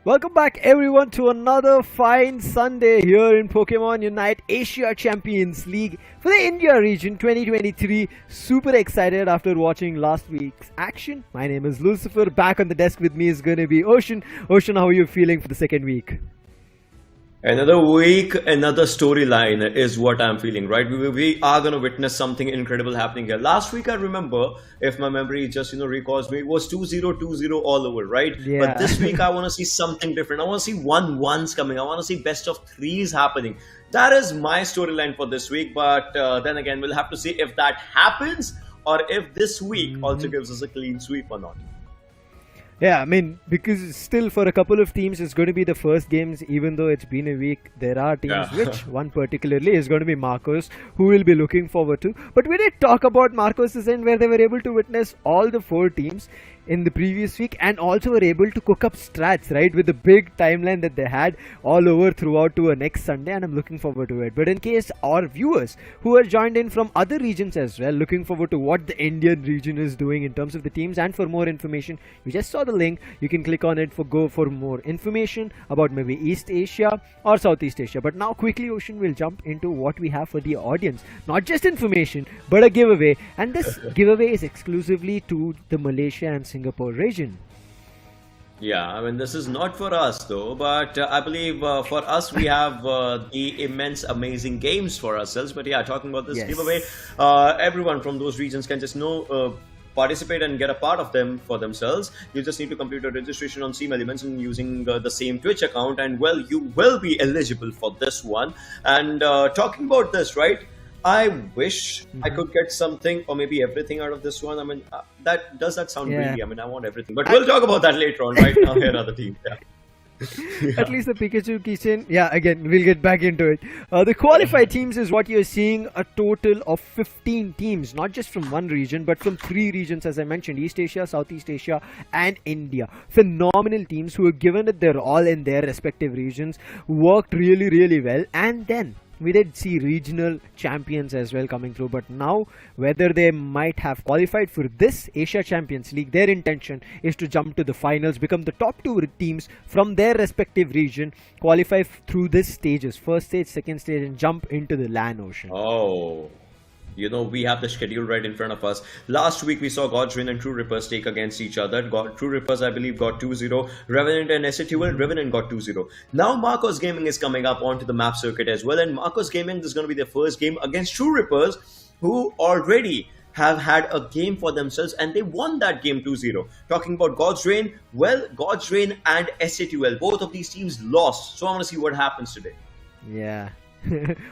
Welcome back everyone to another fine Sunday here in Pokemon Unite Asia Champions League for the India region 2023. Super excited after watching last week's action. My name is Lucifer. Back on the desk with me is going to be Ocean. Ocean, how are you feeling for the second week? Another week, another storyline is what I'm feeling, right? We are going to witness something incredible happening here. Last week, I remember, if my memory just, recalls me, it was 2-0, 2-0 all over, right? Yeah. But this week, I want to see something different. I want to see 1-1s coming. I want to see best of threes happening. That is my storyline for this week. But then again, we'll have to see if that happens or if this week also gives us a clean sweep or not. Yeah, I mean, because still for a couple of teams, it's going to be the first games, even though it's been a week. There are teams, which one particularly is going to be Marcos, who will be looking forward to. But we did talk about Marcos' end, where they were able to witness all the four teams in the previous week and also were able to cook up strats, right, with the big timeline that they had all over throughout to a next Sunday, and I'm looking forward to it. But in case our viewers who are joined in from other regions as well, looking forward to what the Indian region is doing in terms of the teams, and for more information, you just saw the link, you can click on it for more information about maybe East Asia or Southeast Asia. But now quickly, Ocean, will jump into what we have for the audience. Not just information, but a giveaway, and this giveaway is exclusively to the Malaysia and Singapore region. Yeah, I mean, this is not for us though, but I believe for us we have the immense, amazing games for ourselves. But yeah, talking about this giveaway, everyone from those regions can just participate and get a part of them for themselves. You just need to complete a registration on Seam Elements and using the same Twitch account, and well, you will be eligible for this one. And talking about this, right? I wish I could get something or maybe everything out of this one. I mean, that sound greedy? I mean, I want everything, but we'll talk about that later on. Right now, here are the teams. Yeah. At least the Pikachu keychain. Yeah, again, we'll get back into it. The qualified teams is what you're seeing, a total of 15 teams, not just from one region, but from three regions, as I mentioned, East Asia, Southeast Asia, and India. Phenomenal teams who have given it their all in their respective regions, worked really, really well, and then we did see regional champions as well coming through. But now, whether they might have qualified for this Asia Champions League, their intention is to jump to the finals, become the top two teams from their respective region, qualify through this stages, first stage, second stage, and jump into the LAN Ocean. Oh, we have the schedule right in front of us. Last week, we saw God's Reign and True Rippers take against each other. True Rippers, I believe, got 2-0. Revenant and SATUL, Revenant got 2-0. Now, Marcos Gaming is coming up onto the map circuit as well. And Marcos Gaming is going to be their first game against True Rippers, who already have had a game for themselves, and they won that game 2-0. Talking about God's Reign, well, God's Reign and SATUL, both of these teams lost. So I want to see what happens today. Yeah.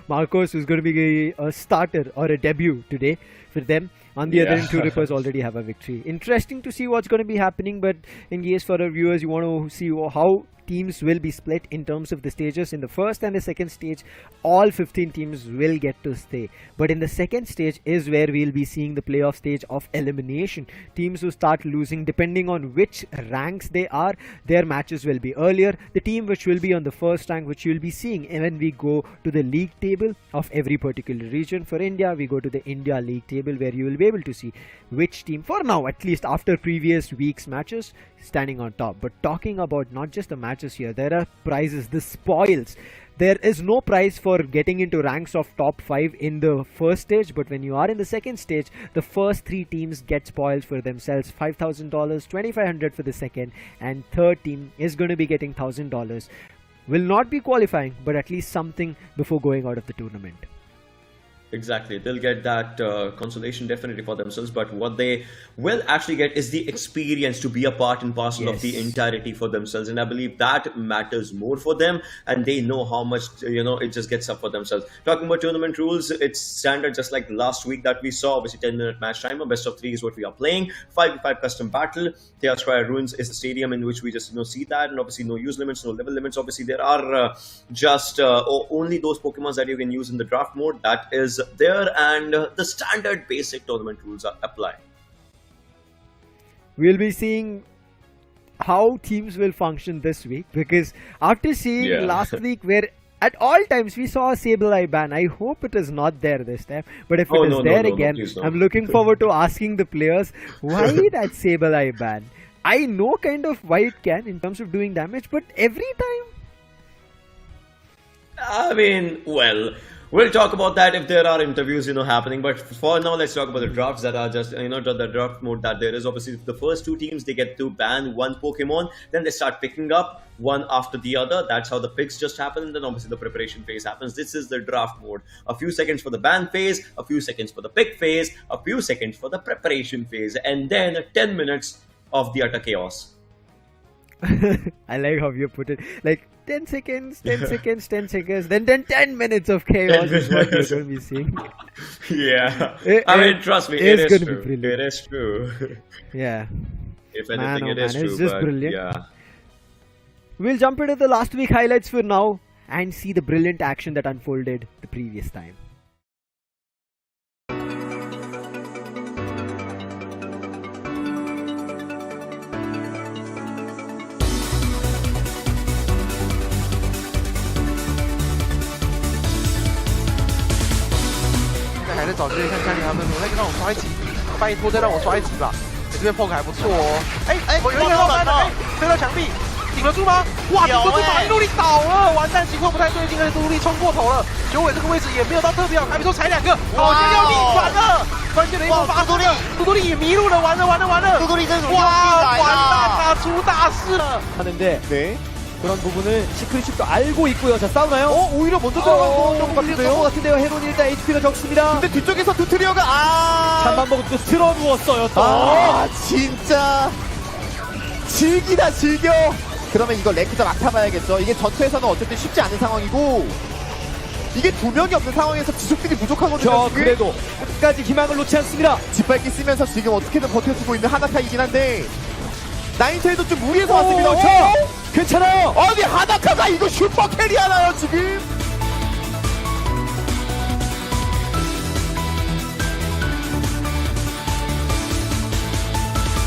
Marcos is going to be a starter or a debut today for them. On the other end, Two Rippers already have a victory. Interesting to see what's going to be happening, but in case for our viewers, you want to see how teams will be split in terms of the stages. In the first and the second stage, all 15 teams will get to stay. But in the second stage is where we'll be seeing the playoff stage of elimination. Teams who start losing, depending on which ranks they are, their matches will be earlier. The team which will be on the first rank, which you'll be seeing when we go to the league table of every particular region. For India, we go to the India League table, where you will be able to see which team, for now at least after previous week's matches, standing on top. But talking about not just the matches here, there are prizes, the spoils. There is no prize for getting into ranks of top 5 in the first stage, but when you are in the second stage, the first 3 teams get spoils for themselves. $5,000, $2,500 for the second, and third team is going to be getting $1,000. Will not be qualifying, but at least something before going out of the tournament. Exactly. They'll get that consolation definitely for themselves, but what they will actually get is the experience to be a part and parcel of the entirety for themselves. And I believe that matters more for them, and they know how much, it just gets up for themselves. Talking about tournament rules, it's standard just like last week that we saw. Obviously, 10-minute match timer, best of 3 is what we are playing. 5v5 custom battle. Chaos Cry Ruins is the stadium in which we just see that, and obviously no use limits, no level limits. Obviously, there are just only those Pokemons that you can use in the draft mode. That is there, and the standard basic tournament rules apply. We'll be seeing how teams will function this week, because after seeing last week where at all times we saw a Sableye ban, I hope it is not there this time, but if it is there again, I'm looking forward to asking the players why that Sableye ban. I know kind of why it can in terms of doing damage, but every time. I mean, well, we'll talk about that if there are interviews, happening. But for now, let's talk about the drafts that are just, the draft mode that there is. Obviously, the first two teams, they get to ban one Pokemon. Then they start picking up one after the other. That's how the picks just happen. And then obviously the preparation phase happens. This is the draft mode. A few seconds for the ban phase, a few seconds for the pick phase, a few seconds for the preparation phase, and then 10 minutes of the utter chaos. I like how you put it. Like 10 seconds, 10 seconds, 10 seconds, then 10 minutes of chaos is what you're going to be seeing. Yeah. I mean, trust me, it is true. It is true. Yeah. If anything, it is true. It's just but brilliant. Yeah. We'll jump into the last week highlights for now and see the brilliant action that unfolded the previous time.还在找这边看看他们，我再让我刷一集，拜托再让我刷一集吧。这边 poke 还不错哦。我有一个后面的，推到墙壁，顶得住吗？哇，顶不住，把杜力倒了，完蛋，情况不太对劲，而且杜力冲过头了。九尾这个位置也没有到特别好，还没说踩2个，好像要逆转了。关键的一波发出，杜力也迷路了，完了。杜力真是哇，完蛋了，出大事了。 하는데 그런 부분을 시크릿십도 알고 있고요. 자, 싸우나요? 오히려 먼저 들어간 것 같은데요. 헤론이 일단 HP가 적습니다. 근데 뒤쪽에서 두트리어가 잠만 보고 또 틀어누웠어요. 또. 진짜 즐기다 즐겨. 그러면 이거 랭크도 막 타봐야겠죠. 이게 전투에서는 어쨌든 쉽지 않은 상황이고 이게 2명이 없는 상황에서 지속들이 부족하거든요. 그래도 끝까지 희망을 놓지 않습니다. 짓밟기 쓰면서 지금 어떻게든 버텨주고 있는 하나카이긴 한데 나인테도 좀 무리해서 왔습니다. 괜찮아요. 아니 하나카가 이거 슈퍼 캐리 하나요 지금?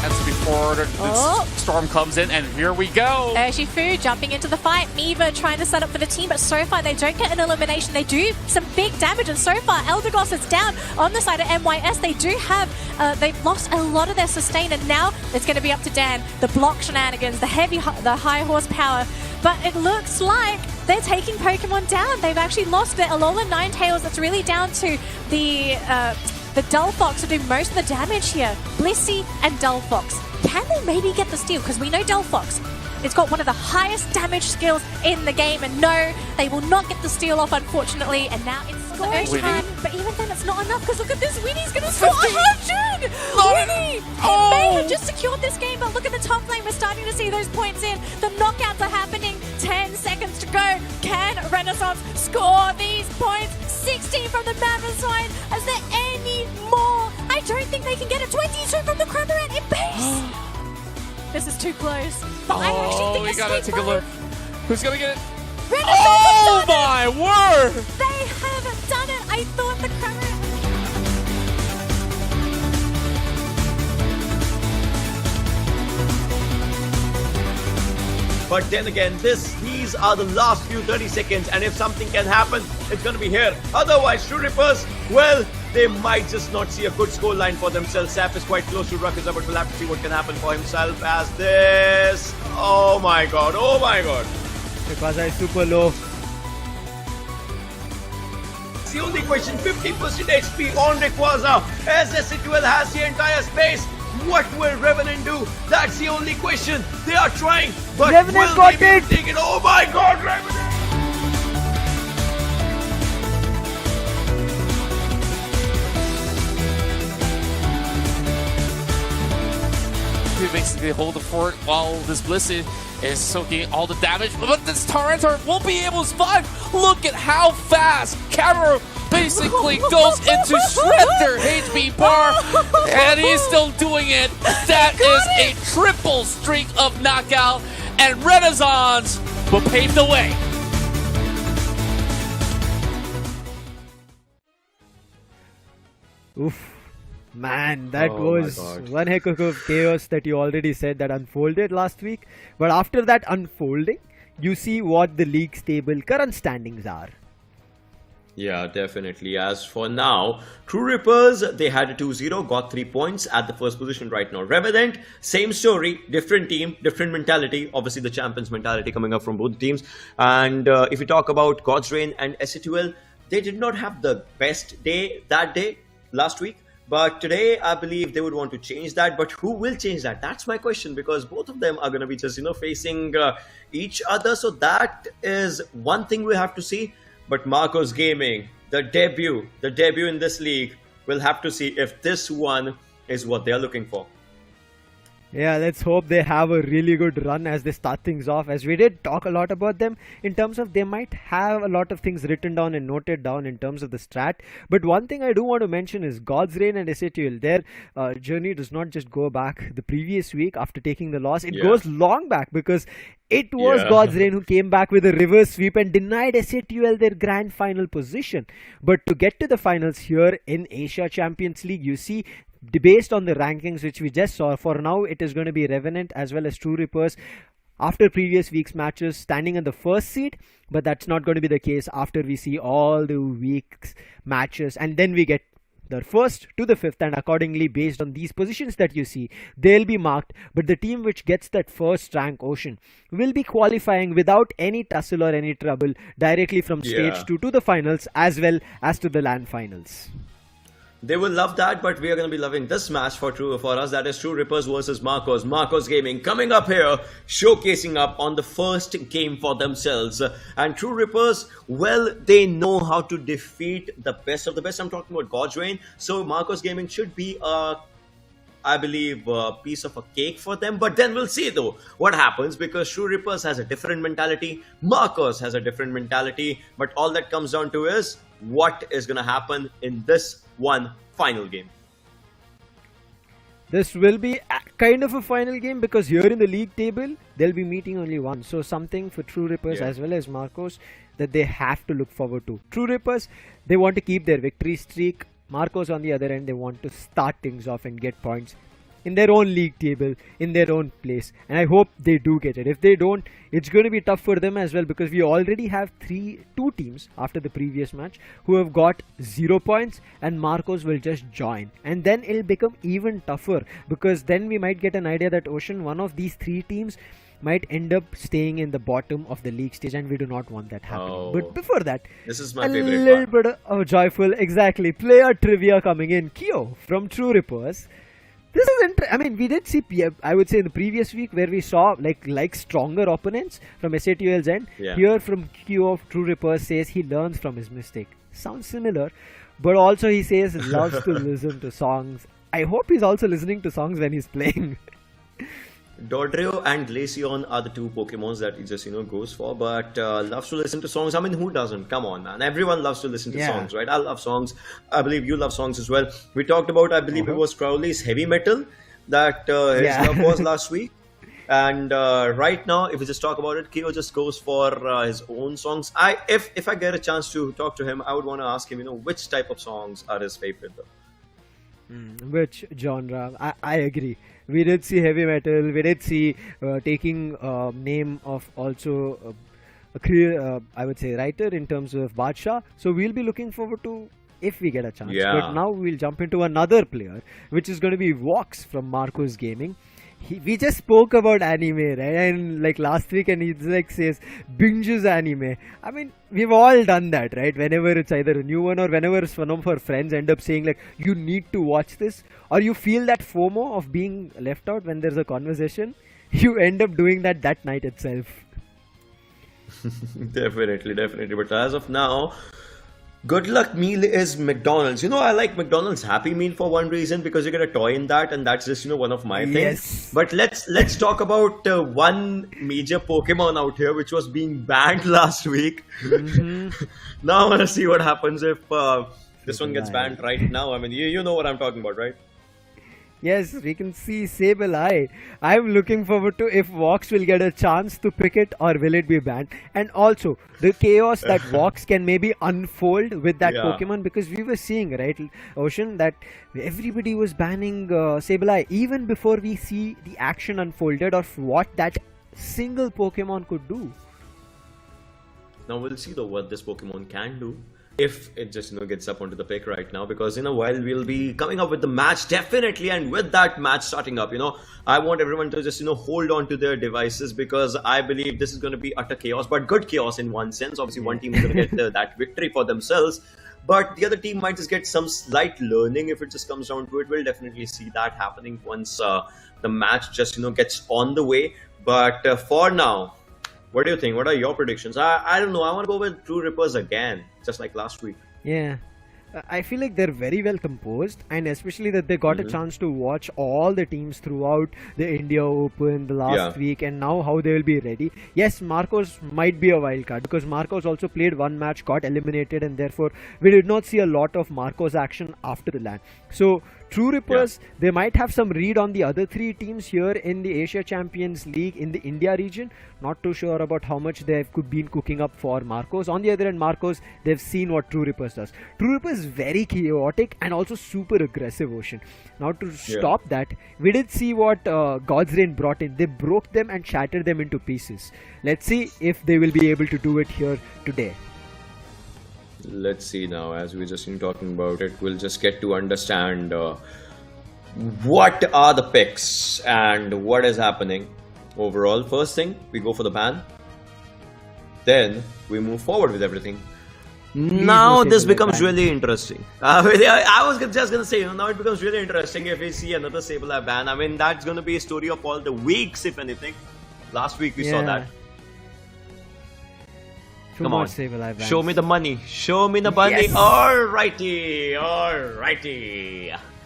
That's before the storm comes in, and here we go. Shifu jumping into the fight. Miva trying to set up for the team, but so far they don't get an elimination. They do some big damage, and so far Eldegoss is down on the side of MYS. They do have, they've lost a lot of their sustain, and now it's going to be up to Dan. The block shenanigans, the high horsepower. But it looks like they're taking Pokemon down. They've actually lost their Alola Ninetales. It's really down to the Dullfox to do most of the damage here. Blissey and Dullfox. Can they maybe get the steal? Because we know Dullfox, it's got one of the highest damage skills in the game. And no, they will not get the steal off, unfortunately. And now it's the Urshan. But even then, it's not enough. Because look at this. Winnie's going to score 100! Winnie! He may have just secured this game. But look at the top lane. We're starting to see those points in. The knockouts are happening. 10 seconds to go. Can Renaissance score these points? 16 from the Mammoth side. Is there any more? I don't think they can get it. 22 from the Cramorant in base. This is too close. But I actually think We gotta take a look. Who's gonna get it? Oh my word! They have done it. I thought the Cramorant. But then again, these are the last few 30 seconds, and if something can happen, it's going to be here. Otherwise, True Rippers, well, they might just not see a good scoreline for themselves. Sap is quite close to Ruckus, but we'll have to see what can happen for himself as this. Oh my god, oh my god. Rayquaza is super low. It's the only question, 50% HP on Rayquaza as Situel has the entire space. What will Revenant do? That's the only question. They are trying, but Revenant will they be able to take it? Oh my god, Revenant! He basically hold the fort while this Blissey is soaking all the damage, but this Tyranitar won't be able to survive. Look at how fast Camera basically goes into shred their HP bar, and he's still doing it. That is a triple streak of knockout, and Renaissance will pave the way. Oof. Man, that Oh my was God. one heck of chaos that you already said that unfolded last week. But after that unfolding, you see what the league's table current standings are. Yeah, definitely. As for now, True Rippers, they had a 2-0, got 3 points at the first position right now. Revenant, same story, different team, different mentality. Obviously, the champions mentality coming up from both teams. And if we talk about God's Reign and SATL, they did not have the best day that day last week. But today, I believe they would want to change that. But who will change that? That's my question, because both of them are going to be just, facing each other. So that is one thing we have to see. But Marcos Gaming, the debut in this league, we'll have to see if this one is what they're looking for. Yeah, let's hope they have a really good run as they start things off. As we did talk a lot about them in terms of they might have a lot of things written down and noted down in terms of the strat. But one thing I do want to mention is God's Reign and SATL. Their journey does not just go back the previous week after taking the loss. It goes long back, because it was God's Reign who came back with a reverse sweep and denied SATL their grand final position. But to get to the finals here in Asia Champions League, you see, based on the rankings which we just saw, for now it is going to be Revenant as well as True Rippers after previous week's matches standing in the first seed. But that's not going to be the case after we see all the week's matches, and then we get the first to the fifth, and accordingly based on these positions that you see, they'll be marked. But the team which gets that first rank, Ocean, will be qualifying without any tussle or any trouble directly from stage 2 to the finals as well as to the LAN finals. They will love that, but we are going to be loving this match for us. That is True Rippers versus Marcos. Marcos Gaming coming up here, showcasing up on the first game for themselves. And True Rippers, well, they know how to defeat the best of the best. I'm talking about God's Reign. So Marcos Gaming should be I believe, a piece of a cake for them. But then we'll see, though, what happens, because True Rippers has a different mentality. Marcos has a different mentality. But all that comes down to is what is going to happen in this one final game. This will be kind of a final game, because here in the league table, they'll be meeting only one. So something for True Rippers as well as Marcos that they have to look forward to. True Rippers, they want to keep their victory streak. Marcos, on the other end, they want to start things off and get points in their own league table, in their own place. And I hope they do get it. If they don't, it's going to be tough for them as well, because we already have two teams after the previous match who have got 0 points, and Marcos will just join. And then it'll become even tougher, because then we might get an idea that Ocean, one of these 3 teams, might end up staying in the bottom of the league stage, and we do not want that happening. But before that, this is my a favorite little part. bit of joyful, exactly, player trivia coming in. Kyo from True Rippers. This is I mean, we did see, I would say, in the previous week where we saw like stronger opponents from SATL's end. Here from Kyo of True Rippers says he learns from his mistake. Sounds similar, but also he says he loves to listen to songs. I hope he's also listening to songs when he's playing. Dodrio and Glaceon are the 2 Pokemons that he just, goes for, but loves to listen to songs. I mean, who doesn't? Come on, man. Everyone loves to listen to songs, right? I love songs. I believe you love songs as well. We talked about, I believe it was Crowley's Heavy Metal that his love was last week. And right now, if we just talk about it, Kyo just goes for his own songs. If I get a chance to talk to him, I would want to ask him, which type of songs are his favorite, though. Which genre? I agree. We did see heavy metal. We did see taking name of also a career, I would say, writer in terms of Badshah. So we'll be looking forward to if we get a chance. But now we'll jump into another player, which is going to be Vox from Marcos Gaming. We just spoke about anime, right? And last week, and he says binges anime. I mean, we've all done that, right? Whenever it's either a new one or whenever one of our friends end up saying you need to watch this, or you feel that FOMO of being left out when there's a conversation, you end up doing that night itself. Definitely. But as of now, good luck meal is McDonald's. I like McDonald's Happy Meal for one reason, because you get a toy in that, and that's just one of my things. Yes. But let's talk about one major Pokemon out here which was being banned last week. Now I want to see what happens if this one gets banned right now. I mean, you know what I'm talking about, right? Yes, we can see Sableye. I'm looking forward to if Vox will get a chance to pick it, or will it be banned. And also the chaos that Vox can maybe unfold with that Pokemon, because we were seeing, right, Ocean, that everybody was banning Sableye even before we see the action unfolded of what that single Pokemon could do. Now we'll see though what this Pokemon can do. if it just gets up onto the pick right now, because while we'll be coming up with the match definitely, and with that match starting up, I want everyone to just hold on to their devices, because I believe this is going to be utter chaos, but good chaos in one sense. Obviously one team is going to get that victory for themselves, but the other team might just get some slight learning if it just comes down to it. We'll definitely see that happening once the match just gets on the way. But for now, what do you think? What are your predictions? I don't know. I want to go with True Rippers again, just like last week. Yeah. I feel like they're very well composed, and especially that they got a chance to watch all the teams throughout the India Open the last week, and now how they will be ready. Yes, Marcos might be a wild card, because Marcos also played one match, got eliminated, and therefore we did not see a lot of Marcos action after the LAN. So True Rippers, they might have some read on the other three teams here in the Asia Champions League in the India region. Not too sure about how much they've been cooking up for Marcos. On the other hand, Marcos, they've seen what True Rippers does. True Rippers is very chaotic and also super aggressive, Ocean. Now to stop that, we did see what God's Reign brought in. They broke them and shattered them into pieces. Let's see if they will be able to do it here today. Let's see now, as we're just talking about it, we'll just get to understand what are the picks and what is happening overall. First thing, we go for the ban, then we move forward with everything. Now this becomes really interesting. I was just gonna say, now it becomes really interesting if we see another Sableye ban. I mean, that's gonna be a story of all the weeks, if anything. Last week we saw that. Come on, show me the money. Show me the money. Yes. Alrighty.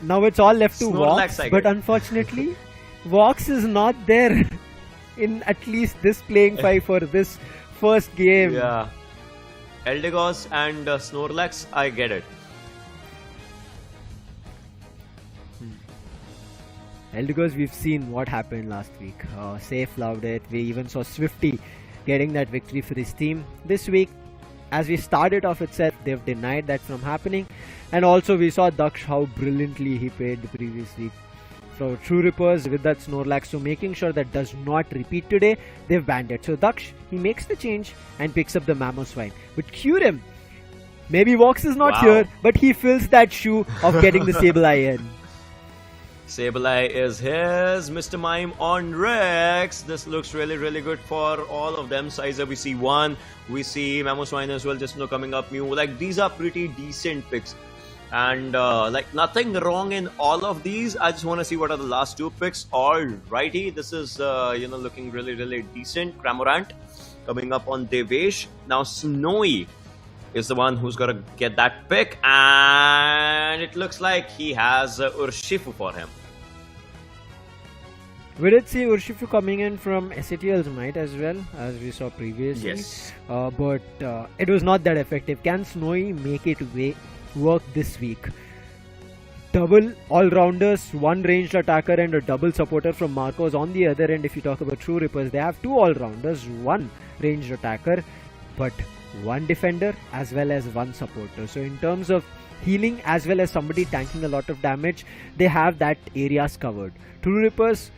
Now it's all left to Snorlax, Vox, but unfortunately, Vox is not there in at least this playing five for this first game. Yeah. Eldegoss and Snorlax, I get it. Eldegoss, we've seen what happened last week. Safe loved it. We even saw Swifty getting that victory for his team. This week, as we started off itself, they've denied that from happening. And also we saw Daksh how brilliantly he played the previous week. So True Rippers with that Snorlax, so making sure that does not repeat today, they've banned it. So Daksh, he makes the change and picks up the Mamoswine. But Kyurem, maybe Vox is not here, but he fills that shoe of getting the Sableye in. Sableye is his. Mr. Mime on Rex. This looks really good for all of them. Sizer, we see one. We see Mamoswine as well, just coming up new. Like, these are pretty decent picks. And like, nothing wrong in all of these. I just want to see what are the last two picks. Alrighty, this is looking really decent. Cramorant coming up on Devesh. Now Snowy is the one who's gonna get that pick, and it looks like he has Urshifu for him. We did see Urshifu coming in from SATL's Might as well, as we saw previously. Yes. But it was not that effective. Can Snowy make it work this week? Double all-rounders, one ranged attacker and a double supporter from Marcos. On the other end, if you talk about True Rippers, they have two all-rounders, one ranged attacker, but one defender as well as one supporter. So in terms of healing as well as somebody tanking a lot of damage, they have that areas covered. True Rippers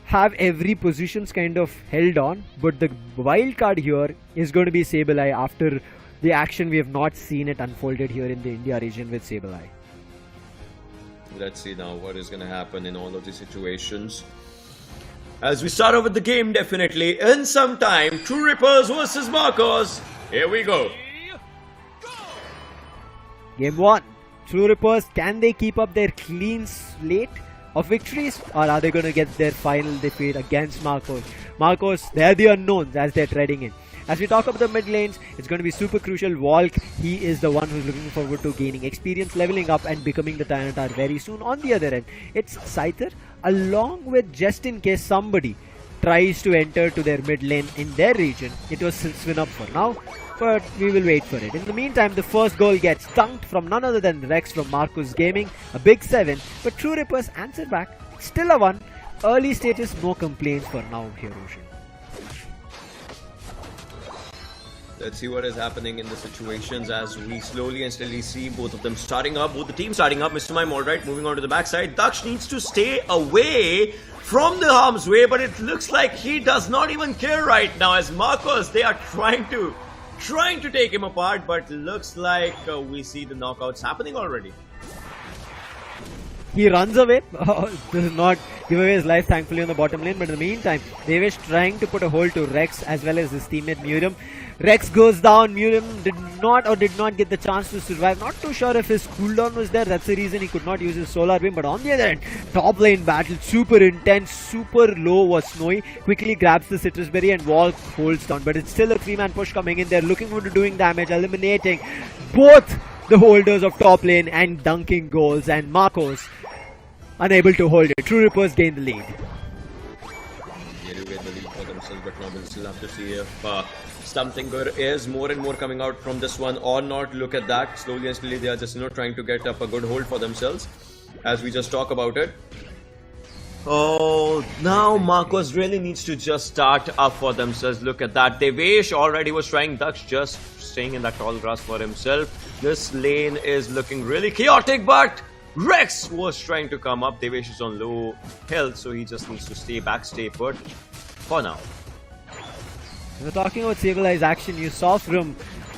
have every positions kind of held on, but the wild card here is going to be Sableye after the action we have not seen it unfolded here in the India region with Sableye. Let's see now what is going to happen in all of these situations. As we start off with the game, definitely in some time, True Rippers versus Marcos. Here we go. Game 1. True Rippers, can they keep up their clean slate of victories, or are they going to get their final defeat against Marcos? Marcos, they're the unknowns as they're treading in. As we talk about the mid lanes, it's going to be super crucial. Walk, he is the one who's looking forward to gaining experience, leveling up and becoming the Tyranitar very soon. On the other end, it's Scyther, along with, just in case somebody tries to enter to their mid lane in their region, it was Swinub for now, but we will wait for it. In the meantime, the first goal gets dunked from none other than Rex from Marcus Gaming, a big 7, but True Rippers answer back, still a 1. Early stages, no complaints for now here, Ocean. Let's see what is happening in the situations as we slowly and steadily see both of them starting up, both the teams starting up. Mr. Mime, alright, moving on to the backside. Daksh needs to stay away from the harm's way, but it looks like he does not even care right now as Marcos, they are trying to trying to take him apart, but looks like we see the knockouts happening already. He runs away, does not give away his life thankfully on the bottom lane, but in the meantime, Devesh trying to put a hold to Rex as well as his teammate Murium. Rex goes down, Murium did not get the chance to survive. Not too sure if his cooldown was there, that's the reason he could not use his solar beam, but on the other end, top lane battle, super intense, super low was Snowy, quickly grabs the citrus berry and Wall holds down, but it's still a 3-man push coming in there, looking forward to doing damage, eliminating both the holders of top lane and dunking goals, and Marcos unable to hold it. True Rippers gain the lead. They do get the lead for themselves, but now we'll still have to see if something good is more and more coming out from this one or not. Look at that. Slowly and slowly they are just trying to get up a good hold for themselves as we just talk about it. Oh, now Marcos really needs to just start up for themselves. Look at that. Devesh already was trying. Dux just staying in that tall grass for himself. This lane is looking really chaotic, but Rex was trying to come up. Devesh is on low health, so he just needs to stay back, stay put for now. We're talking about civilized action. You saw from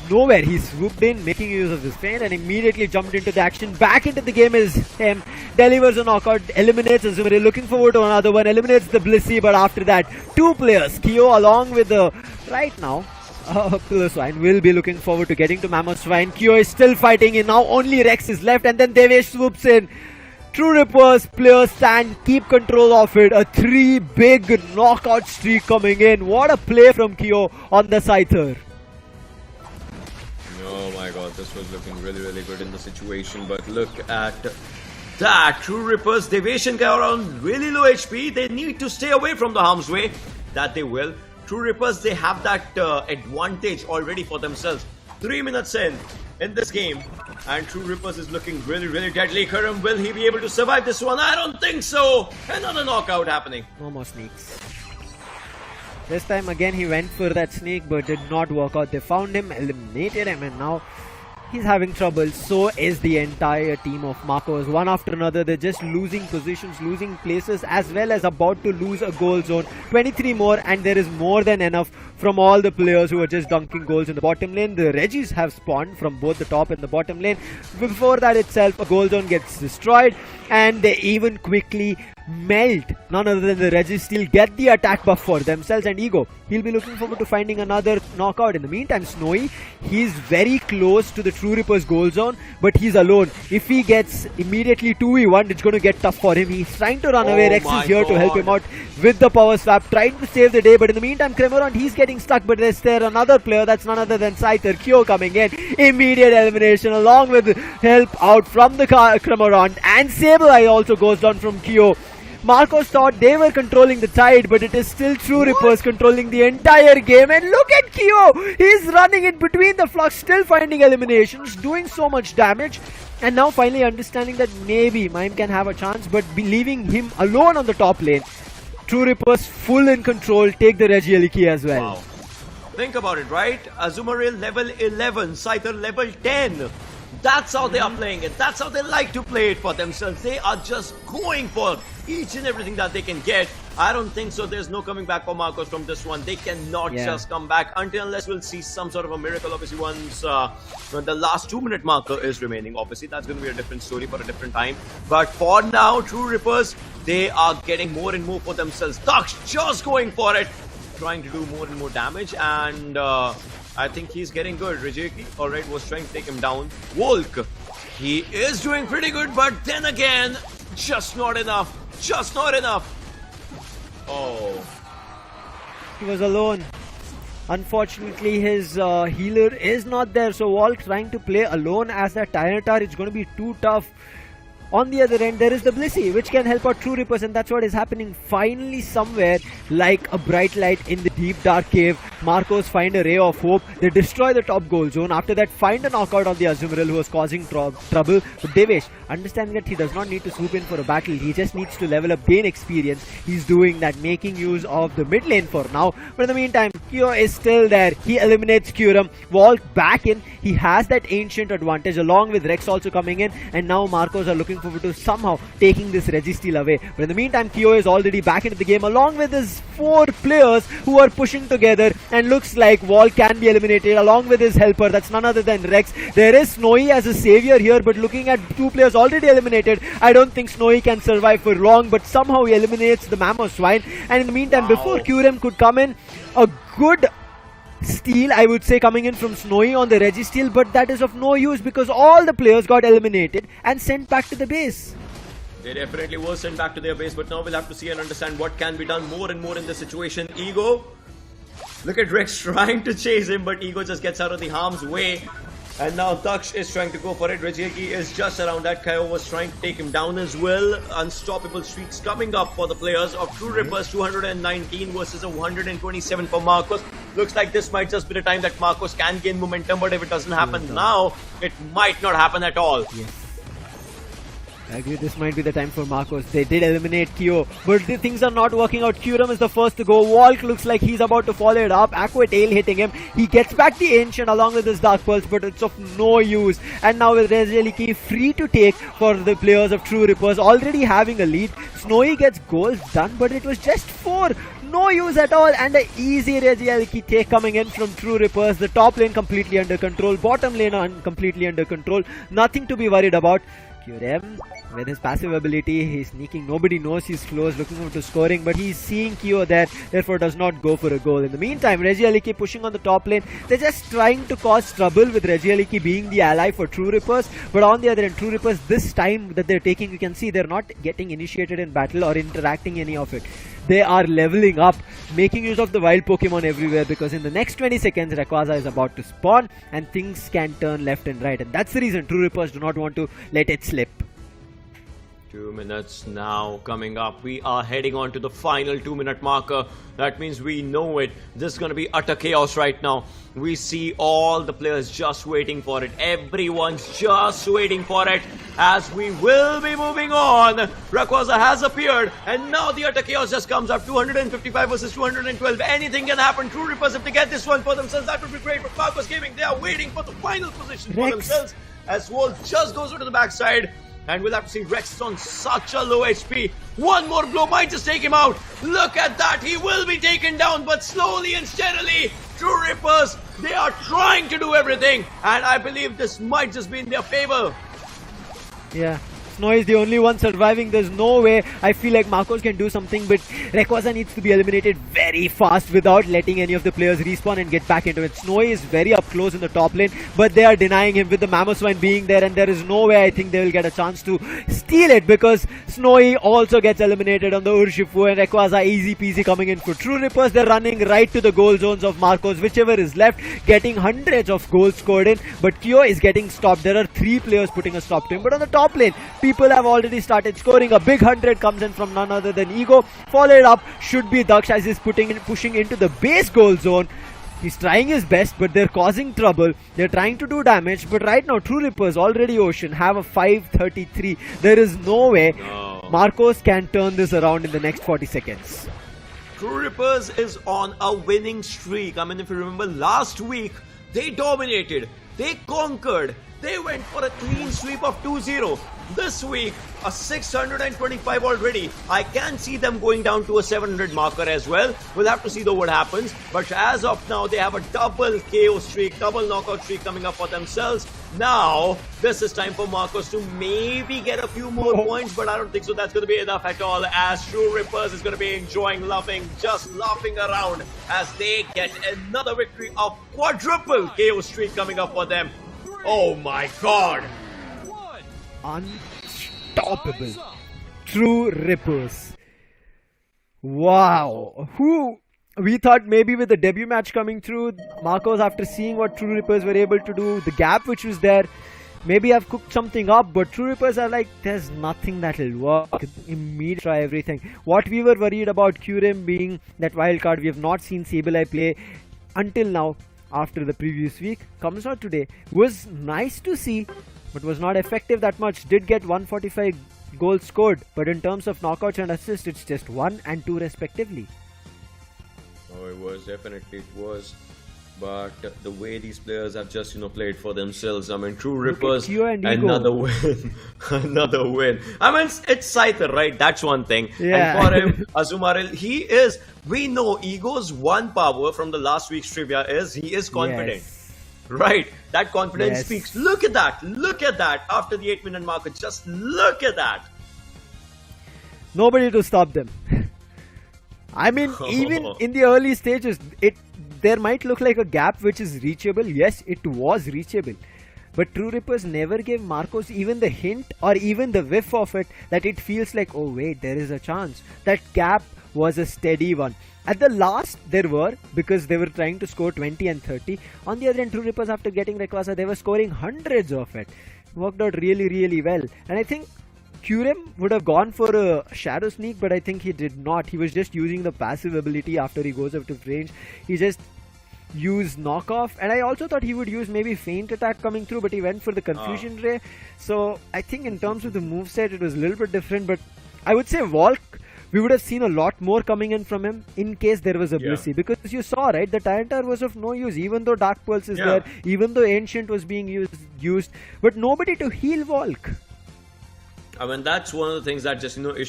nowhere he swooped in, making use of his feint, and immediately jumped into the action. Back into the game is him. Delivers a knockout, eliminates Azumarill. Looking forward to another one. Eliminates the Blissey, but after that, two players, Kyo along with the right now. Pillar Swine will be looking forward to getting to Mammoth Swine. Kyo is still fighting and now only Rex is left, and then Devesh swoops in. True Rippers players stand, keep control of it. A 3 big knockout streak coming in. What a play from Kyo on the Scyther. Oh my god, this was looking really good in the situation, but look at that. True Rippers, Devesh and Kyo are on really low HP. They need to stay away from the harm's way. That they will. True Rippers, they have that advantage already for themselves. 3 minutes in this game, and True Rippers is looking really deadly. Karam, will he be able to survive this one? I don't think so. Another knockout happening. No more sneaks. This time again he went for that sneak, but did not work out. They found him, eliminated him, and now he's having trouble. So is the entire team of Marcos. One after another, they're just losing positions, losing places, as well as about to lose a goal zone. 23 more, and there is more than enough from all the players who are just dunking goals in the bottom lane. The Regis have spawned from both the top and the bottom lane. Before that itself, a goal zone gets destroyed, and they even quickly melt. None other than the Regis still get the attack buff for themselves, and Ego, he'll be looking forward to finding another knockout. In the meantime, Snowy, he's very close to the True Rippers goal zone, but he's alone. If he gets immediately 2v1, it's going to get tough for him. He's trying to run away. Rex is here to help him out with the power swap, trying to save the day, but in the meantime, Cremorant, he's getting stuck, but there's there another player, that's none other than Scyther. Kyo coming in, immediate elimination along with help out from the Cremorant, and Sableye also goes down from Kyo. Marcos thought they were controlling the tide, but it is still True Rippers controlling the entire game. And look at Kyo! He's running in between the flux, still finding eliminations, doing so much damage. And now finally understanding that maybe Mime can have a chance, but leaving him alone on the top lane. True Rippers full in control, take the Regieliki as well. Wow. Think about it, right? Azumarill level 11, Scyther level 10. That's how they are playing it. That's how they like to play it for themselves. They are just going for each and everything that they can get. I don't think so. There's no coming back for Marcos from this one. They cannot just come back unless we'll see some sort of a miracle. Obviously, once the last 2-minute marker is remaining. Obviously, that's going to be a different story for a different time. But for now, True Rippers, they are getting more and more for themselves. Dux just going for it, trying to do more and more damage, and I think he's getting good. Rijeki, alright, was trying to take him down. Volk, he is doing pretty good, but then again, just not enough. Just not enough. Oh. He was alone. Unfortunately, his healer is not there, so Volk trying to play alone as a Tyranitar, it's going to be too tough. On the other end, there is the Blissey, which can help out True Rippers, and that's what is happening. Finally, somewhere, like a bright light in the deep dark cave, Marcos find a ray of hope. They destroy the top goal zone. After that, find a knockout on the Azumarill, who was causing trouble. But Devesh, understanding that he does not need to swoop in for a battle, he just needs to level up, gain experience. He's doing that, making use of the mid lane for now. But in the meantime, Kyo is still there. He eliminates Kyurem. Volk back in. He has that ancient advantage, along with Rex also coming in. And now Marcos are looking looking forward to somehow taking this Registeel away. But in the meantime, Kyo is already back into the game along with his 4 players who are pushing together, and looks like Wall can be eliminated along with his helper. That's none other than Rex. There is Snowy as a savior here, but looking at 2 players already eliminated, I don't think Snowy can survive for long, but somehow he eliminates the Mamoswine. And in the meantime, before Curem could come in, a good steal, I would say, coming in from Snowy on the Registeel, but that is of no use because all the players got eliminated and sent back to the base. They definitely were sent back to their base, but now we'll have to see and understand what can be done more and more in this situation. Ego, look at Rex trying to chase him, but Ego just gets out of the harm's way. And now Daksh is trying to go for it. Regielki is just around that. Kaio was trying to take him down as well. Unstoppable streaks coming up for the players of True Rippers. 219 versus a 127 for Marcos. Looks like this might just be the time that Marcos can gain momentum, but if it doesn't happen now, it might not happen at all. Yes. I agree, this might be the time for Marcos. They did eliminate Kyo, but the things are not working out. Curem is the first to go. Walk looks like he's about to follow it up. Aqua Tail hitting him. He gets back the Ancient along with his Dark Pulse, but it's of no use. And now with Regielki free to take for the players of True Rippers, already having a lead. Snowy gets goals done, but it was just 4. No use at all, and an easy Regielki take coming in from True Rippers. The top lane completely under control, bottom lane completely under control. Nothing to be worried about. Curem, with his passive ability, he's sneaking. Nobody knows he's close, looking forward to scoring, but he's seeing Kyo there, therefore does not go for a goal. In the meantime, Regielki pushing on the top lane. They're just trying to cause trouble with Regielki being the ally for True Rippers, but on the other end, True Rippers, this time that they're taking, you can see they're not getting initiated in battle or interacting any of it. They are leveling up, making use of the wild Pokemon everywhere, because in the next 20 seconds, Rayquaza is about to spawn and things can turn left and right. And that's the reason True Rippers do not want to let it slip. 2 minutes now coming up. We are heading on to the final 2-minute marker. That means we know it. This is going to be utter chaos right now. We see all the players just waiting for it. Everyone's just waiting for it as we will be moving on. Rayquaza has appeared and now the utter chaos just comes up. 255 versus 212. Anything can happen. True Rippers, if they get this one for themselves, that would be great. But Marcos Gaming, they are waiting for the final position for themselves as Wolf just goes to the backside. And we'll have to see Rex is on such a low HP. One more blow might just take him out. Look at that. He will be taken down, but slowly and steadily. True Rippers, they are trying to do everything. And I believe this might just be in their favor. Yeah. Snowy is the only one surviving. There's no way I feel like Marcos can do something, but Rayquaza needs to be eliminated very fast without letting any of the players respawn and get back into it. Snowy is very up close in the top lane, but they are denying him with the Mamoswine being there, and there is no way I think they will get a chance to steal it, because Snowy also gets eliminated on the Urshifu, and Rayquaza easy peasy coming in for True Rippers. They're running right to the goal zones of Marcos, whichever is left, getting hundreds of goals scored in, but Kyo is getting stopped. There are 3 players putting a stop to him, but on the top lane, people have already started scoring. A big 100 comes in from none other than Ego. Followed up should be Daksh as he's pushing into the base goal zone. He's trying his best, but they're causing trouble. They're trying to do damage, but right now True Rippers, already Ocean, have a 533. There is no way Marcos can turn this around in the next 40 seconds. True Rippers is on a winning streak. I mean, if you remember last week, they dominated. They conquered. They went for a clean sweep of 2-0. This week, a 625 already. I can see them going down to a 700 marker as well. We'll have to see though what happens. But as of now, they have a double KO streak, double knockout streak coming up for themselves. Now, this is time for Marcos to maybe get a few more points, but I don't think so that's going to be enough at all, as True Rippers is going to be enjoying laughing, just laughing around as they get another victory of quadruple KO streak coming up for them. Oh my god! Unstoppable. True Rippers. Wow. We thought maybe with the debut match coming through, Marcos, after seeing what True Rippers were able to do, the gap which was there, maybe I've cooked something up, but True Rippers are like, there's nothing that'll work. Immediately try everything. What we were worried about Curem being that wild card, we have not seen Sableye play until now. After the previous week, comes out today. Was nice to see, but was not effective that much. Did get 145 goals scored, but in terms of knockouts and assists, it's just 1 and 2 respectively. Oh, it was definitely, it was. But the way these players have just, played for themselves. I mean, True Look at Rippers, Kyo and Ego. another win. Another win. I mean, it's Scyther, right? That's one thing. Yeah. And for him, Azumarill, we know Ego's one power from the last week's trivia is he is confident. Yes. Right? That confidence Yes. speaks. Look at that. Look at that. After the 8-minute marker, just look at that. Nobody to stop them. I mean, even in the early stages, there might look like a gap which is reachable. Yes, it was reachable. But True Rippers never gave Marcos even the hint or even the whiff of it that it feels like, oh wait, there is a chance. That gap was a steady one. At the last, there were, because they were trying to score 20 and 30. On the other hand, True Rippers, after getting Rayquaza, they were scoring hundreds of it. Worked out really, really well. And I think Kurem would have gone for a Shadow Sneak, but I think he did not. He was just using the passive ability after he goes out of range. He just used knockoff, and I also thought he would use maybe feint attack coming through, but he went for the confusion ray. So I think in terms of the moveset, it was a little bit different, but I would say Volk, we would have seen a lot more coming in from him in case there was a Blissey. Because you saw, right, the Tyranitar was of no use, even though Dark Pulse is there, even though Ancient was being used, but nobody to heal Volk. I mean, that's one of the things that just, was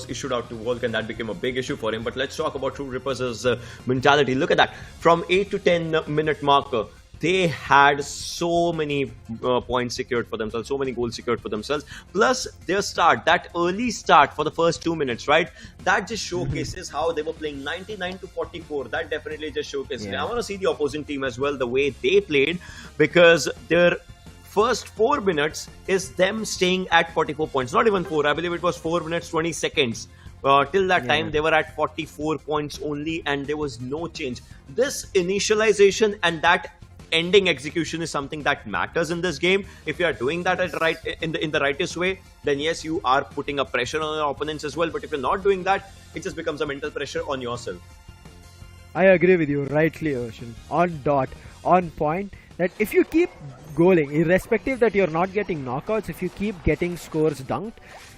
issued out to Volk, and that became a big issue for him. But let's talk about True Rippers' mentality. Look at that. From 8 to 10 minute marker, they had so many points secured for themselves, so many goals secured for themselves. Plus their start, that early start for the first 2 minutes, right? That just showcases how they were playing 99 to 44. That definitely just showcases. I want to see the opposing team as well, the way they played, because their first 4 minutes is them staying at 44 points. Not even 4. I believe it was 4 minutes 20 seconds. Till that time, they were at 44 points only, and there was no change. This initialization and that ending execution is something that matters in this game. If you are doing that in the rightest way, then yes, you are putting a pressure on your opponents as well. But if you're not doing that, it just becomes a mental pressure on yourself. I agree with you, rightly, Ocean. On dot, on point. That if you keep goaling, irrespective that you're not getting knockouts, if you keep getting scores dunked,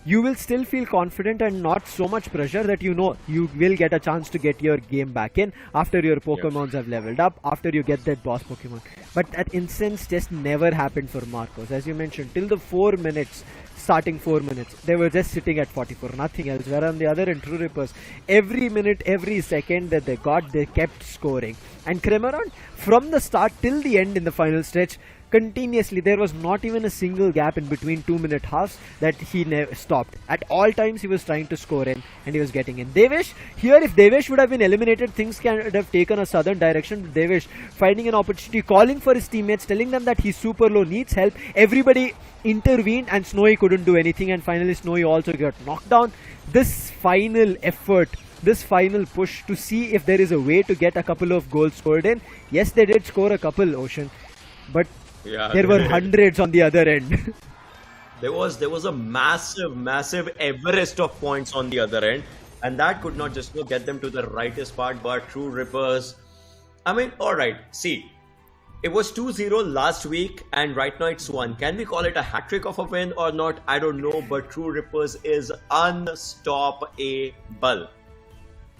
you will still feel confident and not so much pressure that you will get a chance to get your game back in after your Pokemons have leveled up, after you get that boss Pokemon. But that instance just never happened for Marcos. As you mentioned, till the 4 minutes, starting 4 minutes, they were just sitting at 44, nothing else. Where on the other end, True Rippers, every minute, every second that they got, they kept scoring. And Cramorant, from the start till the end in the final stretch, continuously, there was not even a single gap in between 2 minute halves that he never stopped. At all times he was trying to score in, and he was getting in. Devesh, here if Devesh would have been eliminated, things could have taken a southern direction. Devesh finding an opportunity, calling for his teammates, telling them that he's super low, needs help. Everybody intervened and Snowy couldn't do anything, and finally Snowy also got knocked down. This final effort, this final push to see if there is a way to get a couple of goals scored in. Yes, they did score a couple, Ocean, but there were hundreds on the other end. There was a massive Everest of points on the other end, and that could not just get them to the rightest part. But True Rippers, I mean, alright, see, it was 2-0 last week, and right now it's 1. Can we call it a hat-trick of a win or not? I don't know, but True Rippers is unstoppable.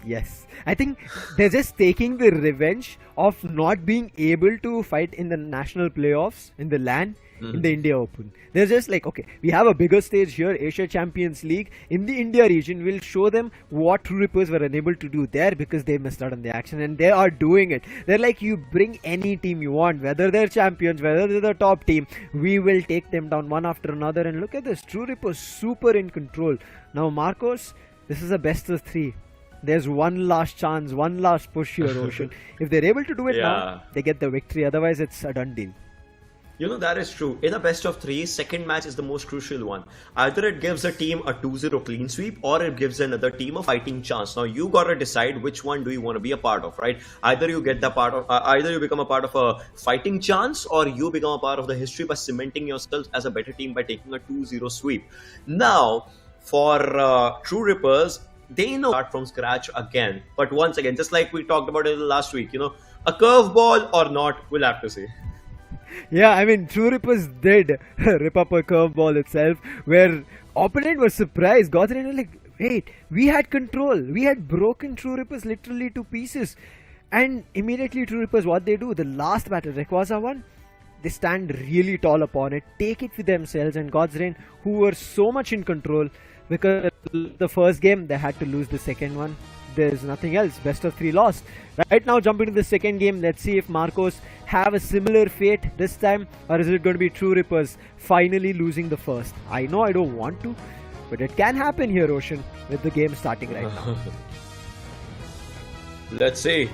Yes, I think they're just taking the revenge of not being able to fight in the national playoffs, in the LAN, in the India Open. They're just like, okay, we have a bigger stage here, Asia Champions League. In the India region, we'll show them what True Rippers were unable to do there because they missed out on the action, and they are doing it. They're like, you bring any team you want, whether they're champions, whether they're the top team, we will take them down one after another. And look at this, True Rippers super in control. Now Marcos, this is a best of 3. There's one last chance, one last push here, Ocean. If they're able to do it now, they get the victory. Otherwise, it's a done deal. That is true. In a best of 3, second match is the most crucial one. Either it gives a team a 2-0 clean sweep, or it gives another team a fighting chance. Now you gotta decide which one do you want to be a part of, right? Either you get the part of, either you become a part of a fighting chance, or you become a part of the history by cementing yourself as a better team by taking a 2-0 sweep. Now, for True Rippers, they know start from scratch again. But once again, just like we talked about it last week, a curveball or not, we'll have to see. Yeah, I mean, True Rippers did rip up a curveball itself, where opponent was surprised, got it and like, wait, we had control. We had broken True Rippers literally to pieces. And immediately True Rippers, what they do, the last battle, Rayquaza won, they stand really tall upon it, take it for themselves, and God's Reign, who were so much in control, because the first game they had to lose the second one. There's nothing else, best of 3 lost. Right now, jumping to the second game, let's see if Marcos have a similar fate this time, or is it going to be True Rippers finally losing the first? I know I don't want to, but it can happen here, Ocean, with the game starting right now. Let's see.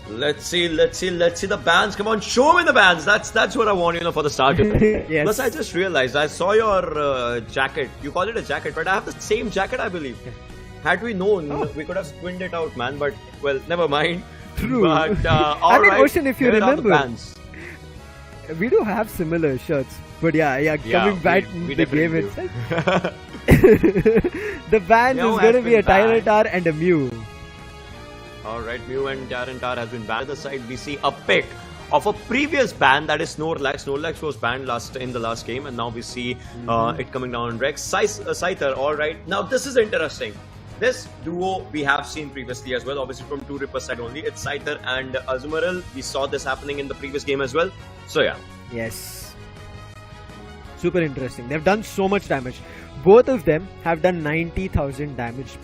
Let's see the bands. Come on, show me the bands. That's what I want, for the start. Yes. Plus, I just realized I saw your jacket. You call it a jacket, but I have the same jacket, I believe. Had we known, we could have squinned it out, man. But well, never mind. True. But I mean, Ocean, if you here are the remember, bands. we do have similar shirts. But yeah, coming back to the game definitely itself. The bands Meow is going to has be a been banned. Tyranitar and a Mew. Alright, Mew and Tyranitar has been banned. At the side, we see a pick of a previous ban, that is Snorlax. Snorlax was banned in the last game, and now we see it coming down on Rex. Scyther, alright. Now this is interesting. This duo we have seen previously as well, obviously from True Ripper side only. It's Scyther and Azumarill. We saw this happening in the previous game as well. So yeah. Yes. Super interesting. They've done so much damage. Both of them have done 90,000 damage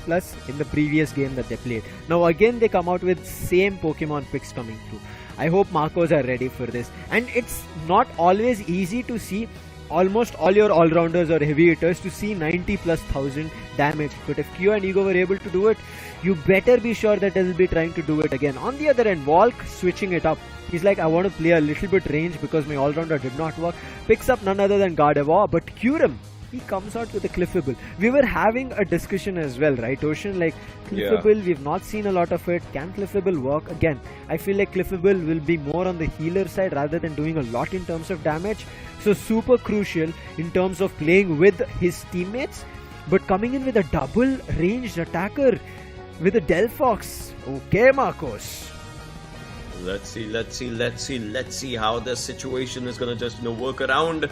plus in the previous game that they played. Now again they come out with same Pokemon picks coming through. I hope Marcos are ready for this. And it's not always easy to see almost all your all-rounders or heavy hitters to see 90,000+ damage. But if Q and Ego were able to do it, you better be sure that they'll be trying to do it again. On the other end, Volk switching it up. He's like, I want to play a little bit range because my all-rounder did not work. Picks up none other than Gardevoir, but Kyurem, he comes out with a Cliffable. We were having a discussion as well, right, Ocean? Like, Cliffable, we've not seen a lot of it. Can Cliffable work? Again, I feel like Cliffable will be more on the healer side rather than doing a lot in terms of damage. So super crucial in terms of playing with his teammates. But coming in with a double ranged attacker with a Delphox. Okay, Marcos. Let's see how this situation is gonna just work around.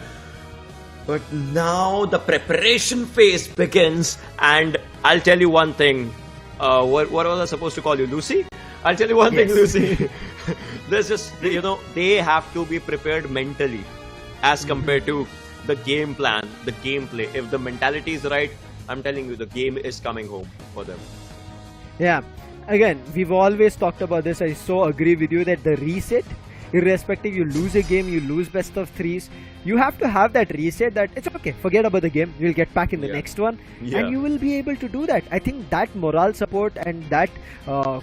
But now the preparation phase begins, and I'll tell you one thing. What was I supposed to call you, Lucy? I'll tell you one thing, Lucy. There's just they have to be prepared mentally, as compared to the game plan, the gameplay. If the mentality is right, I'm telling you, the game is coming home for them. Yeah. Again, we've always talked about this. I so agree with you that the reset, irrespective, you lose a game, you lose best of 3s, you have to have that reset that it's okay, forget about the game, you'll get back in the next one, and you will be able to do that. I think that morale support and that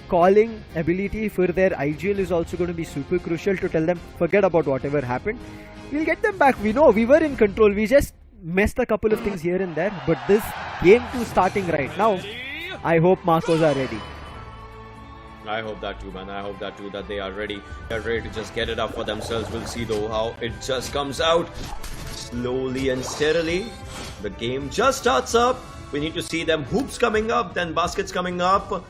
calling ability for their IGL is also going to be super crucial to tell them, forget about whatever happened, we'll get them back. We know we were in control, we just messed a couple of things here and there, but this game 2 starting right now, I hope Marcos are ready. I hope that too, man. I hope that too, that they are ready. They're ready to just get it up for themselves. We'll see though how it just comes out. Slowly and steadily. The game just starts up. We need to see them hoops coming up, then baskets coming up.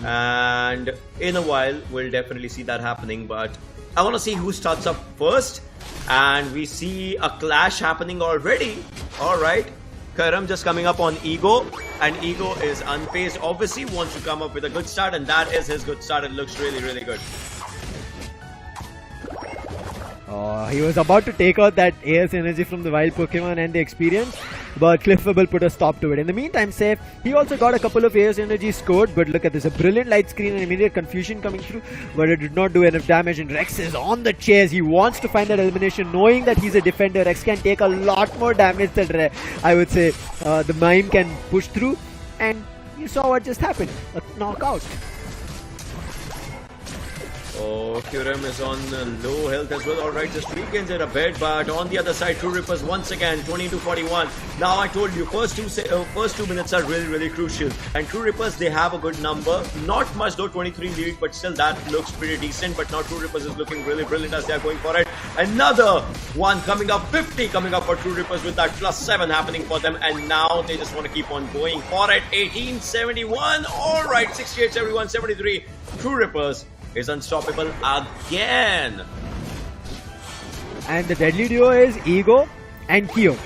And in a while, we'll definitely see that happening. But I want to see who starts up first. And we see a clash happening already. Alright. Karam just coming up on Ego, and Ego is unfazed. Obviously wants to come up with a good start, and that is his good start. It looks really, really good. He was about to take out that AS energy from the wild Pokemon and the experience, but Cliffable put a stop to it. In the meantime, safe. He also got a couple of AS energy scored, but look at this, a brilliant light screen and immediate confusion coming through, but it did not do enough damage, and Rex is on the chase. He wants to find that elimination, knowing that he's a defender. Rex can take a lot more damage than I would say the Mime can push through, and you saw what just happened, a knockout. Oh, Kyurem is on low health as well. Alright, just regains it a bit, but on the other side, True Rippers once again, 20-41. Now I told you, first two minutes are really, really crucial. And True Rippers, they have a good number. Not much though, 23 lead, but still that looks pretty decent. But now True Rippers is looking really brilliant as they are going for it. Another one coming up, 50 coming up for True Rippers with that +7 happening for them. And now they just want to keep on going for it. 18-71. Alright, 68-71, 73. True Rippers is unstoppable again. And the deadly duo is Ego and Kyo.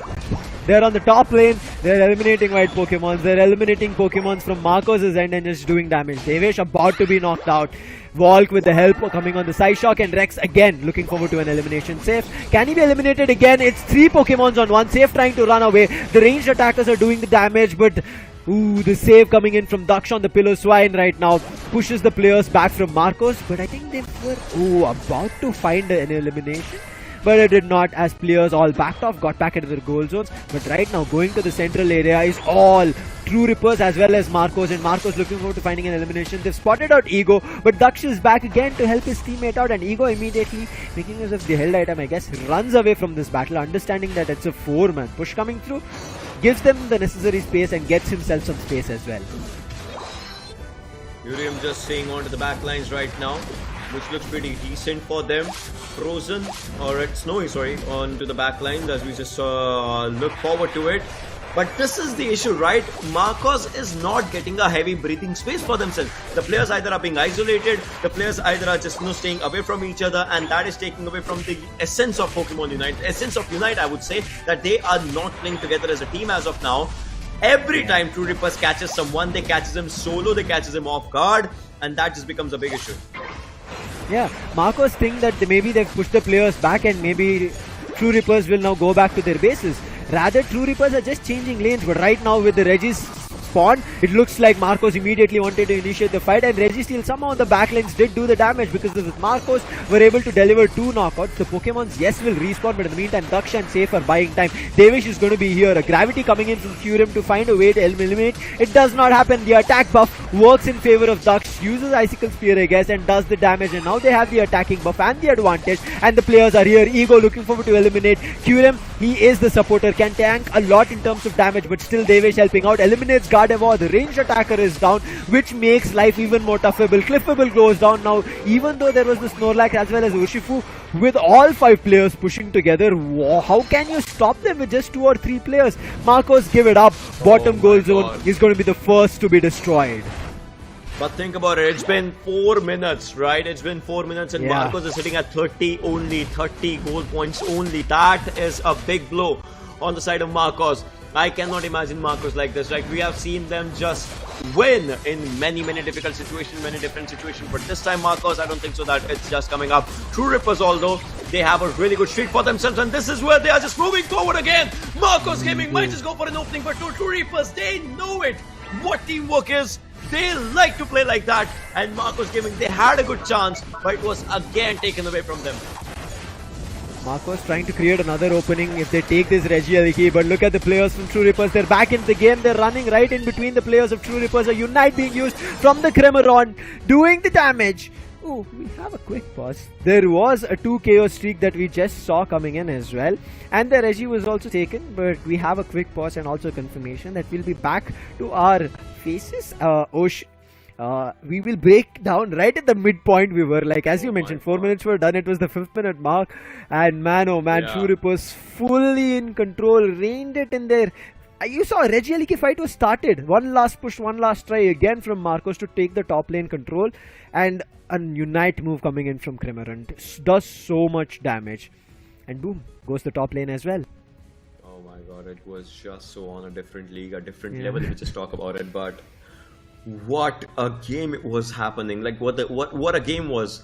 They're on the top lane, they're eliminating white Pokemons, they're eliminating Pokemons from Marcos' end and just doing damage. Devesh about to be knocked out. Volk with the help coming on the side shock, and Rex again looking forward to an elimination safe. Can he be eliminated again? It's 3 Pokemons on 1. Safe trying to run away. The ranged attackers are doing the damage, but ooh, the save coming in from Daksh on the Pillow Swine right now pushes the players back from Marcos, but I think they were about to find an elimination. But it did not, as players all backed off, got back into their goal zones. But right now, going to the central area is all True Rippers as well as Marcos. And Marcos looking forward to finding an elimination. They've spotted out Ego, but Daksh is back again to help his teammate out. And Ego immediately, making use of the held item, I guess, runs away from this battle, understanding that it's a 4-man push coming through. Gives them the necessary space and gets himself some space as well. Urium just staying onto the back lines right now, which looks pretty decent for them. Frozen, or Snowy, sorry, onto the back lines as we just look forward to it. But this is the issue, right? Marcos is not getting a heavy breathing space for themselves. The players either are being isolated, the players either are just staying away from each other, and that is taking away from the essence of Pokemon Unite. The essence of Unite, I would say, that they are not playing together as a team as of now. Every time True Rippers catches someone, they catches him solo, they catches him off guard, and that just becomes a big issue. Yeah, Marcos think that maybe they've pushed the players back and maybe True Rippers will now go back to their bases. Rather, True Rippers are just changing lanes, but right now with the Regis spawn, it looks like Marcos immediately wanted to initiate the fight, and Registeel somehow the backlines did do the damage because of Marcos were able to deliver 2 knockouts. The Pokemons, yes, will respawn, but in the meantime, Daksh and Safe are buying time. Devish is going to be here. A gravity coming in from Kyurem to find a way to eliminate. It does not happen. The attack buff works in favor of Daksh, uses Icicle Spear, I guess, and does the damage, and now they have the attacking buff and the advantage, and the players are here. Ego looking forward to eliminate Kyurem. He is the supporter, can tank a lot in terms of damage, but still Devish helping out. Eliminates Gardevoir. The ranged attacker is down, which makes life even more toughable. Cliffable goes down now, even though there was the Snorlax as well as Urshifu. With all 5 players pushing together, how can you stop them with just 2 or 3 players? Marcos, give it up. Bottom goal zone is going to be the first to be destroyed. But think about it, it's been 4 minutes, right? It's been 4 minutes and Marcos is sitting at 30 only, 30 goal points only. That is a big blow on the side of Marcos. I cannot imagine Marcos like this, right? We have seen them just win in many difficult situations, many different situations. But this time Marcos, I don't think so that it's just coming up. True Rippers, although, they have a really good streak for themselves, and this is where they are just moving forward again. Marcos Gaming might just go for an opening, but True Rippers, they know it. What teamwork is. They like to play like that, and Marcos Gaming, they had a good chance, but it was again taken away from them. Marcos trying to create another opening if they take this Regieleki, but look at the players from True Rippers. They're back in the game. They're running right in between the players of True Rippers. A Unite being used from the Cremeron, doing the damage. Oh, we have a quick pause. There was a 2 KO streak that we just saw coming in as well, and the Regi was also taken, but we have a quick pause and also confirmation that we'll be back to our faces. We will break down right at the midpoint. We were like, as you mentioned, 4 minutes were done. It was the 5th minute mark, and man, oh man, True Rippers fully in control, reined it in there. You saw Regieleki fight was started. One last push, one last try again from Marcos to take the top lane control, and a Unite move coming in from Cremeron does so much damage, and boom, goes the top lane as well. Oh my god, it was just so on a different league, a different level. We just talk about it, but what a game it was happening. Like what a game was.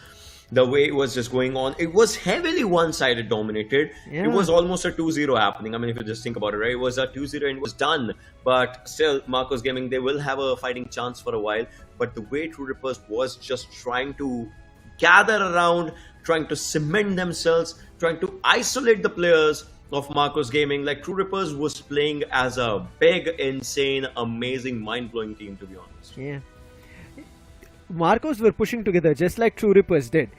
The way it was just going on, it was heavily one-sided dominated. It was almost a 2-0 happening. I mean, if you just think about it, right? It was a 2-0 and it was done. But still, Marcos Gaming, they will have a fighting chance for a while. But the way True Rippers was just trying to gather around, trying to cement themselves, trying to isolate the players of Marcos Gaming. Like, True Rippers was playing as a big, insane, amazing, mind-blowing team, to be honest. Yeah. Marcos were pushing together just like True Rippers did.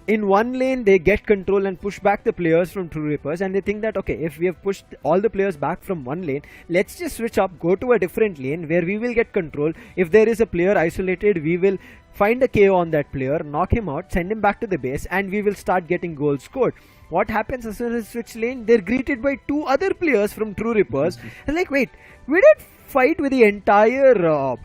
In one lane, they get control and push back the players from True Rippers, and they think that, okay, if we have pushed all the players back from one lane, let's just switch up, go to a different lane where we will get control. If there is a player isolated, we will find a KO on that player, knock him out, send him back to the base, and we will start getting goals scored. What happens as soon as they switch lane? They're greeted by 2 other players from True Rippers. And like, wait, we did fight with the entire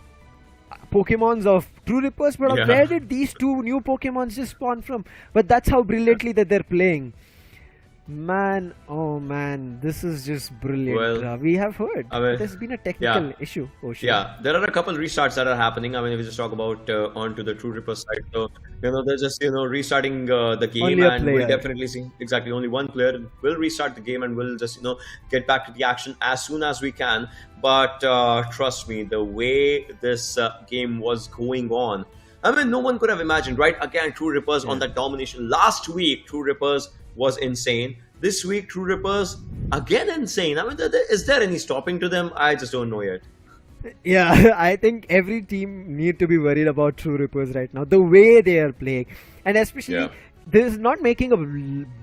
Pokemons of True Rippers, but where did these 2 new Pokemons just spawn from? But that's how brilliantly that they're playing. Man, oh man, this is just brilliant. Well, We have heard I mean, there's been a technical yeah. issue. Oh shit. Yeah, there are a couple restarts that are happening. I mean, if we just talk about onto the True Ripper side, so they're just restarting the game, Only a and we'll player. definitely see exactly only one player will restart the game, and we'll just get back to the action as soon as we can. But trust me, the way this game was going on, I mean, no one could have imagined, right? Again, True Rippers on that domination. Last week, True Rippers was insane. This week, True Rippers again insane. I mean, is there any stopping to them? I just don't know yet. Yeah, I think every team need to be worried about True Rippers right now. The way they are playing, and especially Yeah. this is not making a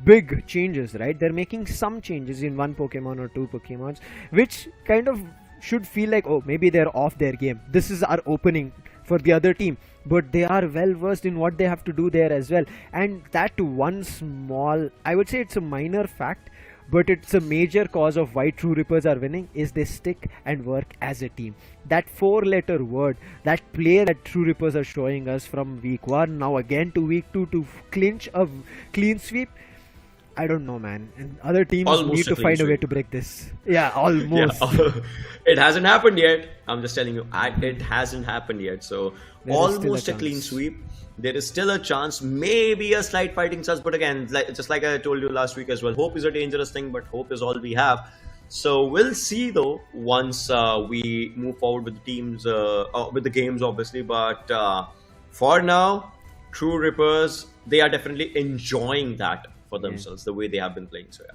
big changes, right? They're making some changes in one Pokemon or two Pokemons, which kind of should feel like, oh, maybe they're off their game. This is our opening for the other team, but they are well versed in what they have to do there as well. And that one small, I would say it's a minor fact, but it's a major cause of why True Rippers are winning is they stick and work as a team. That 4-letter word, that play that True Rippers are showing us from week 1 now again to week 2 to clinch a clean sweep, I don't know, man. And other teams Almost need a to clean find a way sweep. to break this. Yeah, almost. Yeah, it hasn't happened yet. I'm just telling you, it hasn't happened yet. So There is still almost a a clean chance. sweep. There is still a chance, maybe a slight fighting chance. But again, just like I told you last week as well, hope is a dangerous thing, but hope is all we have. So we'll see though once we move forward with the teams, with the games, obviously. But for now, True Rippers, they are definitely enjoying that for themselves, the way they have been playing. So yeah.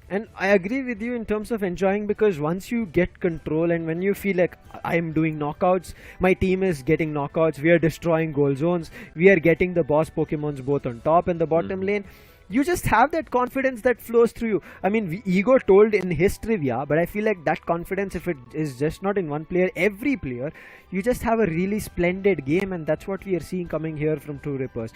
And I agree with you in terms of enjoying, because once you get control and when you feel like I'm doing knockouts, my team is getting knockouts, we are destroying goal zones, we are getting the boss Pokemons both on top and the bottom lane, you just have that confidence that flows through you. I mean, Ego told in his trivia, but I feel like that confidence, if it is just not in one player, every player, you just have a really splendid game, and that's what we are seeing coming here from True Rippers.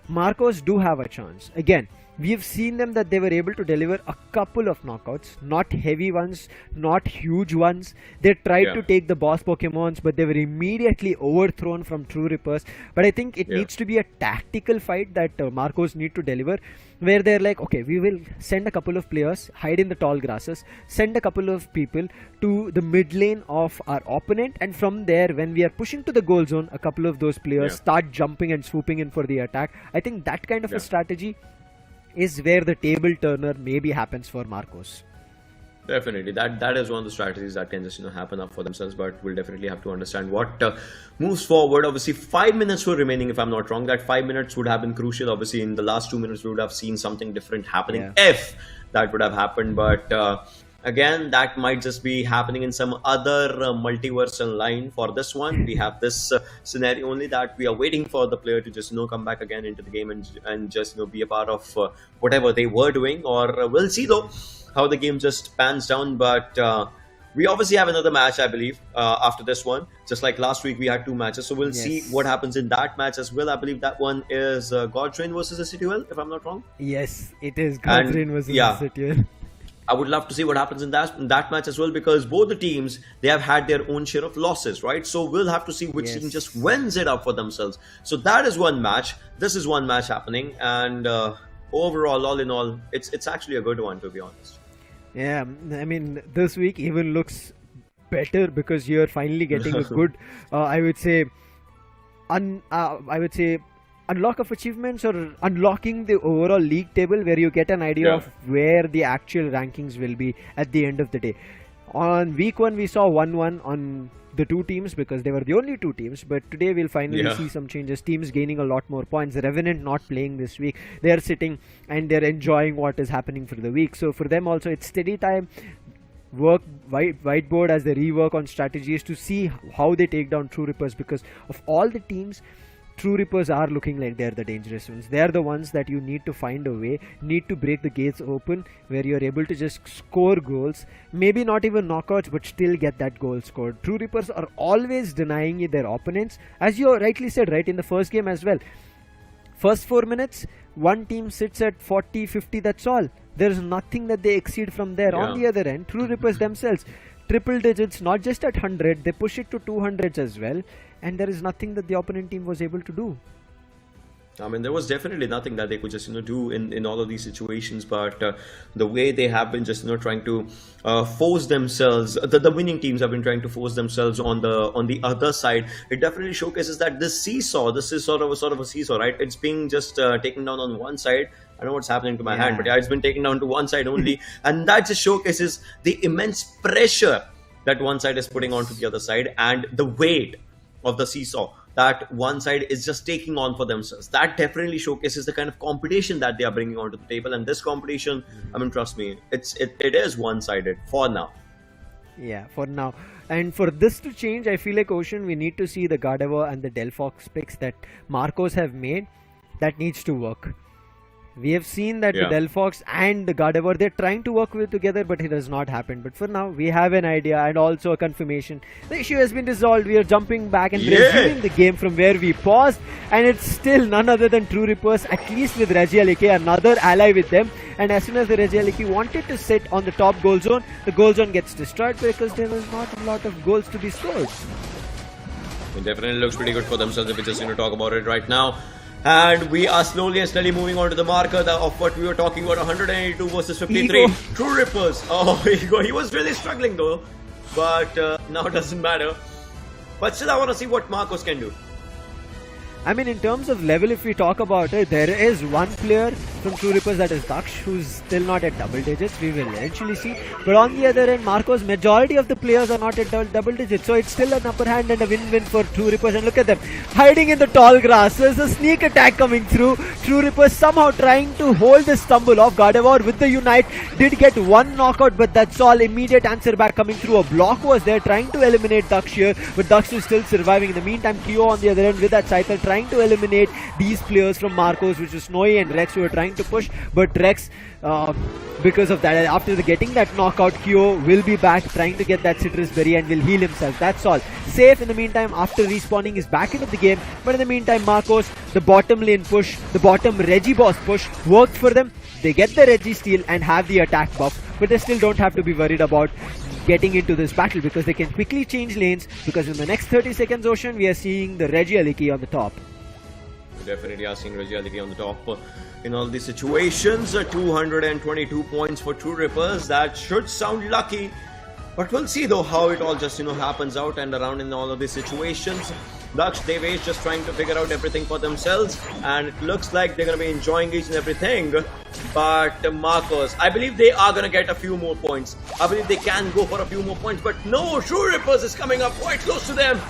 Marcos do have a chance. Again, we have seen them that they were able to deliver a couple of knockouts, not heavy ones, not huge ones. They tried to take the boss Pokemons, but they were immediately overthrown from True Rippers. But I think it needs to be a tactical fight that Marcos need to deliver, where they're like, okay, we will send a couple of players, hide in the tall grasses, send a couple of people to the mid lane of our opponent, and from there, when we are pushing to the goal zone, a couple of those players start jumping and swooping in for the attack. I think that kind of a strategy is where the table turner maybe happens for Marcos. Definitely, that is one of the strategies that can just happen up for themselves. But we'll definitely have to understand what moves forward. Obviously, 5 minutes were remaining, if I'm not wrong. That 5 minutes would have been crucial. Obviously, in the last 2 minutes, we would have seen something different happening if that would have happened. But again, that might just be happening in some other multiversal line. For this one, we have this scenario only that we are waiting for the player to just come back again into the game and just be a part of whatever they were doing. Or we'll see though how the game just pans down. But we obviously have another match, I believe, after this one. Just like last week, we had 2 matches. So we'll see what happens in that match as well. I believe that one is Godtrain versus the City Well, if I'm not wrong. Yes, it is Godtrain versus the City. I would love to see what happens in that match as well, because both the teams, they have had their own share of losses, right? So we'll have to see which team just wins it up for themselves. So that is one match. This is one match happening, and overall, all in all, it's actually a good one, to be honest. Yeah, I mean, this week even looks better because you're finally getting a good, I would say, unlock of achievements, or unlocking the overall league table, where you get an idea of where the actual rankings will be at the end of the day. On week 1, we saw 1-1 on the 2 teams because they were the only 2 teams, but today we'll finally see some changes. Teams gaining a lot more points. Revenant not playing this week. They're sitting and they're enjoying what is happening for the week. So for them also, it's steady time. Work whiteboard as they rework on strategies to see how they take down True Rippers, because of all the teams, True Rippers are looking like they're the dangerous ones. They're the ones that you need to find a way, need to break the gates open, where you're able to just score goals. Maybe not even knockouts, but still get that goal scored. True Rippers are always denying their opponents, as you rightly said, right, in the first game as well. First 4 minutes, one team sits at 40, 50, that's all. There's nothing that they exceed from there. On the other end, True Rippers themselves, triple digits, not just at 100, they push it to 200s as well. And there is nothing that the opponent team was able to do. I mean, there was definitely nothing that they could just do in all of these situations, but the way they have been just trying to force themselves, the winning teams have been trying to force themselves on the other side. It definitely showcases that this seesaw, this is sort of a seesaw, right? It's being just taken down on one side. I don't know what's happening to my hand, but yeah, it's been taken down to one side only, and that just showcases the immense pressure that one side is putting onto the other side, and the weight of the seesaw that one side is just taking on for themselves. That definitely showcases the kind of competition that they are bringing onto the table. And this competition, I mean, trust me, it is one-sided for now. Yeah, for now. And for this to change, I feel like, Ocean, we need to see the Gardevoir and the Delphox picks that Marcos have made. That needs to work. We have seen that the Delphox and the Gardevoir, they're trying to work together, but it has not happened. But for now, we have an idea and also a confirmation. The issue has been resolved. We are jumping back and resuming the game from where we paused. And it's still none other than True Rippers, at least with Regieleki, another ally with them. And as soon as the Regieleki wanted to sit on the top goal zone, the goal zone gets destroyed because there was not a lot of goals to be scored. It definitely looks pretty good for themselves if we just talk about it right now. And we are slowly and steadily moving on to the marker of what we were talking about, 182 versus 53. True Rippers. Oh, he was really struggling though. But now it doesn't matter. But still, I want to see what Marcos can do. I mean, in terms of level, if we talk about it, there is one player from True Rippers, that is Daksh, who's still not at double digits. We will eventually see. But on the other end, Marcos, majority of the players are not at double digits. So it's still an upper hand and a win-win for True Rippers. And look at them, hiding in the tall grass. There's a sneak attack coming through. True Rippers somehow trying to hold the stumble off. Gardevoir with the Unite did get one knockout, but that's all. Immediate answer back coming through. A block was there trying to eliminate Daksh here, but Daksh is still surviving. In the meantime, Kyo on the other end with that Scyther trying to eliminate these players from Marcos, which is Snowy and Rex, who are trying to push, but Rex, because of that, after getting that knockout, Kyo will be back trying to get that Citrus Berry and will heal himself. That's all. Safe in the meantime after respawning is back into the game, but in the meantime Marcos, the bottom lane push, the bottom Regiboss push worked for them. They get the Regi steal and have the attack buff, but they still don't have to be worried about getting into this battle because they can quickly change lanes, because in the next 30 seconds, Ocean, we are seeing the Regieleki on the top. Definitely are seeing Regieleki on the top in all these situations. 222 points for True Rippers. That should sound lucky, but we'll see though how it all just happens out and around in all of these situations. Daksh, Devesh just trying to figure out everything for themselves, and it looks like they're going to be enjoying each and everything. But Marcos, I believe they are going to get a few more points. I believe they can go for a few more points, but no, True Rippers is coming up quite close to them.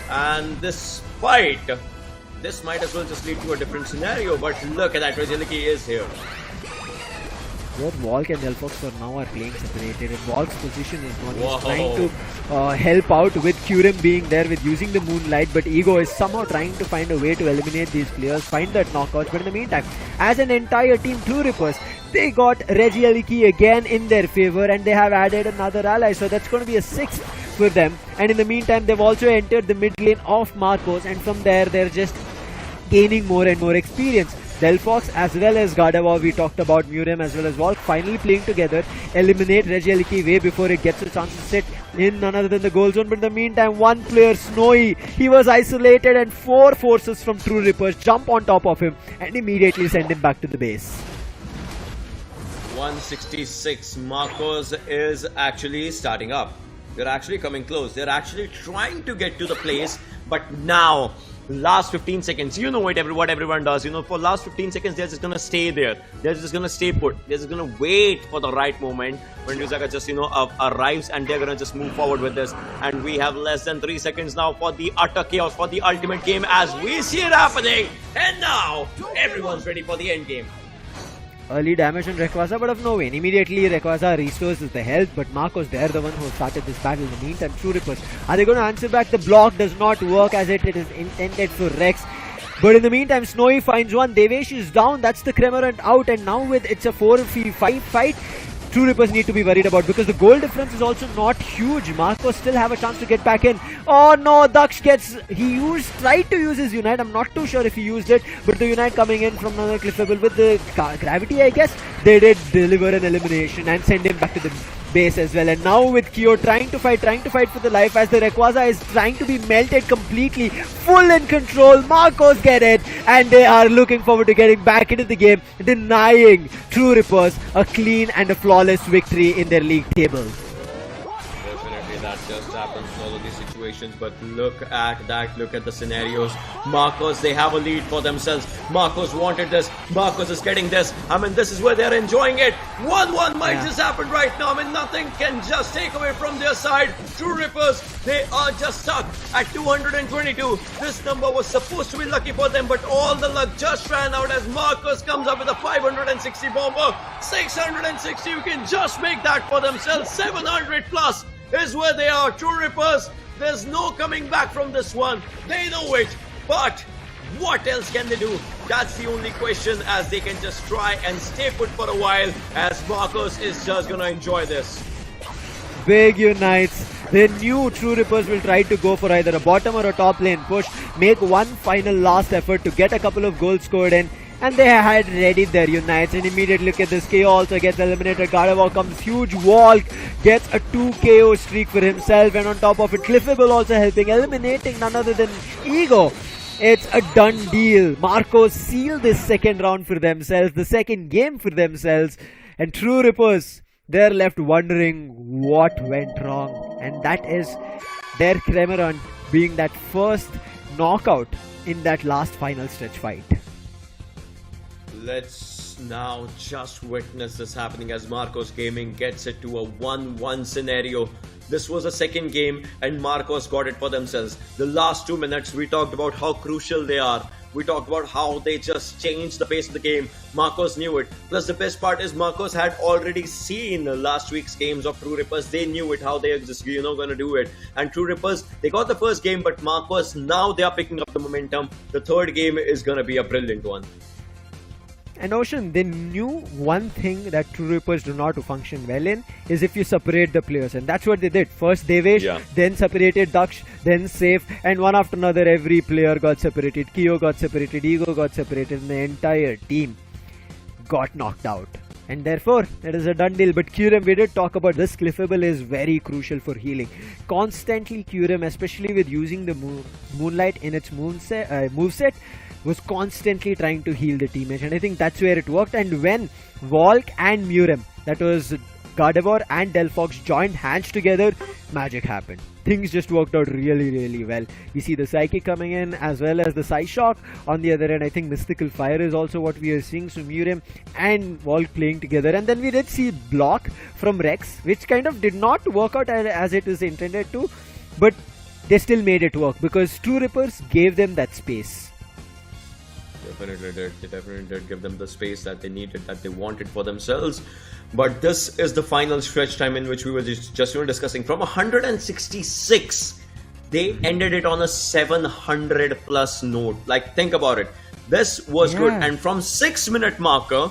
And this fight, this might as well just lead to a different scenario, but look at that, Regieleki is here. Both Walk and Delphox for now are playing separated, and Walk's position is not. He's trying to help out with Kyurem being there with using the Moonlight, but Ego is somehow trying to find a way to eliminate these players, find that knockout. But in the meantime, as an entire team, True Rippers, they got Regieleki again in their favor, and they have added another ally, so that's going to be a 6th for them. And in the meantime, they've also entered the mid lane of Marcos, and from there, they're just gaining more and more experience. Delphox as well as Gardevoir, we talked about Murem as well as Walk, finally playing together, eliminate Regieleki way before it gets a chance to sit in none other than the goal zone. But in the meantime, one player, Snowy, he was isolated, and 4 forces from True Rippers jump on top of him and immediately send him back to the base. 166, Marcos is actually starting up. They're actually coming close. They're actually trying to get to the place, but now last 15 seconds, you know it, what everyone does, for last 15 seconds they're just gonna stay there, they're just gonna stay put, they're just gonna wait for the right moment when Lusaka just arrives, and they're gonna just move forward with this. And we have less than 3 seconds now for the utter chaos, for the ultimate game, as we see it happening, and now everyone's ready for the end game. Early damage on Rayquaza, but of no win. Immediately Rayquaza restores the health, but Marcos, they're the one who started this battle. In the meantime, True Rippers, are they going to answer back? The block does not work as it is intended for Rex. But in the meantime, Snowy finds one. Devesh is down. That's the Cramorant out, and now it's a 4v5 fight. True Rippers need to be worried about, because the goal difference is also not huge. Marcos still have a chance to get back in. Oh no, Daksh tried to use his Unite. I'm not too sure if he used it, but the Unite coming in from another Cliffable with the gravity, I guess. They did deliver an elimination and send him back to the base as well. And now with Kyo trying to fight for the life as the Rayquaza is trying to be melted completely, full in control. Marcos get it, and they are looking forward to getting back into the game, denying True Rippers a clean and a flawless victory in their league table. Definitely, that just happens in all of these situations. But look at that. Look at the scenarios. Marcos, they have a lead for themselves. Marcos wanted this. Marcos is getting this. I mean, this is where they're enjoying it. 1-1 might just happen right now. I mean, nothing can just take away from their side. True Rippers, they are just stuck at 222. This number was supposed to be lucky for them, but all the luck just ran out as Marcos comes up with a 560 bomber. 660, you can just make that for themselves. 700 plus is where they are. True Rippers, there's no coming back from this one. They know it, but what else can they do? That's the only question, as they can just try and stay put for a while, as Marcos is just gonna enjoy this. Big Unites. They knew True Rippers will try to go for either a bottom or a top lane push, make one final last effort to get a couple of goals scored in, and they had ready their Unites. And immediately look at this, KO also gets eliminated. Gardevoir comes, huge wall, gets a 2 KO streak for himself, and on top of it, Cliffable also helping, eliminating none other than Ego. It's a done deal. Marcos seal this second round for themselves, the second game for themselves, and True Rippers, they're left wondering what went wrong. And that is their Cramorant being that first knockout in that last final stretch fight. Let's now just witness this happening as Marcos Gaming gets it to a 1-1 scenario. This was a second game and Marcos got it for themselves. The last 2 minutes, we talked about how crucial they are. We talked about how they just changed the pace of the game. Marcos knew it. Plus the best part is Marcos had already seen last week's games of True Rippers. They knew it, how they are just, gonna do it. And True Rippers, they got the first game, but Marcos, now they are picking up the momentum. The third game is gonna be a brilliant one. And Ocean, they knew one thing that True Rippers do not function well in is if you separate the players, and that's what they did. First Devesh, then separated Daksh, then Safe, and one after another every player got separated. Kyo got separated, Ego got separated, and the entire team got knocked out. And therefore, it is a done deal. But Kyurem, we did talk about this. Cliffable is very crucial for healing. Constantly Kyurem, especially with using the Moonlight in its moveset, was constantly trying to heal the teammate, and I think that's where it worked. And when Volk and Murem, that was Gardevoir and Delphox, joined hands together, magic happened. Things just worked out really well. We see the Psychic coming in as well as the Psyshock. On the other end, I think Mystical Fire is also what we are seeing. So Murem and Volk playing together, and then we did see Block from Rex, which kind of did not work out as it is intended to, but they still made it work because True Rippers gave them that space. Definitely did. They definitely did give them the space that they needed, that they wanted for themselves. But this is the final stretch time in which we were just discussing. From 166, they ended it on a 700 plus note. Like, think about it. This was good. And from 6-minute marker,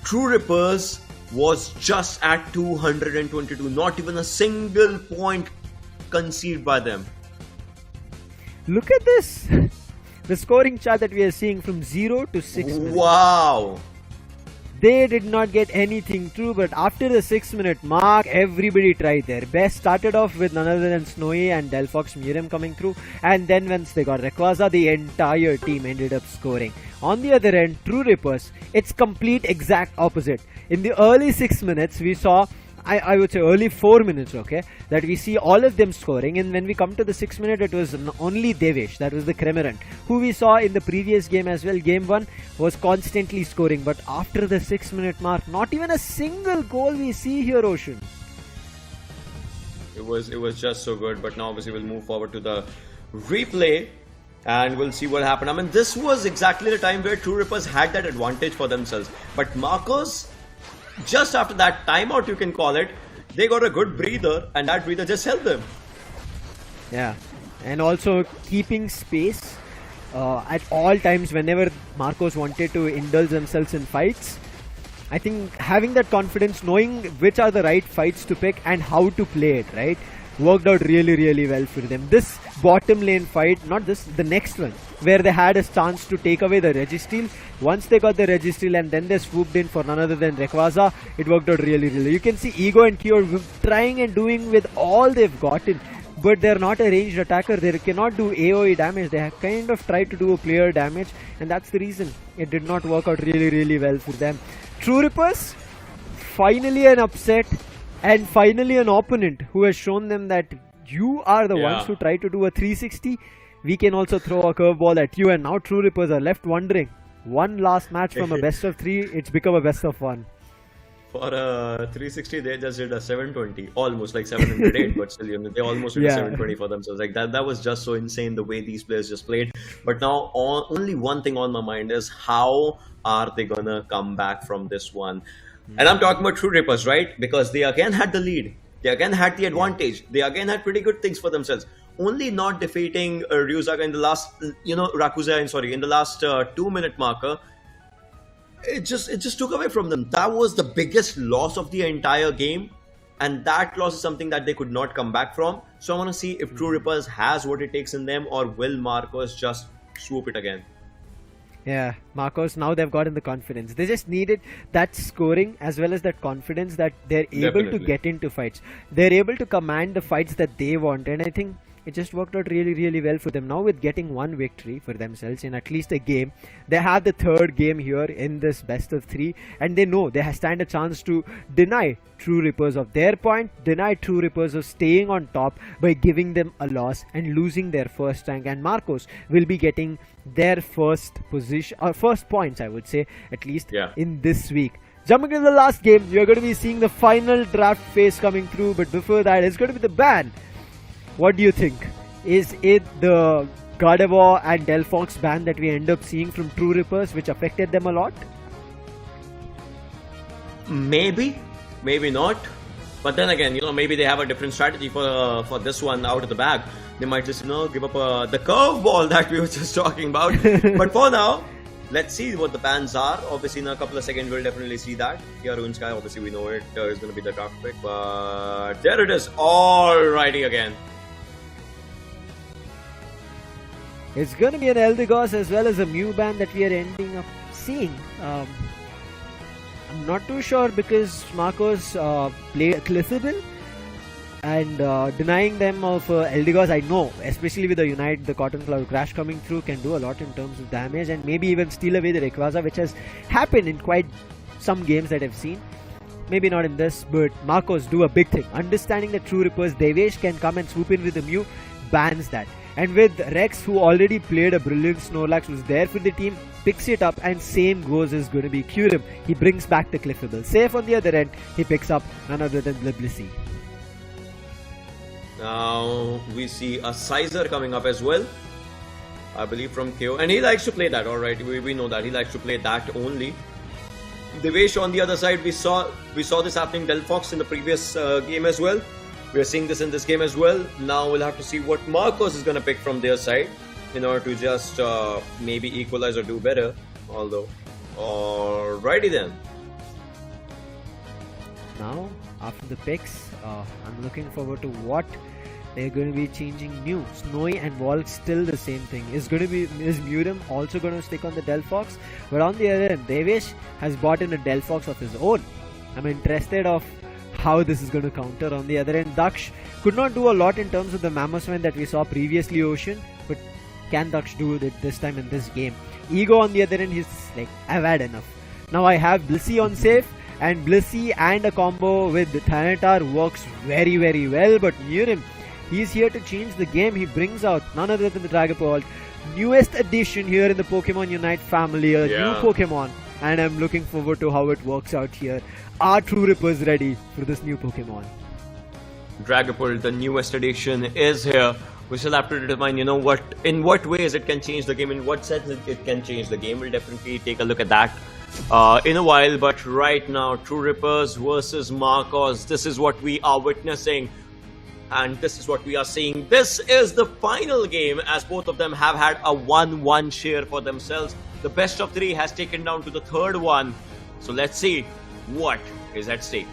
True Rippers was just at 222. Not even a single point conceded by them. Look at this. The scoring chart that we are seeing from 0 to 6 minutes. Wow! They did not get anything through, but after the 6-minute mark, everybody tried their best. Started off with none other than Snowy and Delphox Murem coming through, and then once they got Rayquaza, the entire team ended up scoring. On the other end, True Rippers, it's complete exact opposite. In the early 6 minutes, we saw I would say early 4 minutes, okay, that we see all of them scoring, and when we come to the 6 minute, it was only Devesh, that was the Cramorant, who we saw in the previous game as well. Game 1 was constantly scoring, but after the 6-minute mark, not even a single goal we see here, Ocean. It was just so good, but now obviously we'll move forward to the replay and we'll see what happened. I mean, this was exactly the time where True Rippers had that advantage for themselves, but Marcos, just after that timeout, you can call it, they got a good breather, and that breather just helped them. Yeah, and also keeping space at all times whenever Marcos wanted to indulge themselves in fights. I think having that confidence, knowing which are the right fights to pick and how to play it, right? worked out really well for them. This bottom lane fight, not this, the next one, where they had a chance to take away the Registeel. Once they got the Registeel and then they swooped in for none other than Rayquaza, it worked out really. You can see Ego and Kyo trying and doing with all they've gotten, but they're not a ranged attacker. They cannot do AoE damage. They have kind of tried to do a player damage, and that's the reason it did not work out really well for them. True Rippers, finally an upset, and finally an opponent who has shown them that you are the ones who try to do a 360. We can also throw a curveball at you, and now True Rippers are left wondering. One last match from a best of 3, it's become a best of 1. For a 360, they just did a 720, almost like 708, but still, they almost did a 720 for themselves. Like that was just so insane the way these players just played. But now, only one thing on my mind is how are they gonna come back from this one? And I'm talking about True Rippers, right? Because they again had the lead, they again had the advantage, they again had pretty good things for themselves. Only not defeating Ryuzaga in the last, in the last 2-minute marker. It just took away from them. That was the biggest loss of the entire game, and that loss is something that they could not come back from. So I want to see if True Rippers has what it takes in them, or will Marcos just swoop it again. Yeah, Marcos, now they've gotten the confidence. They just needed that scoring as well as that confidence that they're able to get into fights. They're able to command the fights that they want, and I think it just worked out really well for them. Now with getting one victory for themselves in at least a game, they have the third game here in this best of 3, and they know they stand a chance to deny True Rippers of their point, deny True Rippers of staying on top by giving them a loss and losing their first rank, and Marcos will be getting their first position, or first points I would say, at least in this week. Jumping into the last game, you're going to be seeing the final draft phase coming through, but before that it's going to be the ban. What do you think? Is it the Gardevoir and Delphox ban that we end up seeing from True Rippers, which affected them a lot? Maybe not. But then again, maybe they have a different strategy for this one out of the bag. They might just, give up the curveball that we were just talking about. But for now, let's see what the bans are. Obviously, in a couple of seconds, we'll definitely see that. Here, Sky, obviously, we know it is going to be the draft pick. But there it is. Alrighty again. It's going to be an Eldegoss as well as a Mew ban that we are ending up seeing. I'm not too sure because Marcos played Clefable, and denying them of Eldegoss, I know, especially with the Unite, the Cotton Cloud Crash coming through can do a lot in terms of damage, and maybe even steal away the Rayquaza, which has happened in quite some games that I've seen. Maybe not in this, but Marcos do a big thing. Understanding that True Rippers, Devesh can come and swoop in with the Mew, bans that. And with Rex, who already played a brilliant Snorlax, was there for the team, picks it up, and same goes is going to be Kyurem. He brings back the Clefable. Safe on the other end, he picks up none other than Blissey. Now we see a Sizer coming up as well, I believe from KO, and he likes to play that. Alright, we know that he likes to play that only. Devesh on the other side, we saw this happening Delphox in the previous game as well. We are seeing this in this game as well. Now we'll have to see what Marcos is going to pick from their side in order to just maybe equalize or do better. Although, alrighty then. Now, after the picks, I'm looking forward to what they're going to be changing new. Snowy and Volk still the same thing. Is Murem also going to stick on the Delphox? But on the other end, Devesh has bought in a Delphox of his own. I'm interested of how this is going to counter. On the other end, Daksh could not do a lot in terms of the Mammothman that we saw previously Ocean, but can Daksh do it this time in this game? Ego on the other end, he's like, I've had enough. Now I have Blissey on safe, and Blissey and a combo with Thanatar works very well, but Murem, he's here to change the game. He brings out none other than the Dragapult, newest addition here in the Pokemon Unite family, a new Pokemon, and I'm looking forward to how it works out here. Are True Rippers ready for this new Pokemon? Dragapult, the newest addition, is here. We still have to determine, in what ways it can change the game, in what sense it can change the game. We'll definitely take a look at that in a while. But right now, True Rippers versus Marcos, this is what we are witnessing. And this is what we are seeing. This is the final game, as both of them have had a 1-1 share for themselves. The best of 3 has taken down to the third one. So let's see what is at stake.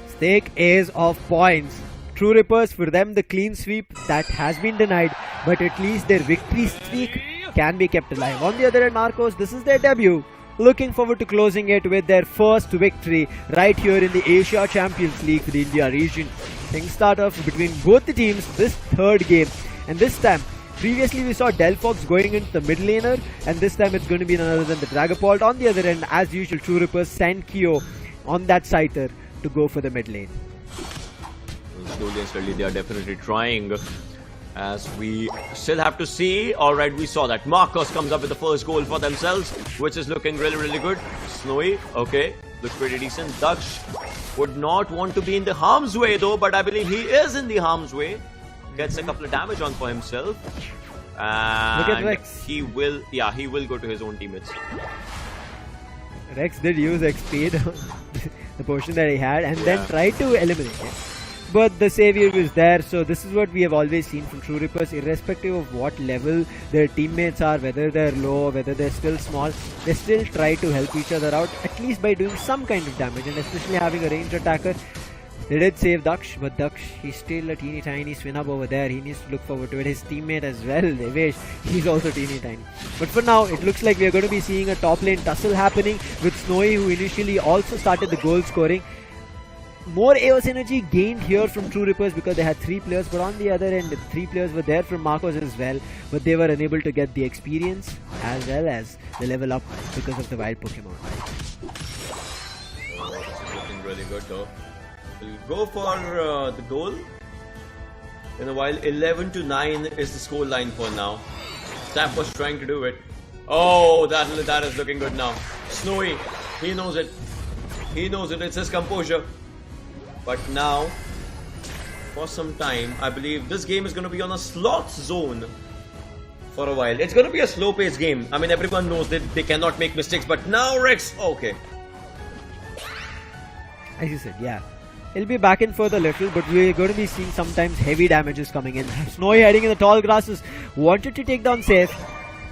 Stake is of points. True Rippers, for them the clean sweep that has been denied, but at least their victory streak can be kept alive. On the other hand, Marcos, this is their debut. Looking forward to closing it with their first victory right here in the Asia Champions League for the India region. Things start off between both the teams this third game, and this time, previously we saw Delphox going into the mid laner, and this time it's going to be none other than the Dragapult. On the other end, as usual, True Rippers send Kyo on that Scyther to go for the mid lane. Slowly and steadily, they are definitely trying. As we still have to see. Alright, we saw that. Marcos comes up with the first goal for themselves, which is looking really good. Snowy, okay, looks pretty decent. Daksh would not want to be in the harm's way though, but I believe he is in the harm's way. Gets a couple of damage on for himself. And look at Rex. He will go to his own teammates. Rex did use XP, the potion that he had, and then tried to eliminate it. But the savior was there, so this is what we have always seen from True Rippers, irrespective of what level their teammates are, whether they're low, whether they're still small, they still try to help each other out, at least by doing some kind of damage, and especially having a ranged attacker. They did save Daksh, but Daksh, he's still a teeny tiny swin-up over there. He needs to look forward to it. His teammate as well, Devesh, he's also teeny tiny. But for now, it looks like we are going to be seeing a top lane tussle happening with Snowy, who initially also started the goal scoring. More AOS energy gained here from True Rippers because they had 3 players, but on the other end, 3 players were there from Marcos as well, but they were unable to get the experience as well as the level up because of the wild Pokemon. Oh, this is looking really good though. We'll go for the goal. In a while, 11-9 is the score line for now. Staff was trying to do it. Oh, that is looking good now. Snowy, he knows it. He knows it. It's his composure. But now, for some time, I believe this game is going to be on a slot zone for a while. It's going to be a slow-paced game. I mean, everyone knows that they cannot make mistakes. But now, Rex, okay. As you said, yeah. It'll be back and forth a little, but we're going to be seeing sometimes heavy damages coming in. Snowy hiding in the tall grasses, wanted to take down Safe,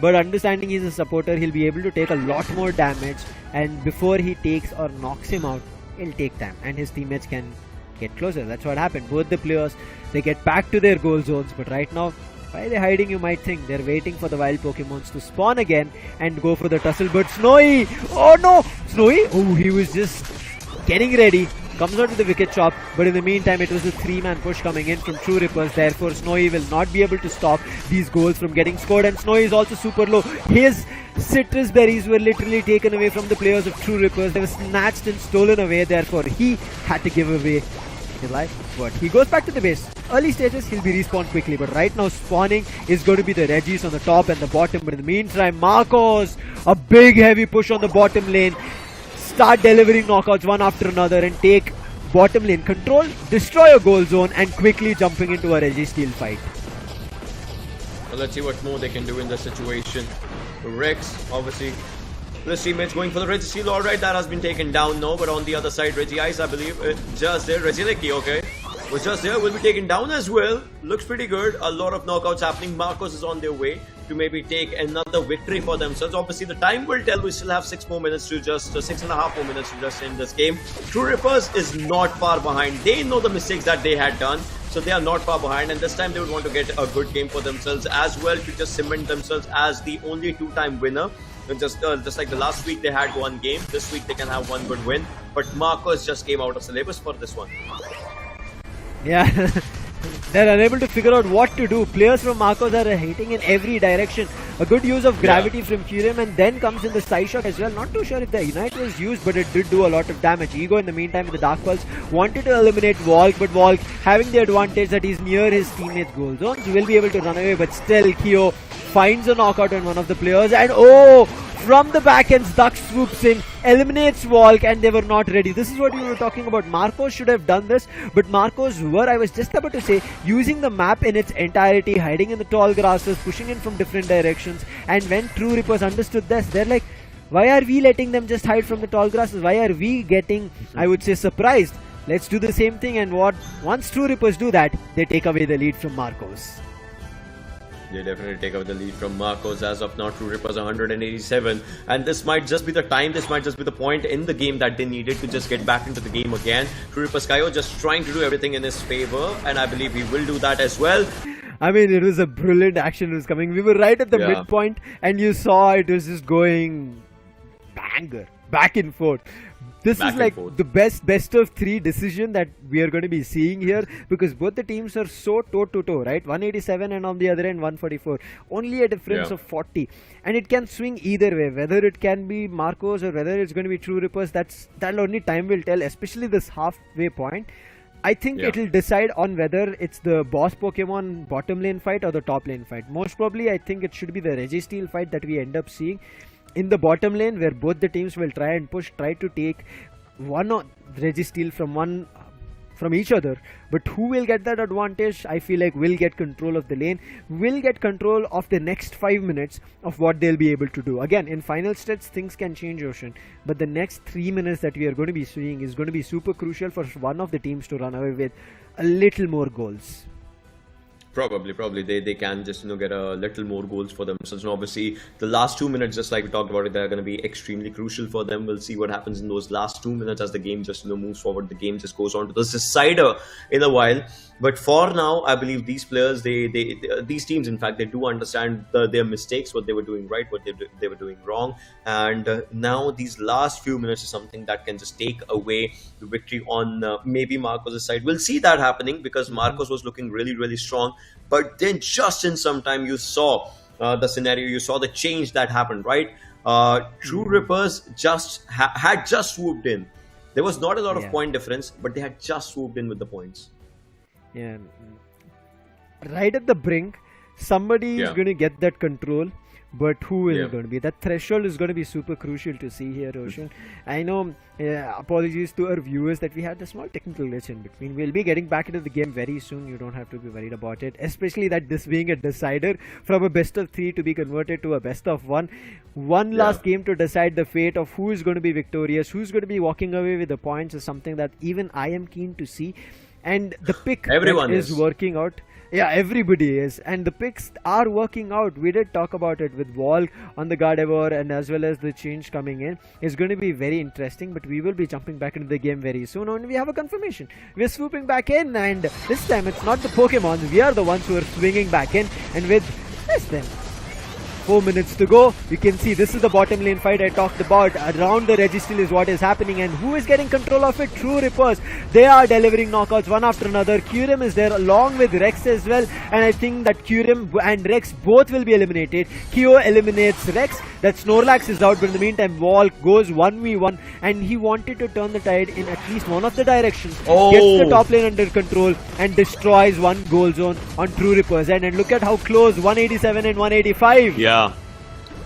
but understanding he's a supporter, he'll be able to take a lot more damage, and before he takes or knocks him out, it'll take time, and his teammates can get closer. That's what happened. Both the players, they get back to their goal zones, but right now, why they're hiding, you might think. They're waiting for the wild Pokemons to spawn again and go for the tussle, but Snowy! Oh no! Snowy? Oh, he was just getting ready. Comes out to the wicket chop, but in the meantime it was a 3-man push coming in from True Rippers. Therefore Snowy will not be able to stop these goals from getting scored, and Snowy is also super low. His citrus berries were literally taken away from the players of True Rippers. They were snatched and stolen away, therefore he had to give away his life. But he goes back to the base. Early stages he'll be respawned quickly, but right now spawning is going to be the Regis on the top and the bottom. But in the meantime, Marcos, a big heavy push on the bottom lane. Start delivering knockouts one after another and take bottom lane control, destroy a goal zone, and quickly jumping into a Registeel fight. Well, let's see what more they can do in this situation. Rex, obviously, the teammates going for the Registeel. Alright, that has been taken down now, but on the other side, Regice, I believe, just there. Regileki, okay, was just there, will be taken down as well. Looks pretty good. A lot of knockouts happening. Marcos is on their way to maybe take another victory for themselves. Obviously, the time will tell. We still have 6.5 more minutes to just end this game. True Rippers is not far behind. They know the mistakes that they had done, so they are not far behind, and this time they would want to get a good game for themselves as well, to just cement themselves as the only 2-time winner. And just like the last week they had 1 game, this week they can have 1 good win. But Marcos just came out of syllabus for this one. Yeah. They're unable to figure out what to do. Players from Marcos are hitting in every direction. A good use of gravity from Kyurem, and then comes in the Psyshock as well. Not too sure if the Unite was used, but it did do a lot of damage. Ego in the meantime with the Dark Pulse wanted to eliminate Volk, but Volk, having the advantage that he's near his teammates' goal zones, will be able to run away, but still Kyo finds a knockout on one of the players, and oh! From the backends, Duck swoops in, eliminates Volk, and they were not ready. This is what we were talking about. Marcos should have done this, but Marcos were, I was just about to say, using the map in its entirety, hiding in the tall grasses, pushing in from different directions. And when True Rippers understood this, they're like, why are we letting them just hide from the tall grasses? Why are we getting, I would say, surprised? Let's do the same thing, and once True Rippers do that, they take away the lead from Marcos. They definitely take over the lead from Marcos as of now. True Rippers 187, and this might just be the time, this might just be the point in the game that they needed to just get back into the game again. True Rippers Skyo just trying to do everything in his favor, and I believe he will do that as well. I mean, it was a brilliant action was coming. We were right at the midpoint, and you saw it was just going banger, back and forth. This is like the best of 3 decision that we are going to be seeing here, because both the teams are so toe to toe, right? 187 and on the other end 144. Only a difference of 40, and it can swing either way. Whether it can be Marcos or whether it's going to be True Rippers, that only time will tell. Especially this halfway point. I think it will decide on whether it's the boss Pokemon bottom lane fight or the top lane fight. Most probably, I think it should be the Registeel fight that we end up seeing in the bottom lane, where both the teams will try to take one Registeel from each other. But who will get that advantage? I feel like will get control of the lane, will get control of the next 5 minutes of what they'll be able to do. Again, in final stretch, things can change, Ocean, but the next 3 minutes that we are going to be seeing is going to be super crucial for one of the teams to run away with a little more goals. Probably they can just get a little more goals for themselves. And obviously the last 2 minutes, just like we talked about it, they're going to be extremely crucial for them. We'll see what happens in those last 2 minutes as the game just moves forward. The game just goes on to the decider in a while. But for now, I believe these players, these teams, in fact, they do understand their mistakes, what they were doing right, what they were doing wrong, and now these last few minutes is something that can just take away the victory on maybe Marcos' side. We'll see that happening, because Marcos was looking really strong, but then just in some time you saw the scenario, you saw the change that happened, right? True Rippers had just swooped in. There was not a lot of point difference, but they had just swooped in with the points. Yeah, right at the brink, somebody is going to get that control, but who is going to be? That threshold is going to be super crucial to see here, Ocean. I know, apologies to our viewers that we had a small technical glitch in between. We'll be getting back into the game very soon. You don't have to be worried about it, especially that this being a decider from a best of 3 to be converted to a best of 1. One last game to decide the fate of who is going to be victorious, who's going to be walking away with the points, is something that even I am keen to see. And the pick is working out. Yeah, everybody is, and the picks are working out. We did talk about it with Wall on the Gardevoir, and as well as the change coming in. It's going to be very interesting, but we will be jumping back into the game very soon, and we have a confirmation. We're swooping back in, and this time it's not the Pokemon. We are the ones who are swinging back in, and with less than 4 minutes to go, you can see this is the bottom lane fight I talked about. Around the Registeel is what is happening, and who is getting control of it? True Rippers. They are delivering knockouts one after another. Kyurem is there along with Rex as well, and I think that Kyurem and Rex both will be eliminated. Kyo eliminates Rex. That Snorlax is out, but in the meantime Wall goes 1v1, and he wanted to turn the tide in at least one of the directions. Gets the top lane under control and destroys one goal zone on True Rippers. And look at how close, 187 and 185. Yeah.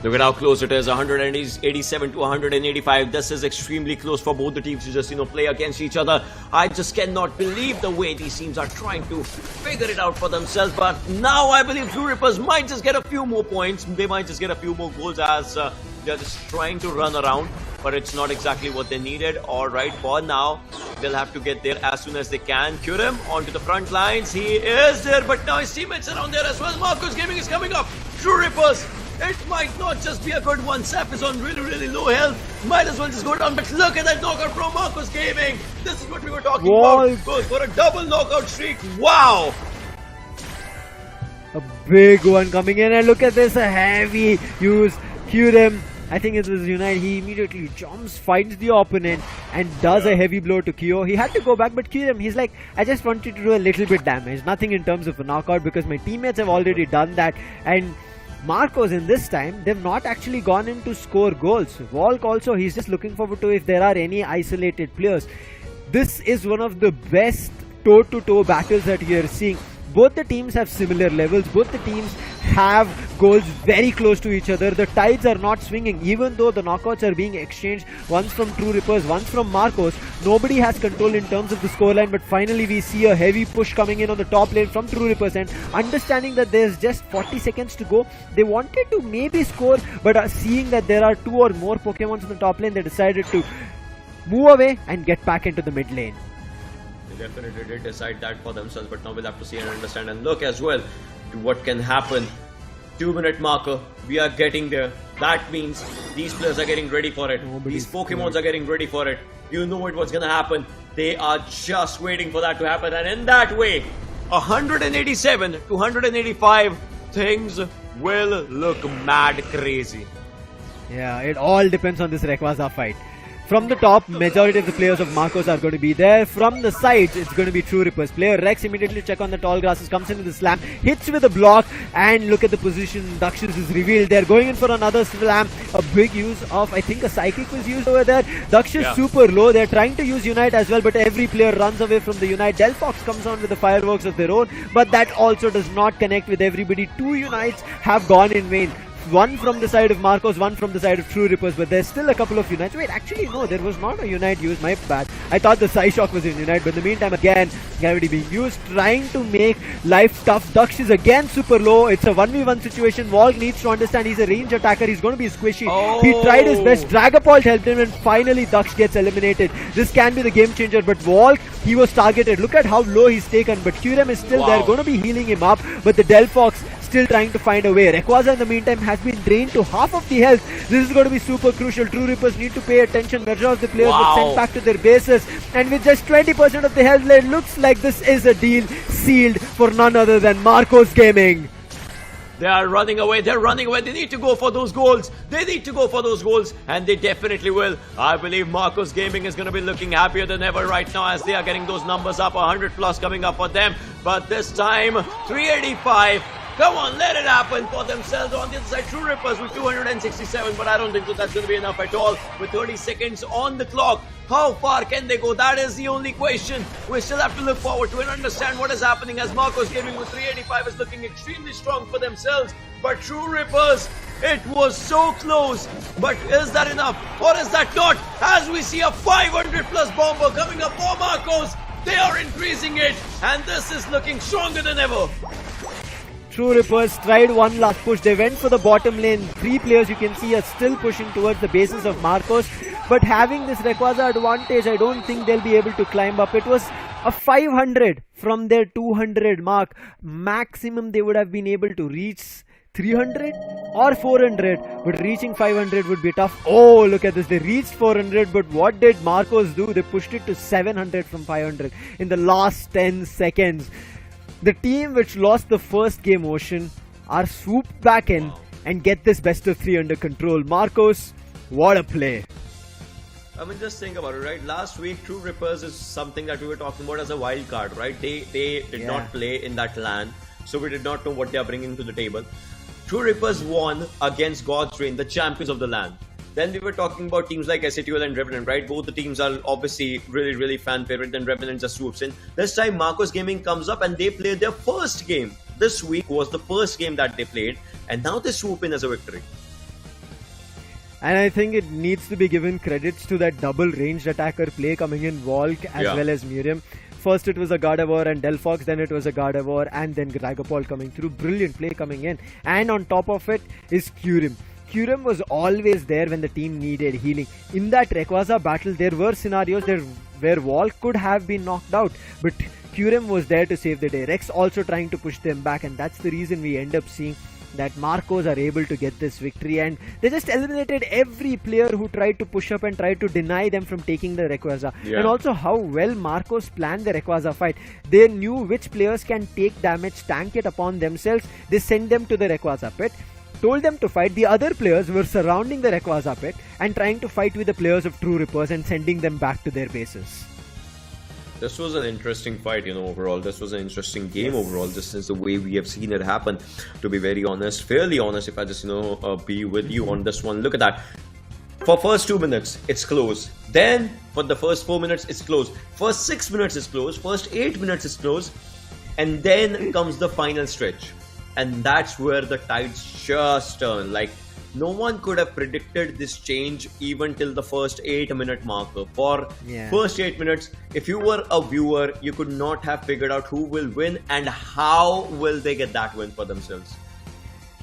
Look at how close it is, 187 to 185. This is extremely close for both the teams to just, play against each other. I just cannot believe the way these teams are trying to figure it out for themselves. But now I believe True Rippers might just get a few more points. They might just get a few more goals as they're just trying to run around. But it's not exactly what they needed. Alright, for now, they'll have to get there as soon as they can. Kyurem onto the front lines. He is there, but now his teammates around there as well. Marcos Gaming is coming up. True Rippers. It might not just be a good one. Sap is on really low health. Might as well just go down. But look at that knockout from Marcos Gaming. This is what we were talking about. Goes for a double knockout streak. Wow. A big one coming in. And look at this. A heavy use. Kyurem. I think it was Unite. He immediately jumps, finds the opponent, and does a heavy blow to Kyo. He had to go back, but Kyurem, he's like, I just wanted to do a little bit damage. Nothing in terms of a knockout, because my teammates have already done that. And Marcos in this time, they've not actually gone in to score goals. Volk also, he's just looking forward to if there are any isolated players. This is one of the best toe-to-toe battles that we are seeing. Both the teams have similar levels. Both the teams have goals very close to each other. The tides are not swinging, even though the knockouts are being exchanged. Once from True Rippers, once from Marcos. Nobody has control in terms of the scoreline, but finally we see a heavy push coming in on the top lane from True Rippers, and understanding that there's just 40 seconds to go, they wanted to maybe score, but seeing that there are 2 or more Pokemons in the top lane, they decided to move away and get back into the mid lane. Definitely did decide that for themselves, but now we'll have to see and understand and look as well to what can happen 2-minute marker. We are getting there. That means these players are getting ready for it. These Pokemons are getting ready for it. You know what's gonna happen. They are just waiting for that to happen. And in that way, 187 to 185, things will look mad crazy. Yeah, it all depends on this Rayquaza fight. From the top, majority of the players of Marcos are going to be there. From the sides, it's going to be True Rippers. Player Rex immediately check on the tall grasses, comes in with the slam, hits with a block, and look at the position. Daxus is revealed. They're going in for another slam. A big use of, I think, a psychic was used over there. Daxus super low. They're trying to use Unite as well, but every player runs away from the Unite. Delphox comes on with the fireworks of their own, but that also does not connect with everybody. 2 Unites have gone in vain. One from the side of Marcos, one from the side of True Rippers, but there's still a couple of Unites. Wait, actually no, there was not a Unite used, my bad. I thought the Psyshock was in Unite, but in the meantime again, Gravity being used, trying to make life tough. Dux is again super low. It's a 1v1 situation. Volk needs to understand he's a range attacker, he's going to be squishy. He tried his best, Dragapult helped him, and finally Dux gets eliminated. This can be the game changer, but Volk, he was targeted. Look at how low he's taken, but Kyurem is still there, going to be healing him up, but the Delphox still trying to find a way. Rayquaza in the meantime has been drained to half of the health. This is going to be super crucial. True Rippers need to pay attention. Majority of the players were sent back to their bases, and with just 20% of the health, it looks like this is a deal sealed for none other than Marcos Gaming. They are running away. They're running away. They need to go for those goals. They need to go for those goals, and they definitely will. I believe Marcos Gaming is going to be looking happier than ever right now as they are getting those numbers up. 100 plus coming up for them, but this time 385. Come on, let it happen for themselves. On the other side, True Rippers with 267, but I don't think that's going to be enough at all. With 30 seconds on the clock, how far can they go? That is the only question. We still have to look forward to and understand what is happening as Marcos Gaming with 385 is looking extremely strong for themselves. But True Rippers, it was so close. But is that enough or is that not? As we see a 500 plus bomber coming up for Marcos, they are increasing it, and this is looking stronger than ever. True Rippers tried one last push. They went for the bottom lane. 3 players you can see are still pushing towards the bases of Marcos. But having this Rayquaza advantage, I don't think they'll be able to climb up. It was a 500 from their 200 mark. Maximum they would have been able to reach 300 or 400, but reaching 500 would be tough. Oh, look at this. They reached 400, but what did Marcos do? They pushed it to 700 from 500 in the last 10 seconds. The team which lost the first game Ocean are swooped back in and get this best of 3 under control. Marcos, what a play. I mean, just think about it, right? Last week, True Rippers is something that we were talking about as a wild card, right? They did not play in that LAN, so we did not know what they are bringing to the table. True Rippers won against God's Reign, the champions of the LAN. Then we were talking about teams like SATL and Revenant, right? Both the teams are obviously really fan favorite, and Revenant just swoops in. This time Marcos Gaming comes up and they play their first game. This week was the first game that they played, and now they swoop in as a victory. And I think it needs to be given credits to that double ranged attacker play coming in, Volk as well as Miriam. First it was a Gardevoir and Delphox, then it was a Gardevoir and then Dragapult coming through. Brilliant play coming in. And on top of it is Kyurem. Kyurem was always there when the team needed healing. In that Rayquaza battle, there were scenarios there where Volk could have been knocked out, but Kyurem was there to save the day. Rex also trying to push them back, and that's the reason we end up seeing that Marcos are able to get this victory, and they just eliminated every player who tried to push up and tried to deny them from taking the Rayquaza. And also how well Marcos planned the Rayquaza fight. They knew which players can take damage, tank it upon themselves. They sent them to the Rayquaza pit, told them to fight. The other players were surrounding the Rayquaza pit and trying to fight with the players of True Rippers and sending them back to their bases. This was an interesting fight, overall. This was an interesting game overall. This is the way we have seen it happen, to be very honest. Fairly honest, if I just, be with you on this one. Look at that. For first 2 minutes, it's close. Then, for the first 4 minutes, it's close. First 6 minutes is close. First 8 minutes is close. And then comes the final stretch. And that's where the tides just turn. Like, no one could have predicted this change even till the first 8-minute marker. For first 8 minutes, if you were a viewer, you could not have figured out who will win and how will they get that win for themselves.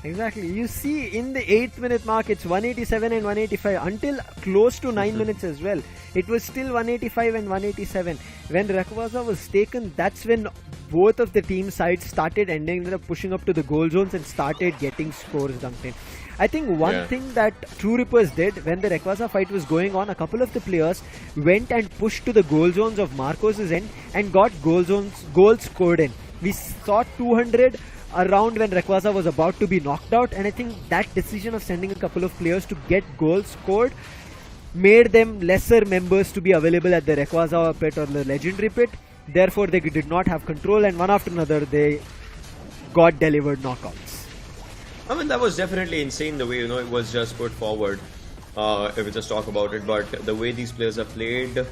Exactly. You see, in the 8th minute mark, it's 187 and 185 until close to 9 minutes as well. It was still 185 and 187. When Rayquaza was taken, that's when both of the team sides started ending up pushing up to the goal zones and started getting scores dumped in. I think one thing that True Rippers did when the Rayquaza fight was going on, a couple of the players went and pushed to the goal zones of Marcos's end and got goals scored in. We saw 200 around when Rayquaza was about to be knocked out, and I think that decision of sending a couple of players to get goals scored made them lesser members to be available at the Rayquaza pit or the legendary pit. Therefore they did not have control, and one after another they got delivered knockouts. I mean, that was definitely insane the way, you know, it was just put forward, if we just talk about it, but the way these players have played,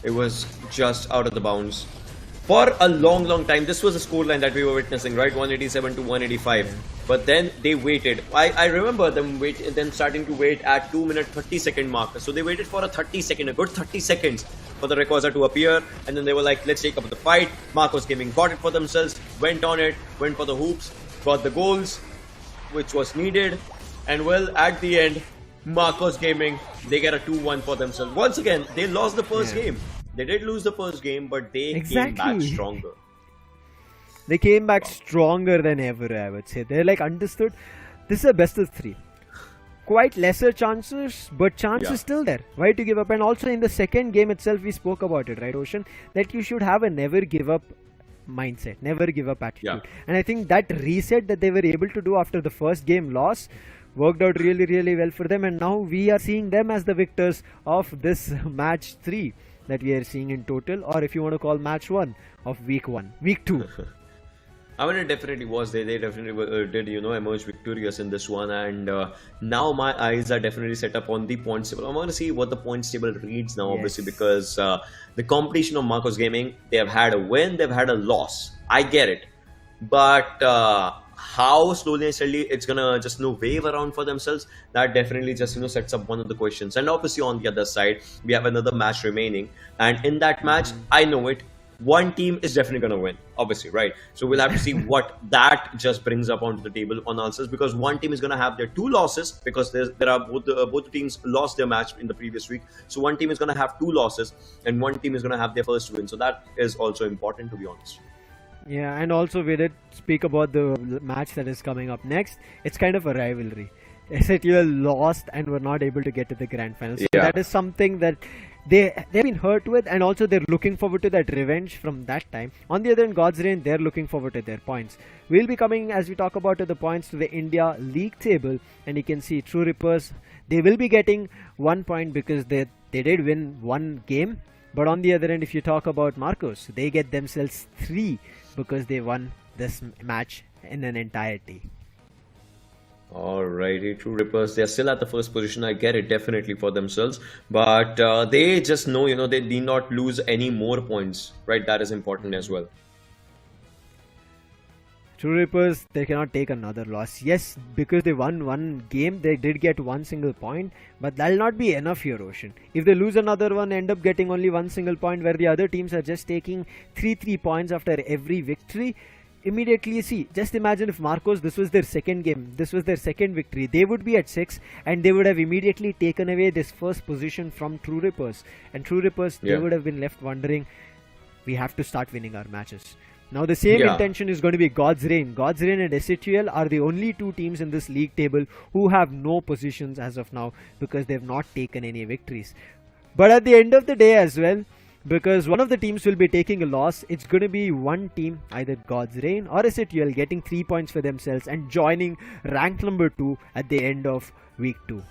it was just out of the bounds. For a long time, this was a scoreline that we were witnessing, right? 187 to 185. But then they waited. I remember them starting to wait at 2-minute 30-second mark. So they waited for a good 30 seconds for the Rayquaza to appear. And then they were like, let's take up the fight. Marcos Gaming got it for themselves, went on it, went for the hoops, got the goals, which was needed. And well, at the end, Marcos Gaming, they get a 2-1 for themselves. Once again, they lost the first game. They did lose the first game, but they came back stronger. They came back stronger than ever, I would say. They're like understood. This is a best of 3. Quite lesser chances, but chance is still there. Why to give up? And also in the second game itself, we spoke about it, right, Ocean? That you should have a never give up mindset, never give up attitude. And I think that reset that they were able to do after the first game loss worked out really well for them. And now we are seeing them as the victors of this match 3. That we are seeing in total, or if you want to call match 1 of week 2. I mean, it definitely was. They definitely did, you know, emerge victorious in this one, and now my eyes are definitely set up on the points table. I want to see what the points table reads now, obviously, because the competition of Marcos Gaming, they have had a win, they've had a loss. I get it, but how slowly and steadily it's gonna just, you know, wave around for themselves, that definitely just, you know, sets up one of the questions. And obviously on the other side we have another match remaining, and in that match I know it, one team is definitely gonna win, obviously, right? So we'll have to see what that just brings up onto the table on answers, because one team is gonna have their 2 losses, because there are both teams lost their match in the previous week. So one team is gonna have 2 losses and one team is gonna have their first win. So that is also important, to be honest. Yeah, and also we did speak about the match that is coming up next. It's kind of a rivalry. SATL lost and were not able to get to the grand final. So that is something that they've been hurt with, and also they're looking forward to that revenge from that time. On the other hand, God's Reign, they're looking forward to their points. We'll be coming, as we talk about the points, to the India League table, and you can see True Rippers, they will be getting 1 point because they did win 1 game. But on the other end, if you talk about Marcos, they get themselves 3 because they won this match in an entirety. Alrighty, True Rippers, they're still at the first position. I get it, definitely for themselves, but they just know, you know, they need not lose any more points, right? That is important as well. True Rippers, they cannot take another loss. Yes, because they won 1 game, they did get 1 single point, but that'll not be enough here, Ocean. If they lose another one, end up getting only 1 single point, where the other teams are just taking 3 points after every victory. Immediately, see, just imagine if Marcos, this was their second game, this was their second victory, they would be at 6 and they would have immediately taken away this first position from True Rippers. And True Rippers, they would have been left wondering, we have to start winning our matches. Now the same intention is going to be God's Reign. God's Reign and SATL are the only 2 teams in this league table who have no positions as of now, because they have not taken any victories. But at the end of the day as well, because one of the teams will be taking a loss, it's going to be one team, either God's Reign or SATL, getting 3 points for themselves and joining rank number 2 at the end of week 2.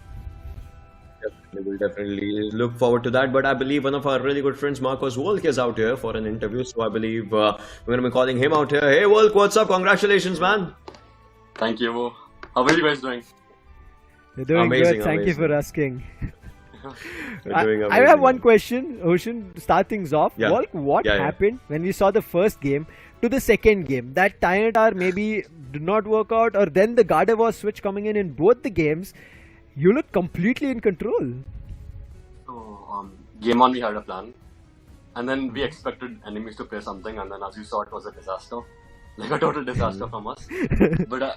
We will definitely look forward to that, but I believe one of our really good friends, Marcos Volk, is out here for an interview, so I believe we're going to be calling him out here. Hey Volk, what's up? Congratulations, man. Thank you. How are you guys doing? We're doing amazing, good, thank you for asking. I have one question, Ocean, start things off. Volk, what happened when we saw the first game to the second game? That Tyranitar maybe did not work out, or then the Gardevoir switch coming in both the games. You look completely in control. So, game 1 we had a plan, and then we expected enemies to play something, and then as you saw, it was a disaster. like a total disaster from us. But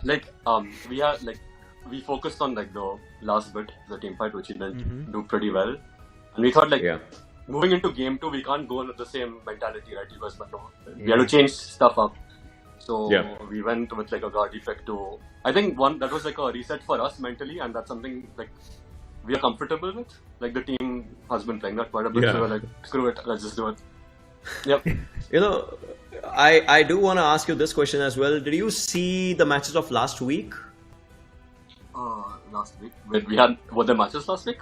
we focused on like the last bit, the team fight, which we did do pretty well. And we thought like moving into game 2, we can't go with the same mentality, right? You guys know. We had to change stuff up. So we went with like a guard effect to. I think that was like a reset for us mentally, and that's something like we are comfortable with. Like the team has been playing that quite a bit, so we're like, screw it, let's just do it. Yep. You know, I do want to ask you this question as well. Did you see the matches of last week? Last week? Wait, were there matches last week?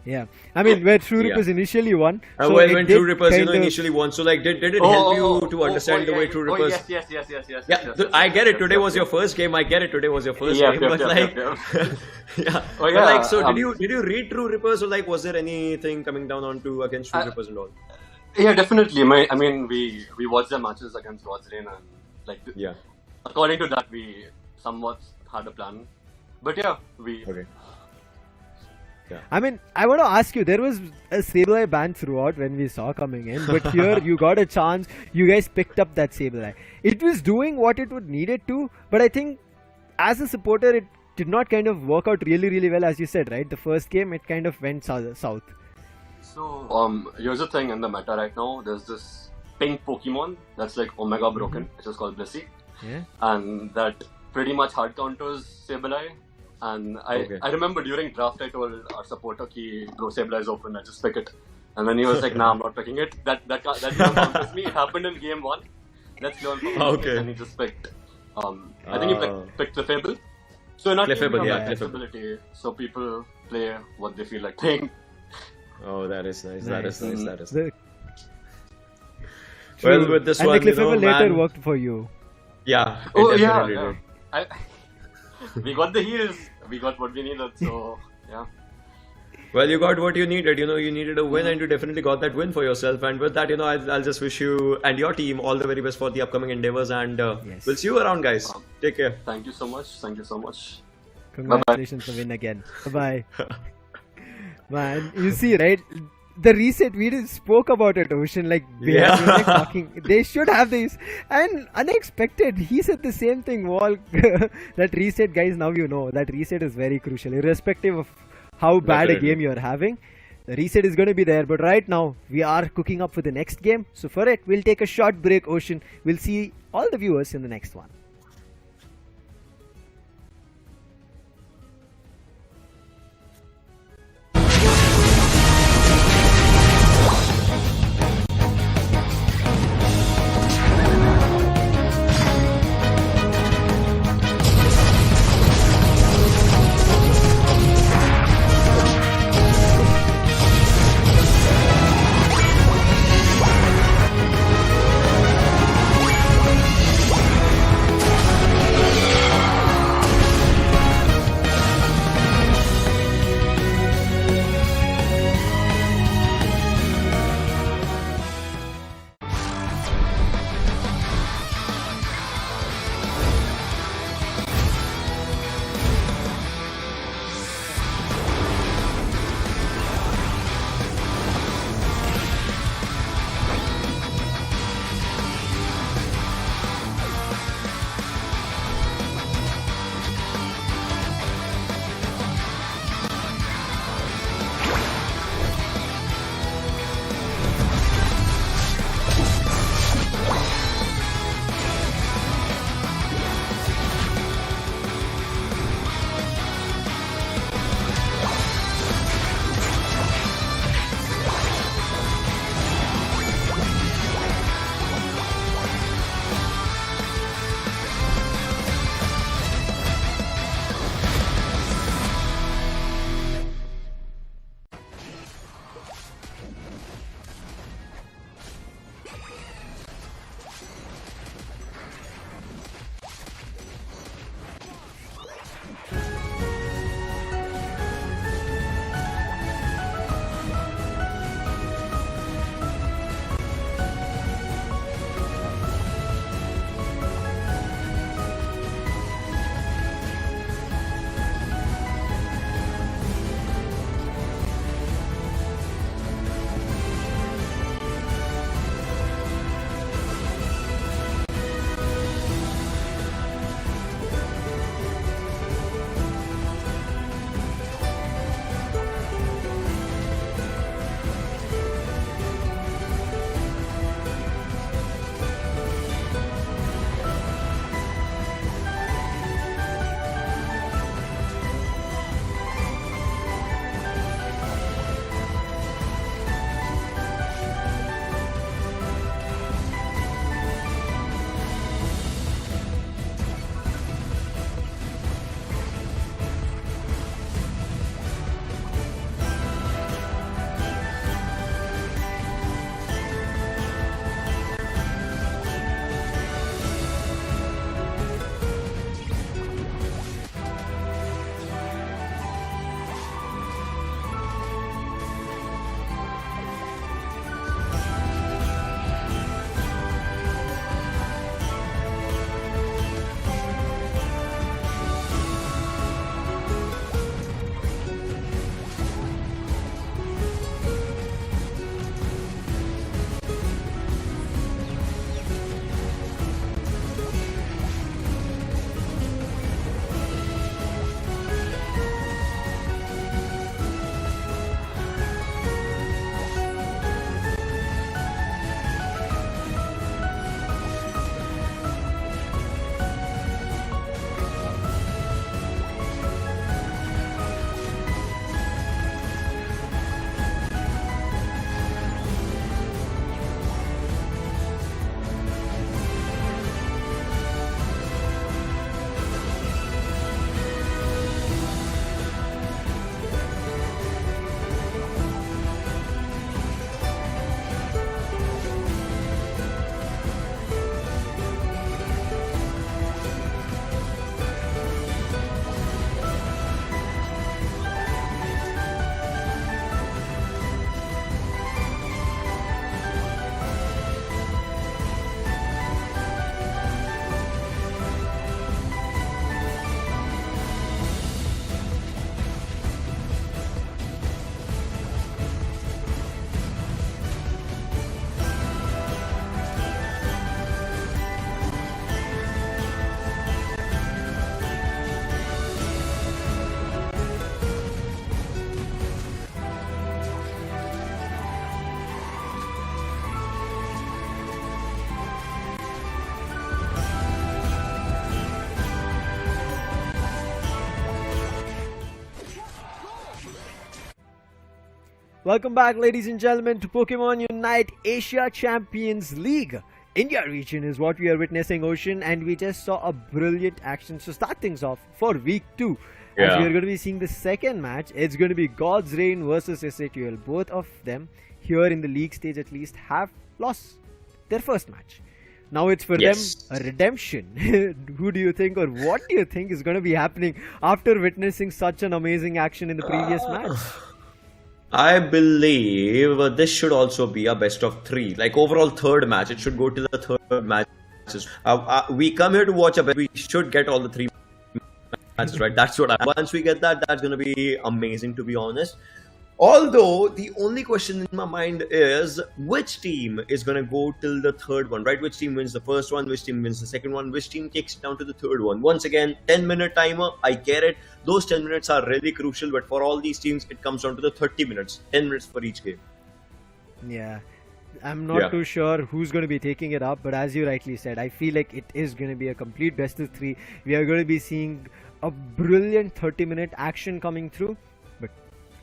Yeah, I mean, where True Rippers initially won. So when True Rippers, initially won. So, like, did it help you to understand the way True Rippers? Yes. I get it. Today was your first game. I get it. Today was your first game. But like, But like, so did you read True Rippers, or like, was there anything coming down onto against True Rippers and all? Yeah, definitely. I mean, we watched the matches against God's Reign, and like, according to that, we somewhat had a plan. But Okay. Yeah. I mean, I want to ask you, there was a Sableye ban throughout when we saw coming in, but here you got a chance, you guys picked up that Sableye. It was doing what it would need it to, but I think as a supporter, it did not kind of work out really, really well, as you said, right? The first game, it kind of went south. So, here's the thing in the meta right now, there's this pink Pokemon that's like Omega Broken, which is called Blissey. Yeah. And that pretty much hard counters Sableye. And I remember during draft I told our supporter ki bro, Sableye is open, I just pick it. And then he was like, nah, I'm not picking it. That counters me. It happened in game 1. Let's learn from it. And he just picked I think he picked Clefable. So not flexibility. So people play what they feel like playing. Oh, that is nice. That is nice. That is nice. Well, with this one, the Clefable later worked for you. Yeah. Definitely did. We got the heals. We got what we needed. So yeah. Well, you got what you needed. You needed a win, and you definitely got that win for yourself. And with that, I'll just wish you and your team all the very best for the upcoming endeavors. And we'll see you around, guys. Take care. Thank you so much. Congratulations for win again. Bye. Man, you see, right? The reset, we just spoke about it, Ocean. Like, we were like talking. They should have this. And unexpected, he said the same thing. Wall, that reset, guys. Now you know that reset is very crucial, irrespective of how bad a game you're having. The reset is going to be there. But right now, we are cooking up for the next game. So for it, we'll take a short break, Ocean. We'll see all the viewers in the next one. Welcome back, ladies and gentlemen, to Pokemon Unite Asia Champions League. India region is what we are witnessing, Ocean, and we just saw a brilliant action. So start things off for week 2. As we are going to be seeing the second match, it's going to be God's Reign versus SATL. Both of them, here in the league stage at least, have lost their first match. Now it's for them a redemption. Who do you think, or what do you think is going to be happening after witnessing such an amazing action in the previous match? I believe this should also be a best of 3. Like overall third match, it should go to the third matches. We come here to watch a bet. We should get all the 3 matches right. That's what. Once we get that, that's going to be amazing, to be honest. Although the only question in my mind is which team is going to go till the third one, right? Which team wins the first one, which team wins the second one, which team takes it down to the third one. Once again, 10-minute timer, I get it. Those 10 minutes are really crucial, but for all these teams, it comes down to the 30 minutes, 10 minutes for each game. Yeah, I'm not too sure who's going to be taking it up, but as you rightly said, I feel like it is going to be a complete best of 3. We are going to be seeing a brilliant 30-minute action coming through.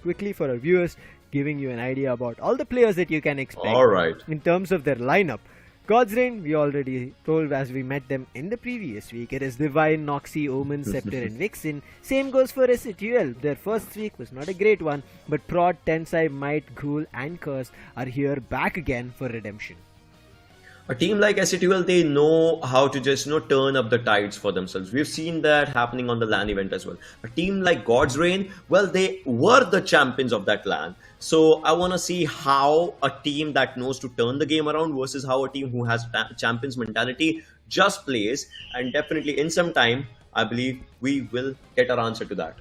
Quickly for our viewers, giving you an idea about all the players that you can expect in terms of their lineup. God's Reign, we already told as we met them in the previous week. It is Divine, Noxie, Omen, Scepter and Vixen. Same goes for SATL. Their first week was not a great one, but Prod, Tensai, Might, Ghoul and Curse are here back again for redemption. A team like SATL, they know how to just turn up the tides for themselves. We've seen that happening on the LAN event as well. A team like God's Reign, well, they were the champions of that LAN. So I want to see how a team that knows to turn the game around versus how a team who has champions mentality just plays. And definitely in some time, I believe we will get our answer to that.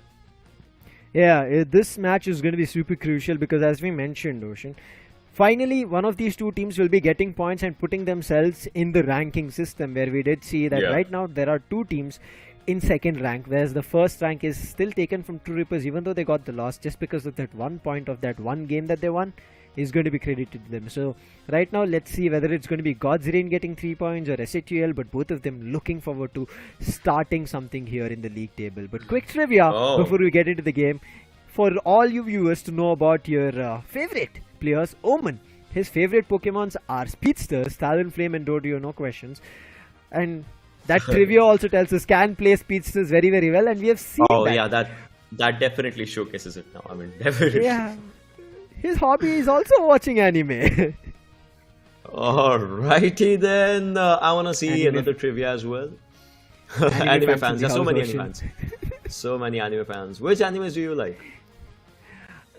Yeah, this match is going to be super crucial because as we mentioned, Ocean, finally, one of these two teams will be getting points and putting themselves in the ranking system, where we did see that right now there are 2 teams in second rank, whereas the first rank is still taken from True Rippers, even though they got the loss, just because of that 1 point of that one game that they won is going to be credited to them. So right now, let's see whether it's going to be God's Reign getting 3 points or SATL, but both of them looking forward to starting something here in the league table. But quick trivia before we get into the game, for all you viewers to know about your favorite players. Omen, his favorite Pokemons are Speedsters, Talonflame and Dodio, no questions. And that trivia also tells us can play Speedsters very, very well, and we have seen that. That definitely showcases it now. I mean, definitely. Yeah, his hobby is also watching anime. Alrighty then, I want to see another trivia as well. Anime fans, there's so many anime fans. So many anime fans. Which animes do you like?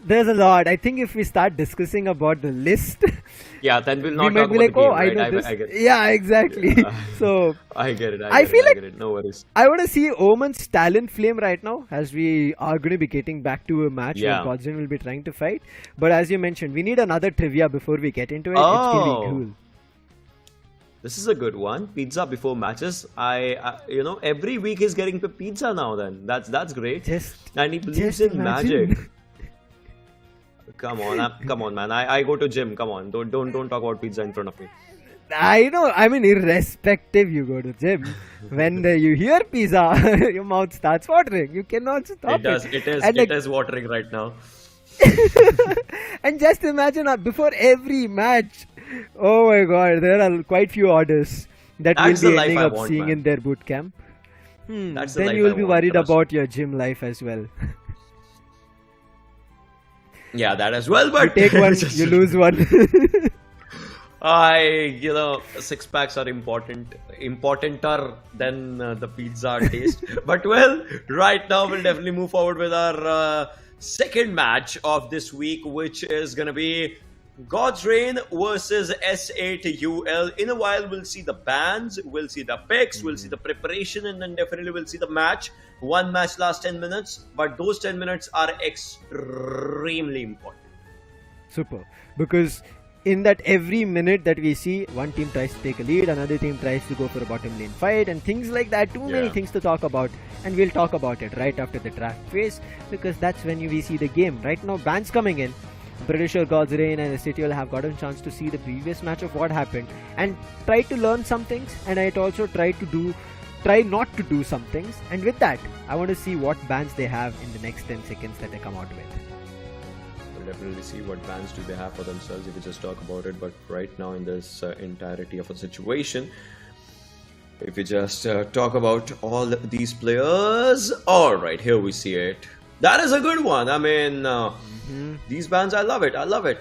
There's a lot. I think if we start discussing about the list, then we'll not we might talk be about like, the game, I know right? this. I get it. Yeah, exactly. So I get it. I feel like no worries. I want to see Omen's Talonflame right now, as we are going to be getting back to a match where Godzin will be trying to fight. But as you mentioned, we need another trivia before we get into it. It's going to be cool. This is a good one. Pizza before matches. Every week he's getting pizza now. Then that's great. And he believes in magic. Come on, man. I go to gym. Come on, don't talk about pizza in front of me. I know. I mean, irrespective, you go to gym. When you hear pizza, your mouth starts watering. You cannot stop it. It is watering right now. And just imagine before every match. Oh my God, there are quite few orders that we'll be ending up seeing in their boot camp. Then you will be worried about your gym life as well. Yeah, that as well, but you take one, you lose one. 6 packs are importanter than the pizza taste. But well, right now we'll definitely move forward with our second match of this week, which is gonna be God's Reign versus SATL. In a while, we'll see the bans, we'll see the picks, we'll see the preparation, and then definitely we'll see the match. One match lasts 10 minutes, but those 10 minutes are extremely important. Super. Because in that every minute that we see, one team tries to take a lead, another team tries to go for a bottom lane fight, and things like that. Too many things to talk about, and we'll talk about it right after the draft phase, because that's when we see the game. Right now, bans coming in. I'm pretty sure God's Reign and SATL have gotten a chance to see the previous match of what happened and try to learn some things, and I'd also try not to do some things. And with that, I want to see what bans they have in the next 10 seconds that they come out with. We'll definitely see what bans do they have for themselves if we just talk about it. But right now in this entirety of a situation, if we just talk about all these players, all right, here we see it. That is a good one. I mean, these bans, I love it. I love it.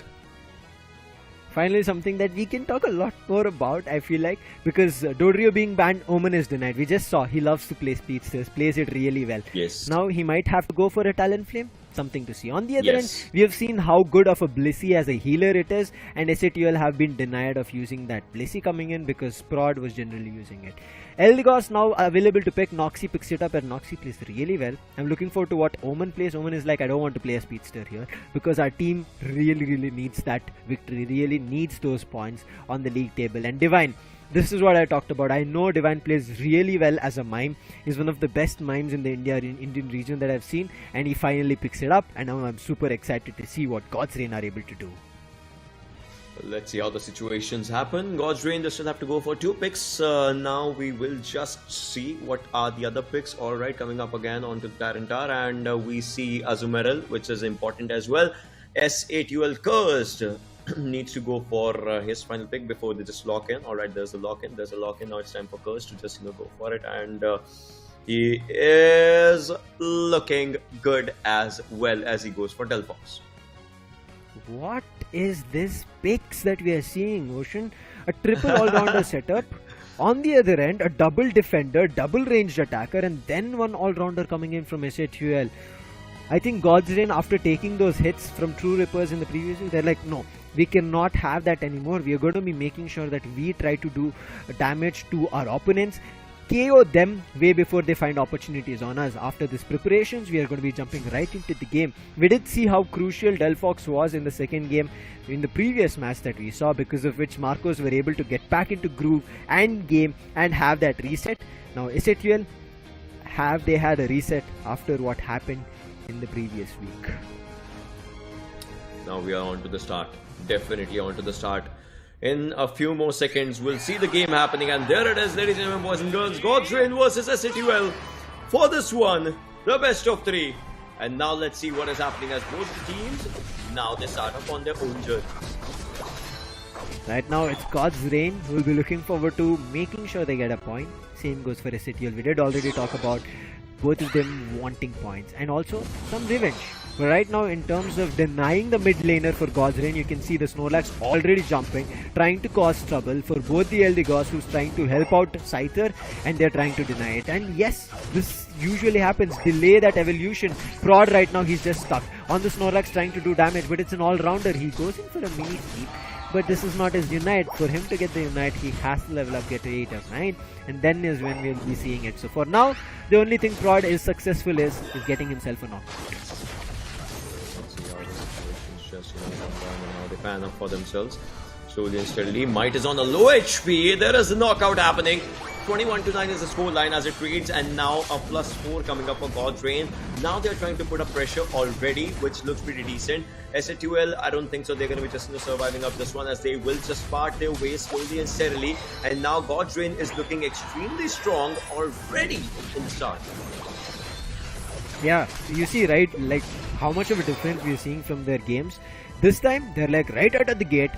Finally, something that we can talk a lot more about, I feel like, because Dodrio being banned, Omen is denied. We just saw he loves to play speedsters, plays it really well. Yes. Now he might have to go for a Talonflame. Something to see. On the other end, we have seen how good of a Blissey as a healer it is, and SATL have been denied of using that Blissey coming in because Prod was generally using it. Eldegoss now available to pick. Noxy picks it up and Noxy plays really well. I'm looking forward to what Omen plays. Omen is like, I don't want to play a speedster here because our team really needs that victory, really needs those points on the league table. And Divine, this is what I talked about. I know Divine plays really well as a mime. He's one of the best mimes in the Indian region that I've seen, and he finally picks it up, and now I'm super excited to see what God's Reign are able to do. Let's see how the situations happen. God's Reign, they still have to go for 2 picks. Now we will just see what are the other picks. Alright, coming up again onto Tarantar, and we see Azumarill, which is important as well. SATL Cursed needs to go for his final pick before they just lock in. Alright, there's a lock in. Now it's time for Cursed to just go for it, and he is looking good as well as he goes for Delphox. What is this picks that we are seeing, Ocean? A triple all-rounder setup. On the other end, a double defender, double ranged attacker, and then one all-rounder coming in from SATL. I think God's Reign, after taking those hits from True Rippers in the previous week, they're like, no, we cannot have that anymore. We are going to be making sure that we try to do damage to our opponents, KO them way before they find opportunities on us. After these preparations, we are going to be jumping right into the game. We did see how crucial Delphox was in the second game in the previous match that we saw, because of which Marcos were able to get back into groove and game and have that reset. Now SATL, have they had a reset after what happened in the previous week? Now we are on to the start. Definitely on to the start. In a few more seconds, we'll see the game happening, and there it is, ladies and gentlemen, boys and girls. God's Reign versus SATL for this one, the best of 3. And now let's see what is happening as both teams, now they start up on their own journey. Right now, it's God's Reign who will be looking forward to making sure they get a point. Same goes for SATL. We did already talk about both of them wanting points and also some revenge. But right now, in terms of denying the mid laner for God's Reign, you can see the Snorlax already jumping, trying to cause trouble for both the Eldegoss, who's trying to help out Scyther, and they're trying to deny it. And yes, this usually happens. Delay that evolution. Prod right now, he's just stuck on the Snorlax trying to do damage, but it's an all-rounder. He goes in for a mini sweep, but this is not his Unite. For him to get the Unite, he has to level up, get to 8 or 9, and then is when we'll be seeing it. So for now, the only thing Prod is successful is getting himself a knockout. Just how they pan up for themselves slowly and steadily. Might is on a low HP. There is a knockout happening. 21-9 is the score line as it reads, and now a +4 coming up for God's Reign. Now they're trying to put up pressure already, which looks pretty decent. SATL, I don't think so. They're going to be just surviving up this one, as they will just part their way slowly and steadily. And now God's Reign is looking extremely strong already in the start. Yeah, you see, right, like how much of a difference we are seeing from their games. This time, they're like right out of the gate,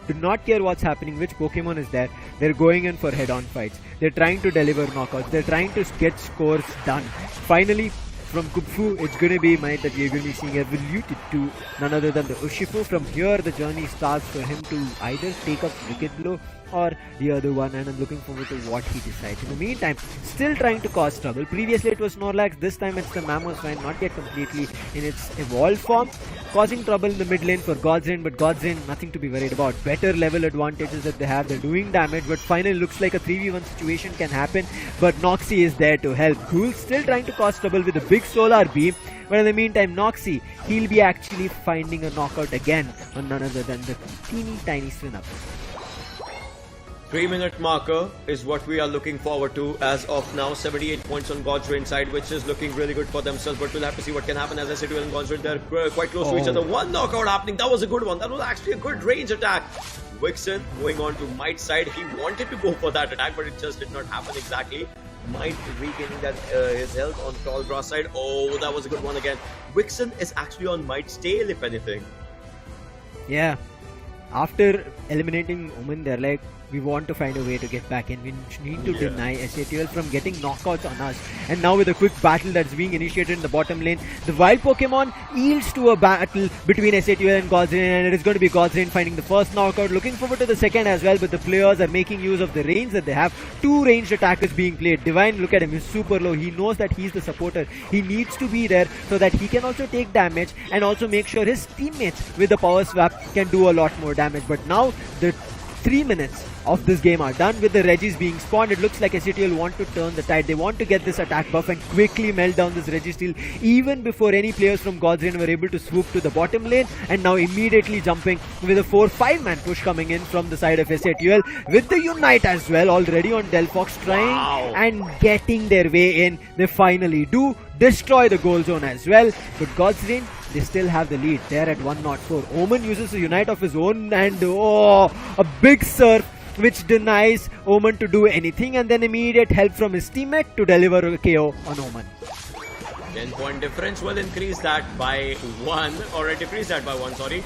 do not care what's happening, which Pokemon is there. They're going in for head-on fights. They're trying to deliver knockouts. They're trying to get scores done. Finally, from Kupfu, it's going to be Might that we're going to be seeing evoluted to none other than the Urshifu. From here, the journey starts for him to either take up Wicked Blow or the other one, and I'm looking forward to what he decides. In the meantime, still trying to cause trouble. Previously it was Snorlax, this time it's the Mamoswine, not yet completely in its evolved form, causing trouble in the mid lane for God's Reign, but God's Reign, nothing to be worried about. Better level advantages that they have, they're doing damage, but finally looks like a 3v1 situation can happen, but Noxy is there to help. Ghoul still trying to cause trouble with a big solar beam, but in the meantime, Noxy, he'll be actually finding a knockout again on none other than the teeny tiny Swinub. 3-minute marker is what we are looking forward to as of now. 78 points on God's Reign side, which is looking really good for themselves, but we'll have to see what can happen. As I said, and God's Reign, they're quite close to each other. One knockout happening. That was a good one. That was actually a good range attack. Vixen going on to Might's side. He wanted to go for that attack, but it just did not happen exactly. Might regaining that his health on tall grass side. Oh, that was a good one again. Vixen is actually on Might's tail, if anything. Yeah. After eliminating Omen, they're like, we want to find a way to get back in. We need to deny SATL from getting knockouts on us. And now with a quick battle that's being initiated in the bottom lane, the wild Pokemon yields to a battle between SATL and Godsrain, and it is going to be Godsrain finding the first knockout. Looking forward to the second as well, but the players are making use of the range that they have. 2 ranged attackers being played. Divine, look at him, he's super low. He knows that he's the supporter. He needs to be there so that he can also take damage and also make sure his teammates with the power swap can do a lot more damage. But now the 3 minutes of this game are done with the Regis being spawned. It looks like SATL want to turn the tide. They want to get this attack buff and quickly melt down this Registeel even before any players from Godsrain were able to swoop to the bottom lane, and now immediately jumping with a 4-5 man push coming in from the side of SATL with the Unite as well already on Delphox trying and getting their way in. They finally do destroy the goal zone as well, but Godsrain, they still have the lead. They're at 104. Omen uses a Unite of his own and a big surf which denies Omen to do anything, and then immediate help from his teammate to deliver a KO on Omen. 10-point difference will increase that by 1, or decrease that by 1, sorry.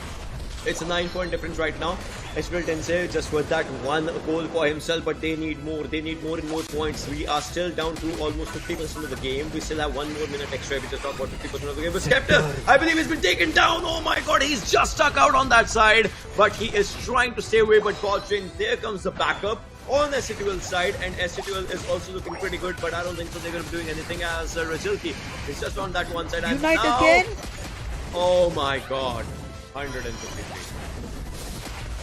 It's a 9-point difference right now. SATL Tencent just with that 1 goal for himself, but they need more. They need more and more points. We are still down to almost 50% of the game. We still have 1 more minute extra. We just talked about 50% of the game. But Skepta, I believe he's been taken down. Oh my god, he's just stuck out on that side. But he is trying to stay away. But Godsrain, there comes the backup on SATL side, and SATL is also looking pretty good, but I don't think so they're going to be doing anything as Rajilki is just on that one side. And Unite now, again? Oh my god, 153.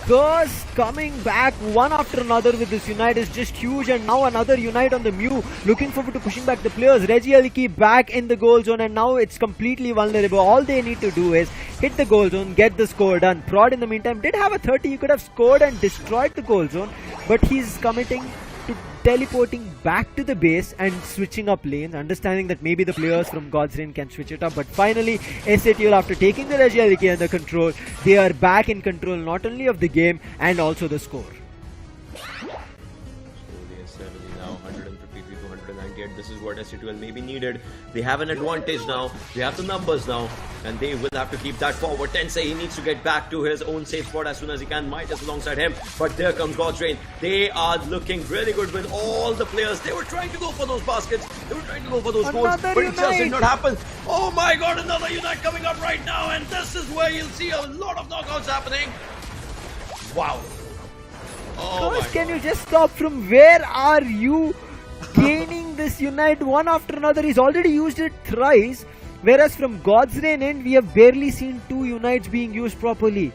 Curse coming back one after another with this Unite is just huge, and now another Unite on the Mew. Looking forward to pushing back the players. Regielki back in the goal zone, and now it's completely vulnerable. All they need to do is hit the goal zone, get the score done. Prod in the meantime did have a 30. He could have scored and destroyed the goal zone, but he's committing to teleporting back to the base and switching up lanes, understanding that maybe the players from Godsrain can switch it up. But finally, SATL, after taking the Regielki under control, they are back in control not only of the game and also the score. Now 153 to 198. This is what SATL maybe needed. They have an advantage now. They have the numbers now, and they will have to keep that forward. Tencent, he needs to get back to his own safe spot as soon as he can. Might is alongside him, but there comes Godsrain. They are looking really good with all the players. They were trying to go for those baskets. They were trying to go for those goals, but it just did not happen. Oh my god, another Unite coming up right now, and this is where you'll see a lot of knockouts happening. Wow. Oh Curse, can you just stop? From where are you gaining this Unite one after another? He's already used it thrice, whereas from Godsrain end we have barely seen 2 Unites being used properly.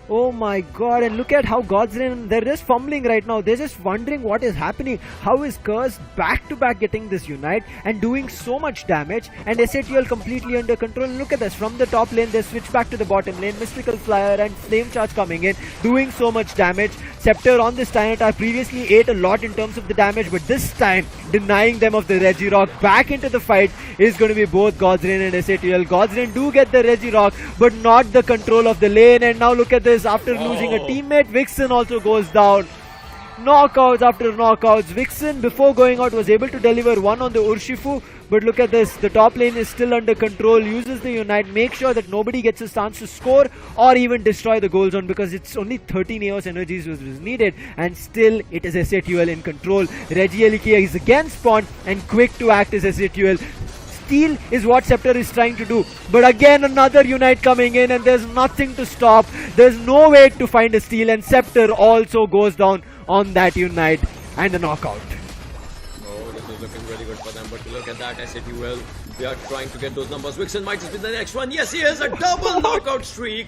Oh my god, and look at how Godsrain, they're just fumbling right now. They're just wondering what is happening. How is Curse back to back getting this Unite and doing so much damage, and SATL completely under control. And look at this, from the top lane they switch back to the bottom lane. Mystical Flyer and Flame Charge coming in, doing so much damage. Scepter on this Tyranitar previously ate a lot in terms of the damage, but this time denying them of the Regirock. Back into the fight is going to be both Godsrain and SATL. Godsrain do get the Regirock, but not the control of the lane. And now look at this, after losing a teammate, Vixen also goes down. Knockouts after knockouts. Vixen, before going out, was able to deliver one on the Urshifu, but look at this, the top lane is still under control. Uses the Unite, make sure that nobody gets a chance to score or even destroy the goal zone, because it's only 13 AOS energies was needed, and still it is SATL in control. Regielki is again spawned, and quick to act is SATL. Steal is what Scepter is trying to do, but again another Unite coming in, and there's nothing to stop. There's no way to find a steal, and Scepter also goes down on that Unite and a knockout. Oh, this is looking really good for them, but look at that, SATL, they are trying to get those numbers. Vixen might just be the next one. Yes, he is. A double knockout streak.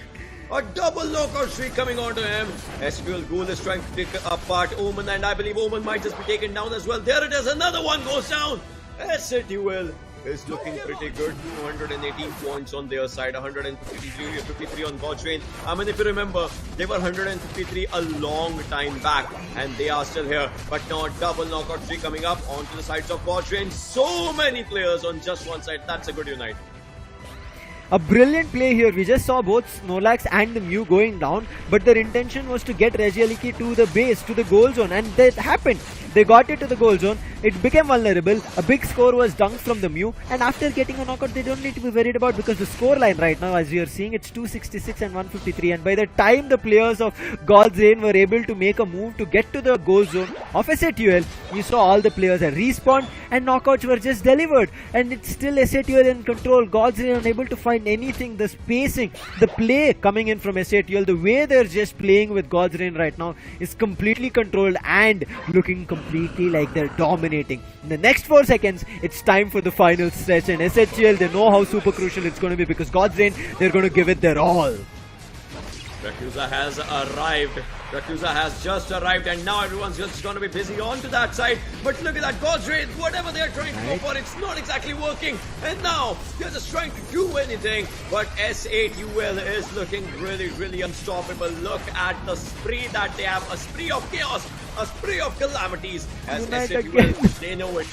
A double knockout streak coming onto him. SATL Ghoul is trying to take apart Omen, and I believe Omen might just be taken down as well. There it is, another one goes down. SATL is looking pretty good. 218 points on their side, 153 on Godsrain. I mean, if you remember, they were 153 a long time back, and they are still here. But now a double knockout streak coming up onto the sides of Godsrain. So many players on just one side. That's a good Unite. A brilliant play here. We just saw both Snorlax and the Mew going down, but their intention was to get Regielki to the base, to the goal zone, and that happened. They got it to the goal zone. It became vulnerable. A big score was dunked from the Mew. And after getting a knockout, they don't need to be worried about, because the score line right now, as you are seeing, it's 266 and 153. And by the time the players of God's Reign were able to make a move to get to the goal zone of SATUL, you saw all the players had respawned and knockouts were just delivered. And it's still SATUL in control. God's Reign unable to find anything. The spacing, the play coming in from SATUL, the way they're just playing with God's Reign right now is completely controlled and looking completely like they're dominating. In the next 4 seconds, it's time for the final stretch, and SATUL, they know how super crucial it's going to be, because God's Reign, they're going to give it their all. Rakuza has arrived. Rakuza has just arrived, and now everyone's just going to be busy onto that side. But look at that, God's Reign, whatever they're trying to go for, it's not exactly working. And now they're just trying to do anything. But SATUL is looking really, really unstoppable. Look at the spree that they have, a spree of chaos, a spree of calamities. As SATUL, they know it.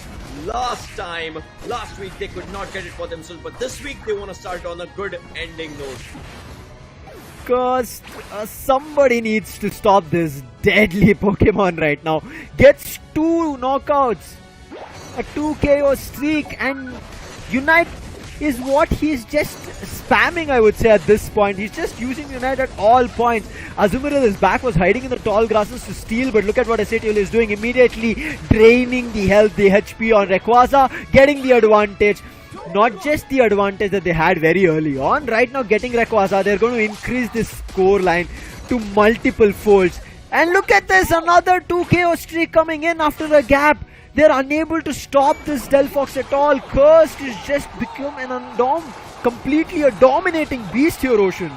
Last week they could not get it for themselves, but this week they want to start on a good ending note. Because somebody needs to stop this deadly Pokemon right now. Gets 2 knockouts, a 2 KO streak, and Unite is what he's just spamming, I would say, at this point. He's just using Unite at all points. Azumarill, his back, was hiding in the tall grasses to steal, but look at what SATUL is doing. Immediately draining the health, the HP on Rayquaza, getting the advantage. Not just the advantage that they had very early on. Right now, getting Rayquaza, they're going to increase this score line to multiple folds. And look at this, another 2 KO streak coming in after a gap. They're unable to stop this Delphox at all. Cursed has just become an completely a dominating beast here, Ocean.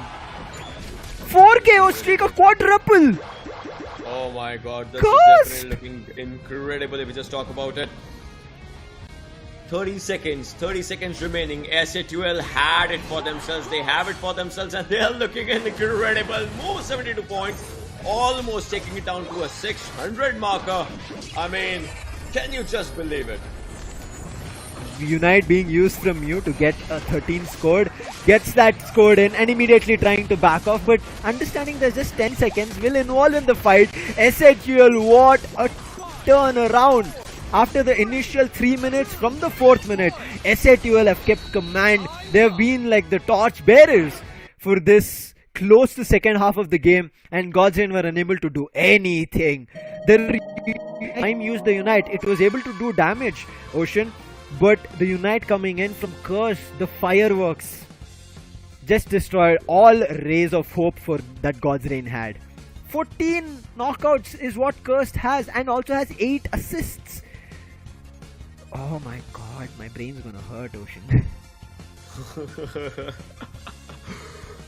4 KO streak, a quadruple. Oh my god, this is definitely looking incredible if we just talk about it. 30 seconds remaining. SATUL had it for themselves. They have it for themselves, and they are looking incredible. More 72 points, almost taking it down to a 600 marker. I mean, can you just believe it? Unite being used from Mew to get a 13 scored, gets that scored in and immediately trying to back off, but understanding there's just 10 seconds, will involve in the fight. SATUL, what a turnaround! After the initial 3 minutes, from the 4th minute, SATUL have kept command. They have been like the torch bearers for this close to second half of the game, and God's Reign were unable to do anything. The time used the Unite, it was able to do damage, Ocean, but the Unite coming in from Curse, the fireworks, just destroyed all rays of hope for that God's Reign had. 14 knockouts is what Cursed has, and also has 8 assists. Oh my god, my brain's gonna hurt, Ocean.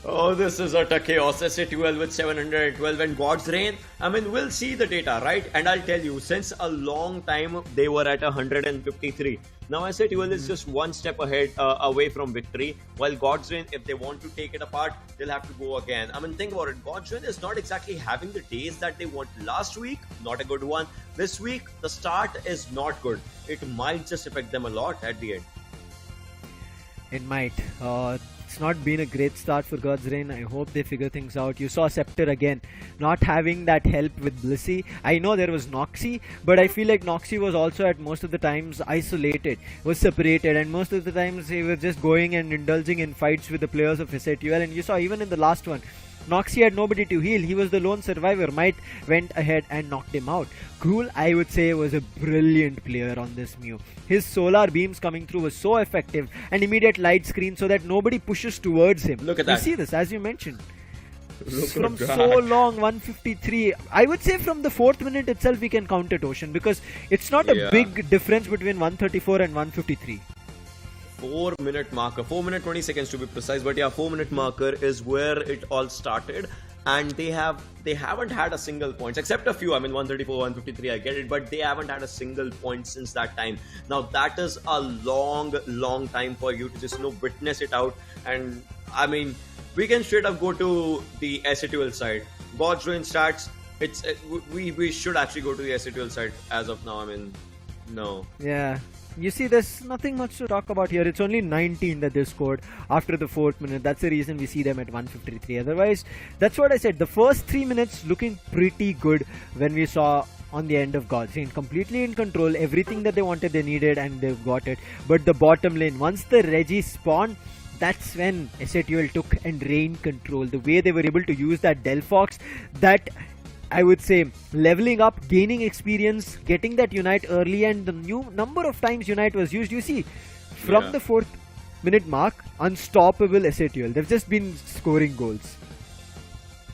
Oh, this is utter chaos. SATUL with 712 and God's Reign. I mean, we'll see the data, right? And I'll tell you, since a long time, they were at 153. Now, SATUL is just one step ahead, away from victory. While God's Reign, if they want to take it apart, they'll have to go again. I mean, think about it. God's Reign is not exactly having the days that they want. Last week, not a good one. This week, the start is not good. It might just affect them a lot at the end. It might. It's not been a great start for God's Reign. I hope they figure things out. You saw Scepter again not having that help with Blissey. I know there was Noxie, but I feel like Noxie was also at most of the times isolated, was separated, and most of the times he was just going and indulging in fights with the players of SATUL. And you saw even in the last one, Noxie had nobody to heal. He was the lone survivor. Might went ahead and knocked him out. Krul, I would say, was a brilliant player on this Mew. His solar beams coming through was so effective, and immediate light screen so that nobody pushes towards him. Look at that. You see this, as you mentioned. Look From at that. so long, 153. I would say from the 4th minute itself we can count it, Ocean, because it's not a big difference between 134 and 153. 4 minute marker, 4 minute 20 seconds to be precise, but yeah, 4 minute marker is where it all started, and they haven't had a single point, except a few. I mean, 134, 153, I get it, but they haven't had a single point since that time. Now that is a long time for you to just witness it out. And I mean, we can straight up go to the SATUL side. God's Reign stats, we should actually go to the SATUL side as of now. I mean, no. Yeah. You see, there's nothing much to talk about here. It's only 19 that they scored after the 4th minute. That's the reason we see them at 153. Otherwise, that's what I said. The first 3 minutes looking pretty good when we saw on the end of God's Reign. Completely in control, everything that they wanted, they needed, and they've got it. But the bottom lane, once the Reggie spawned, that's when SATL took and reigned control. The way they were able to use that Delphox, that I would say leveling up, gaining experience, getting that Unite early, and the new number of times Unite was used. You see, from the 4th minute mark, unstoppable SATL. They've just been scoring goals.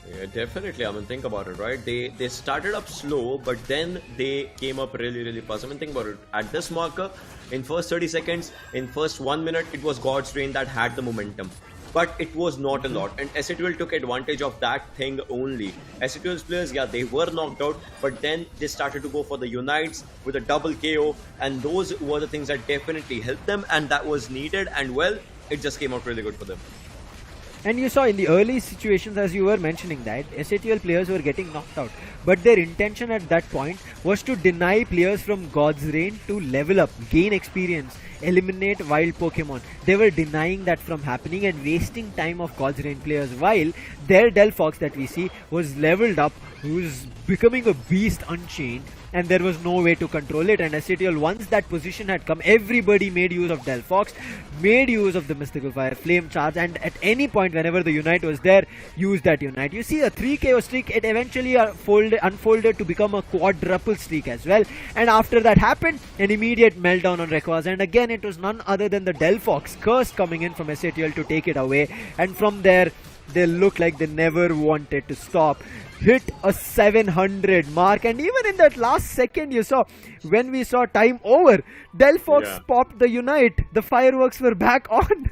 Yeah, definitely. I mean, think about it, right? They started up slow, but then they came up really fast. I mean, think about it. At this marker, in first 30 seconds, in first 1 minute, it was God's Reign that had the momentum. But it was not a lot, and SATL took advantage of that thing only. SATL's players, yeah, they were knocked out, but then they started to go for the Unites with a double KO, and those were the things that definitely helped them, and that was needed, and well, it just came out really good for them. And you saw in the early situations, as you were mentioning, that SATL players were getting knocked out. But their intention at that point was to deny players from God's Reign to level up, gain experience, eliminate wild Pokemon. They were denying that from happening and wasting time of God's Reign players, while their Delphox that we see was leveled up, who's becoming a beast unchained, and there was no way to control it. And SATL, once that position had come, everybody made use of Delphox, made use of the Mystical Fire, Flame Charge, and at any point whenever the Unite was there, use that Unite. You see a 3 KO streak, it eventually unfolded to become a quadruple streak as well, and after that happened, an immediate meltdown on Rayquaza, and again it was none other than the Delphox curse coming in from SATL to take it away, and from there they looked like they never wanted to stop. Hit a 700 mark, and even in that last second, you saw when we saw time over, Delphox popped the Unite, the fireworks were back on.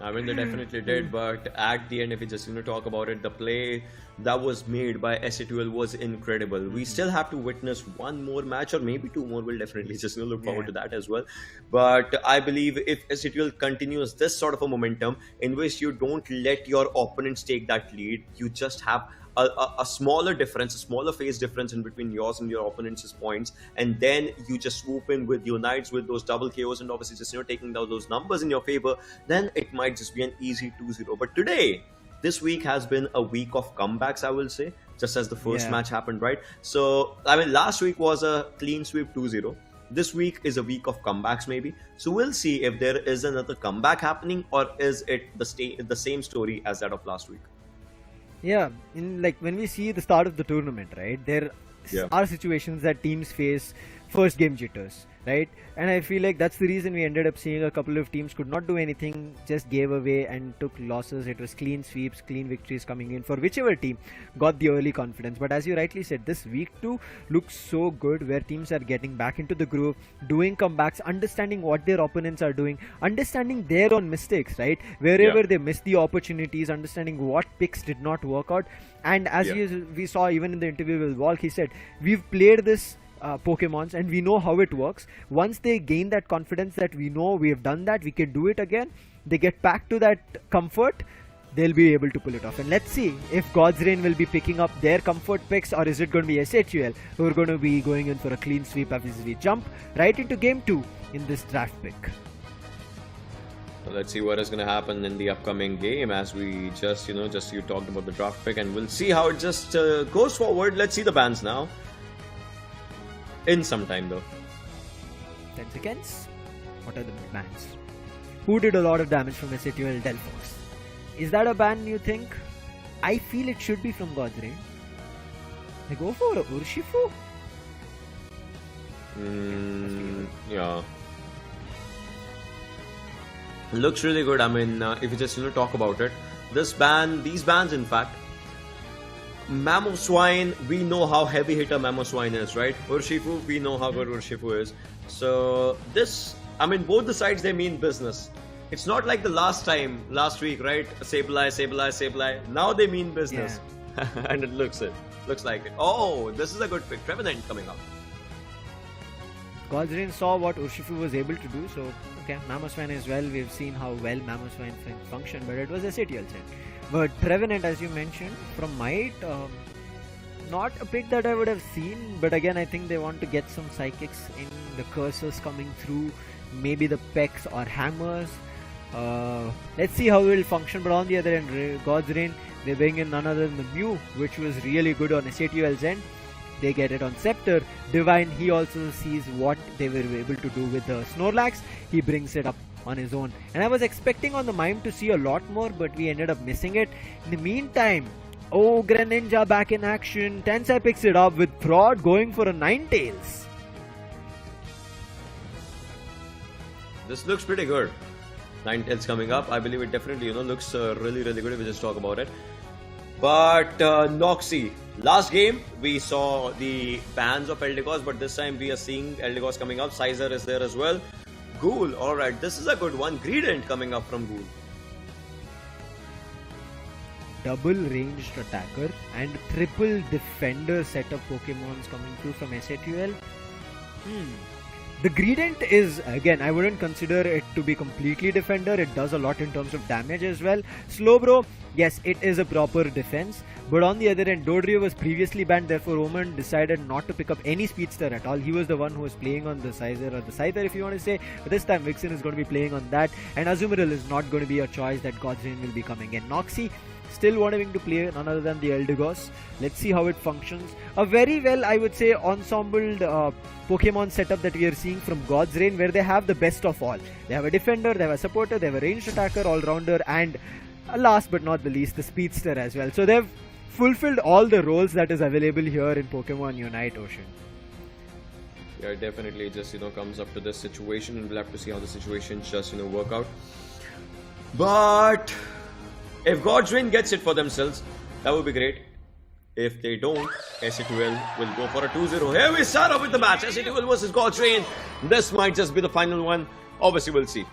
I mean, they definitely did, but at the end, if we just talk about it, the play that was made by SATL was incredible. We still have to witness one more match, or maybe 2 more. We'll definitely just look forward to that as well. But I believe if SATL continues this sort of a momentum, in which you don't let your opponents take that lead, you just have a smaller difference, a smaller phase difference in between yours and your opponent's points, and then you just swoop in with Unites, with those double KOs, and obviously just taking down those numbers in your favor, then it might just be an easy 2-0. But today, this week has been a week of comebacks, I will say, just as the first match happened, right? So, I mean, last week was a clean sweep 2-0. This week is a week of comebacks maybe. So we'll see if there is another comeback happening, or is it the same story as that of last week. Yeah, in like when we see the start of the tournament, right, there are situations that teams face first game jitters, right? And I feel like that's the reason we ended up seeing a couple of teams could not do anything, just gave away and took losses. It was clean sweeps, clean victories coming in for whichever team got the early confidence. But as you rightly said, this week 2 looks so good, where teams are getting back into the groove, doing comebacks, understanding what their opponents are doing, understanding their own mistakes, right? Wherever they missed the opportunities, understanding what picks did not work out. And as we saw even in the interview with Walk, he said, we've played this Pokemons and we know how it works. Once they gain that confidence that we know we have done that, we can do it again, they get back to that comfort, they'll be able to pull it off. And let's see if God's Reign will be picking up their comfort picks, or is it going to be SATL who are going to be going in for a clean sweep as we jump right into game 2 in this draft pick. So let's see what is going to happen in the upcoming game, as we just you talked about the draft pick, and we'll see how it just goes forward. Let's see the bans now. In some time though. 10 seconds. What are the bans? Who did a lot of damage from SATL? Delphox. Is that a ban you think? I feel it should be from God's Reign. They go for Urshifu? Yeah. Looks really good. I mean, if you just talk about it, these bans in fact, Mamoswine, we know how heavy hitter Mamoswine is, right? Urshifu, we know how good Urshifu is. So this, I mean, both the sides, they mean business. It's not like the last week, right? Sableye. Now they mean business. Yeah. And it looks like it. Oh, this is a good pick. Trevenant coming up. God's Reign saw what Urshifu was able to do, so okay, Mamoswine as well. We've seen how well Mamoswine functioned, but it was SATL set. But Trevenant, as you mentioned, from Might, not a pick that I would have seen, but again, I think they want to get some psychics in, the curses coming through, maybe the pecks or hammers. Let's see how it will function. But on the other end, God's Reign, they bring in none other than the Mew, which was really good on SATL's end. They get it on Scepter. Divine, he also sees what they were able to do with the Snorlax. He brings it up on his own. And I was expecting on the Mime to see a lot more, but we ended up missing it. In the meantime, Greninja back in action. Tensei picks it up with Fraud going for a Ninetales. This looks pretty good. Ninetales coming up. I believe it definitely, looks really, really good if we just talk about it. But Noxy, last game we saw the bans of Eldegoss, but this time we are seeing Eldegoss coming up. Sizer is there as well. Ghoul, alright, this is a good one. Greedent coming up from Ghoul. Double ranged attacker and triple defender set of Pokemons coming through from SATUL. The Greedent is, again, I wouldn't consider it to be completely defender. It does a lot in terms of damage as well. Slowbro, yes, it is a proper defense. But on the other end, Dodrio was previously banned, therefore Omen decided not to pick up any speedster at all. He was the one who was playing on the Sizer or the Scyther, if you want to say. But this time Vixen is going to be playing on that. And Azumarill is not going to be a choice that Godsrain will be coming in. Noxy still wanting to play none other than the Eldegoss. Let's see how it functions. A very well, I would say, ensembled Pokemon setup that we are seeing from Godsrain, where they have the best of all. They have a defender, they have a supporter, they have a ranged attacker, all-rounder, and last but not the least, the speedster as well. So they've fulfilled all the roles that is available here in Pokemon Unite, Ocean. Yeah, it definitely just, comes up to this situation, and we'll have to see how the situation just, work out. But if Godsrain gets it for themselves, that would be great. If they don't, SATUL will go for a 2-0. Here we start off with the match. SATUL versus Godsrain. This might just be the final one. Obviously, we'll see.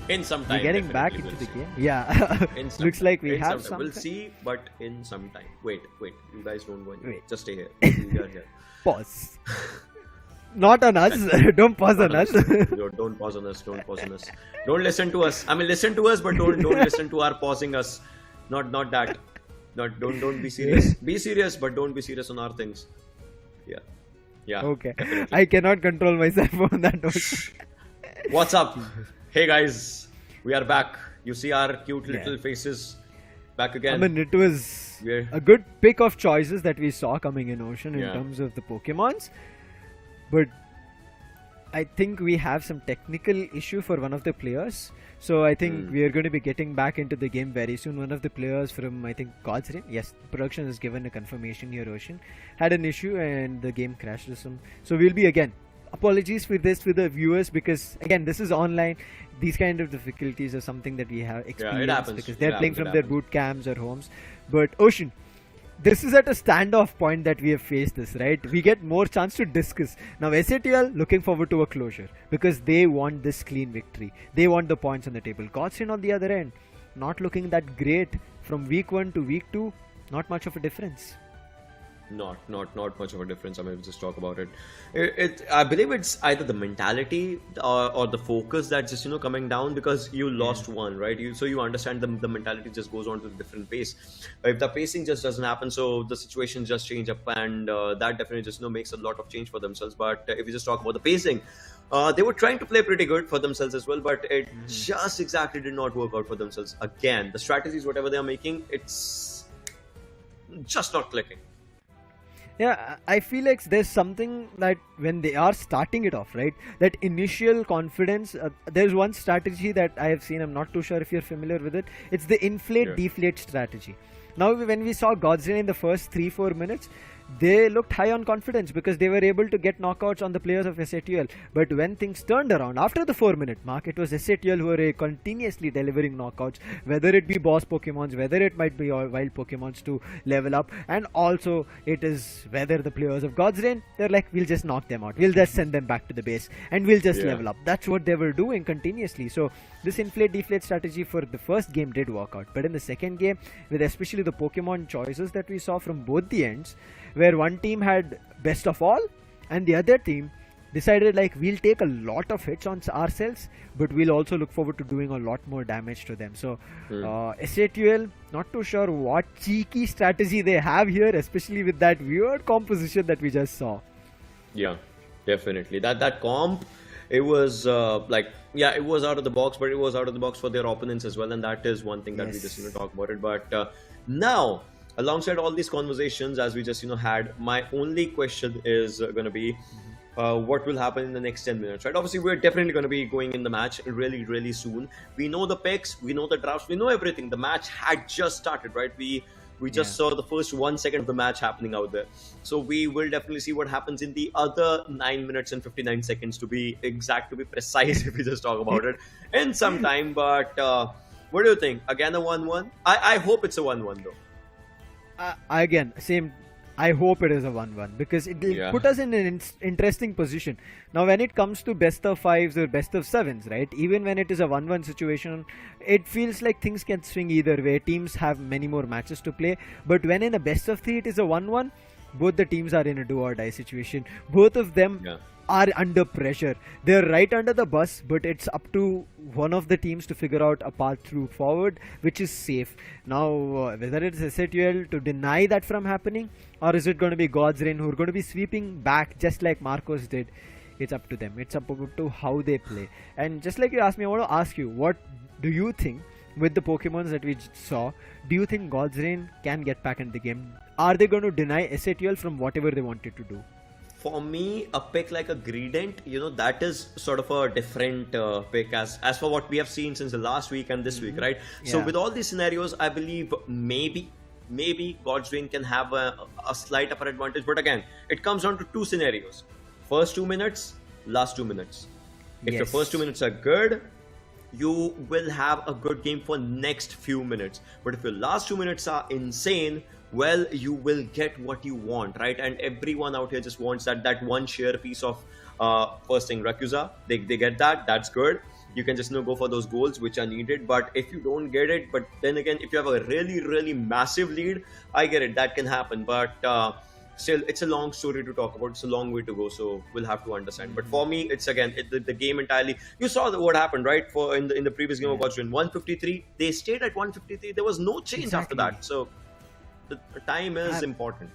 In some time. We're getting back into the game. Yeah. Looks like we have some. We'll see, but in some time. Wait. You guys don't go anywhere. Wait. Just stay here. We are here. Pause. Not on us. Don't pause on us. Don't pause on us. Don't pause on us. Don't listen to us. I mean, listen to us, but don't listen to our pausing us. Not that. Don't be serious. Be serious, but don't be serious on our things. Yeah. Okay. Definitely. I cannot control myself on that note. What's up? Hey guys, we are back. You see our cute little faces back again. I mean, it was a good pick of choices that we saw coming in Ocean in terms of the Pokemons. But I think we have some technical issue for one of the players. So I think we are going to be getting back into the game very soon. One of the players from, I think, Godsrain, yes, production has given a confirmation here, Ocean, had an issue and the game crashed or some. So we'll be, again, apologies for this with the viewers, because again, this is online. These kind of difficulties are something that we have experienced because they're playing from their boot camps or homes. But Ocean, this is at a standoff point that we have faced this, right? We get more chance to discuss. Now SATL looking forward to a closure because they want this clean victory. They want the points on the table. Godsrain on the other end, not looking that great from week 1 to week 2. Not much of a difference. Not much of a difference. I mean, we'll just talk about it. I believe it's either the mentality or the focus that's just coming down, because you lost one, right? So you understand the mentality just goes on to a different pace. If the pacing just doesn't happen, so the situation just change up, and that definitely just makes a lot of change for themselves. But if we just talk about the pacing, they were trying to play pretty good for themselves as well, but it just exactly did not work out for themselves. Again, the strategies, whatever they are making, it's just not clicking. Yeah, I feel like there's something that when they are starting it off, right, that initial confidence, there's one strategy that I have seen, I'm not too sure if you're familiar with it. It's the inflate-deflate strategy. Now, when we saw Godsrain in the first 3-4 minutes, they looked high on confidence because they were able to get knockouts on the players of SATL. But when things turned around after the 4-minute mark, it was SATL who were continuously delivering knockouts, whether it be boss Pokemons, whether it might be wild Pokemons to level up, and also it is whether the players of Godsrain, they're like, we'll just knock them out, we'll just send them back to the base and we'll just level up. That's what they were doing continuously. So this inflate-deflate strategy for the first game did work out, but in the second game, with especially the Pokemon choices that we saw from both the ends, where one team had best of all and the other team decided like, we'll take a lot of hits on ourselves, but we'll also look forward to doing a lot more damage to them. So SATL, not too sure what cheeky strategy they have here, especially with that weird composition that we just saw. Yeah, definitely. That comp, it was it was out of the box, but it was out of the box for their opponents as well, and that is one thing that we just talk about it. But now alongside all these conversations, as we just had, my only question is going to be, what will happen in the next 10 minutes, right? Obviously, we're definitely going to be going in the match really, really soon. We know the picks, we know the drafts, we know everything. The match had just started, right? We just saw the first 1 second of the match happening out there. So we will definitely see what happens in the other 9 minutes and 59 seconds, to be exact, to be precise, if we just talk about it in some time. But what do you think? Again, a 1-1? I hope it's a 1-1 though. Again, same. I hope it is a 1-1 because it will put us in an interesting position. Now, when it comes to best of 5s or best of 7s, right? Even when it is a 1-1 situation, it feels like things can swing either way. Teams have many more matches to play. But when in a best of 3, it is a 1-1, both the teams are in a do or die situation. Both of them are under pressure. They're right under the bus, but it's up to one of the teams to figure out a path through forward, which is safe. Now, whether it's SATL to deny that from happening, or is it going to be God's Reign who are going to be sweeping back just like Marcos did, it's up to them. It's up to how they play. And just like you asked me, I want to ask you, what do you think with the Pokemons that we saw? Do you think God's Reign can get back into the game? Are they going to deny SATL from whatever they wanted to do? For me, a pick like a Greedent, that is sort of a different pick as for what we have seen since the last week and this week, right? So with all these scenarios, I believe maybe God's Reign can have a slight upper advantage. But again, it comes down to 2 scenarios. First 2 minutes, last 2 minutes. If your first 2 minutes are good, you will have a good game for next few minutes. But if your last 2 minutes are insane, well, you will get what you want, right? And everyone out here just wants that one share piece of first thing, Rakuza. They get that. That's good. You can just go for those goals which are needed. But if you don't get it, but then again, if you have a really, really massive lead, I get it. That can happen. But still, it's a long story to talk about. It's a long way to go. So we'll have to understand. But for me, it's again the game entirely. You saw what happened, right? For in the previous game of God's Reign, 153. They stayed at 153. There was no change after that. So the time is important.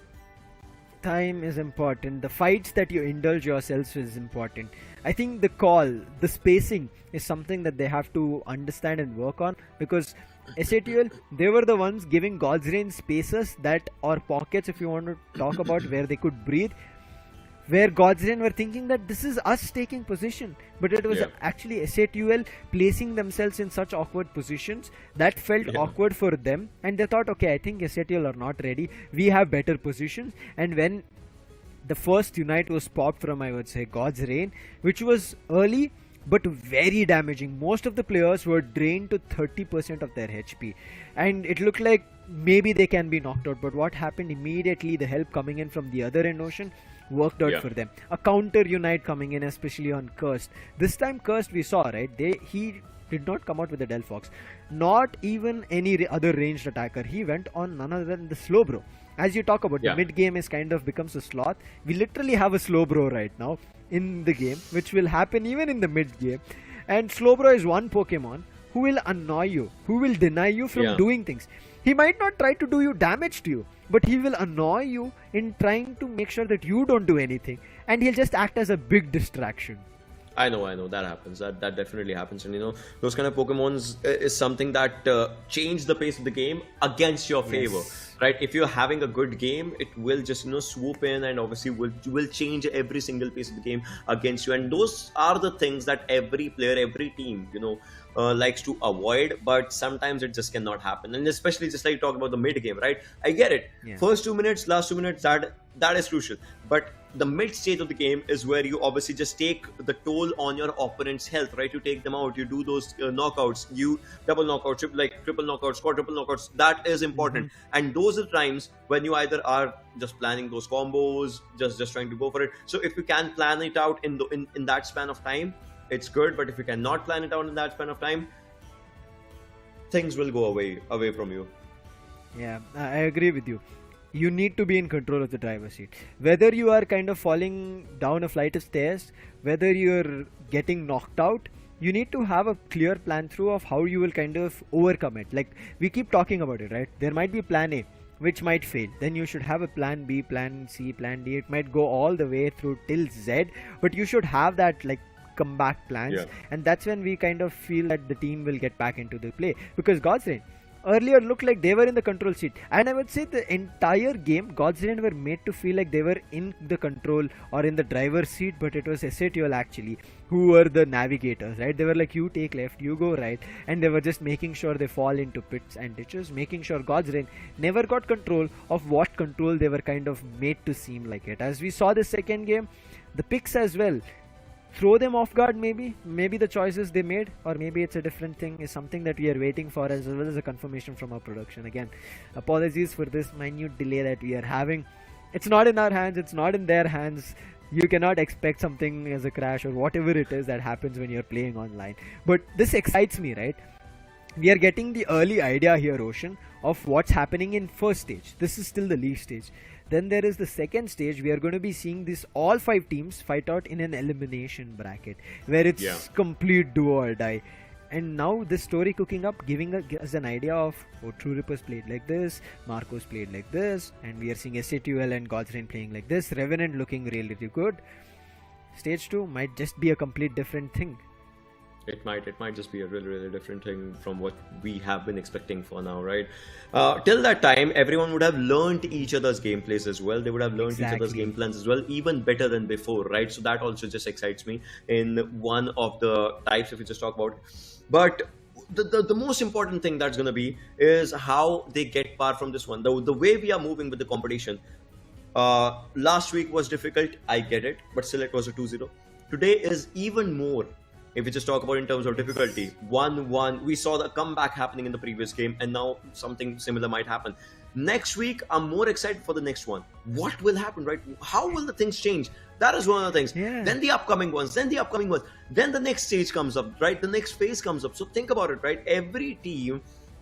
Time is important. The fights that you indulge yourselves is important. I think the call, the spacing is something that they have to understand and work on, because SATL, they were the ones giving God's Reign spaces that, or pockets if you want to talk about, where they could breathe, where God's Reign were thinking that this is us taking position, but it was actually SATL placing themselves in such awkward positions that felt awkward for them, and they thought, okay, I think SATL are not ready, we have better positions. And when the first Unite was popped from, I would say, God's Reign, which was early but very damaging. Most of the players were drained to 30% of their HP, and it looked like maybe they can be knocked out. But what happened immediately, the help coming in from the other end ocean worked out for them. A counter Unite coming in, especially on Cursed. This time Cursed we saw, right? He did not come out with the Delphox, not even any other ranged attacker. He went on none other than the Slowbro. As you talk about, the mid game is kind of becomes a sloth. We literally have a Slowbro right now in the game, which will happen even in the mid game. And Slowbro is one Pokemon who will annoy you, who will deny you from doing things. He might not try to do you damage to you, but he will annoy you in trying to make sure that you don't do anything, and he'll just act as a big distraction. I know that happens. That definitely happens. And those kind of Pokemons is something that change the pace of the game against your favor. Right? If you're having a good game, it will just swoop in and obviously will change every single piece of the game against you. And those are the things that every player, every team, likes to avoid. But sometimes it just cannot happen. And especially just like you talk about the mid game, right? I get it. First 2 minutes, last 2 minutes, that is crucial. But the mid stage of the game is where you obviously just take the toll on your opponent's health, right? You take them out, you do those knockouts, you double knockouts, triple knockouts, quadruple knockouts. That is important. And those are times when you either are just planning those combos, just trying to go for it. So if you can plan it out in that span of time, it's good. But if you cannot plan it out in that span of time, things will go away from you. Yeah, I agree with you. You need to be in control of the driver's seat. Whether you are kind of falling down a flight of stairs, whether you're getting knocked out, you need to have a clear plan through of how you will kind of overcome it. Like we keep talking about it, right? There might be plan A, which might fail. Then you should have a plan B, plan C, plan D. It might go all the way through till Z, but you should have that like comeback plans. And that's when we kind of feel that the team will get back into the play. Because God's Reign, earlier looked like they were in the control seat. And I would say the entire game, Godsend were made to feel like they were in the control or in the driver's seat, but it was SATL actually who were the navigators, right? They were like, you take left, you go right, and they were just making sure they fall into pits and ditches, making sure Godsend never got control of what control they were kind of made to seem like it. As we saw the second game, the picks as well, throw them off guard. Maybe the choices they made, or maybe it's a different thing, is something that we are waiting for, as well as a confirmation from our production. Again, apologies for this minute delay that we are having. It's not in our hands, it's not in their hands. You cannot expect something as a crash or whatever it is that happens when you're playing online. But this excites me, right? We are getting the early idea here, Ocean, of what's happening in first stage. This is still the league stage. Then there is the second stage. We are going to be seeing this all 5 teams fight out in an elimination bracket where it's complete do or die. And now this story cooking up, giving us an idea of, oh, True Rippers played like this, Marcos played like this, and we are seeing SATL and Godsend playing like this, Revenant looking really, really good. Stage 2 might just be a complete different thing. It might just be a really, really different thing from what we have been expecting for now, right? Till that time, everyone would have learned each other's gameplays as well. They would have learned each other's game plans as well, even better than before, right? So that also just excites me in one of the types, if we just talk about. But the most important thing that's going to be is how they get par from this one. The way we are moving with the competition. Last week was difficult, I get it, but still it was a 2-0. Today is even more. If we just talk about in terms of difficulty, 1-1, we saw the comeback happening in the previous game, and now something similar might happen. Next week, I'm more excited for the next one. What will happen, right? How will the things change? That is one of the things. Yeah. Then the upcoming ones, then the next stage comes up, right? The next phase comes up. So think about it, right? Every team,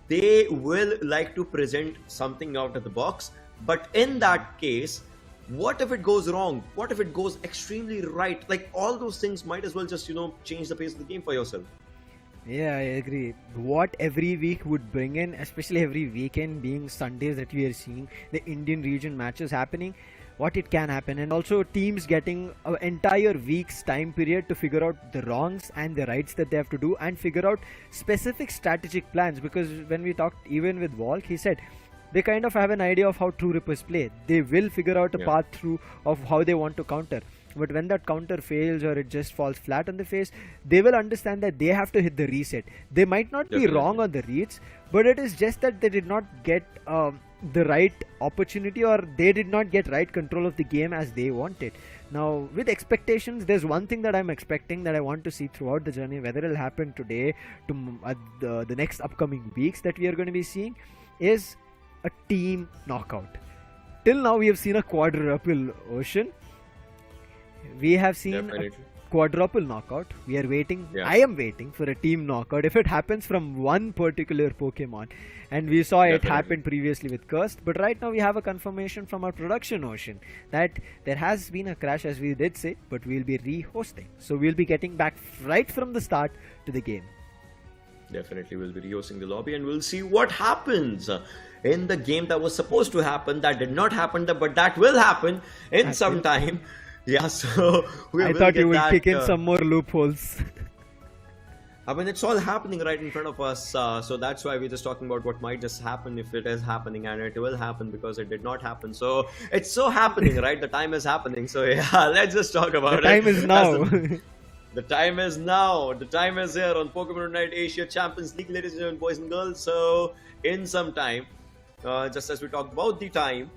they will like to present something out of the box, but in that case, what if it goes wrong? What if it goes extremely right? Like, all those things might as well just, change the pace of the game for yourself. Yeah, I agree. What every week would bring in, especially every weekend being Sundays that we are seeing, the Indian region matches happening, what it can happen. And also teams getting an entire week's time period to figure out the wrongs and the rights that they have to do, and figure out specific strategic plans. Because when we talked even with Walk, he said, they kind of have an idea of how True Rippers play. They will figure out a path through of how they want to counter. But when that counter fails or it just falls flat on the face, they will understand that they have to hit the reset. They might not be wrong on the reads, but it is just that they did not get the right opportunity, or they did not get right control of the game as they wanted. Now, with expectations, there's one thing that I'm expecting that I want to see throughout the journey, whether it'll happen today, to the next upcoming weeks that we are going to be seeing, is a team knockout. Till now we have seen a quadruple, Ocean. We have seen a quadruple knockout. We are waiting. I am waiting for a team knockout if it happens from one particular Pokemon. And we saw it happen previously with Cursed. But right now we have a confirmation from our production, Ocean, that there has been a crash, as we did say, but we'll be re-hosting. So we'll be getting back right from the start to the game. Definitely, we'll be re-hosting the lobby, and we'll see what happens in the game that was supposed to happen, that did not happen, but that will happen in some time. Yeah, so I thought you would kick in some more loopholes. I mean, it's all happening right in front of us, so that's why we're just talking about what might just happen if it is happening, and it will happen because it did not happen. So it's so happening, right? The time is happening. So yeah, let's just talk about it. The time is now. The time is now. The time is here on Pokémon UNITE Asia Champions League, ladies and gentlemen, boys and girls. So in some time, just as we talked about the time,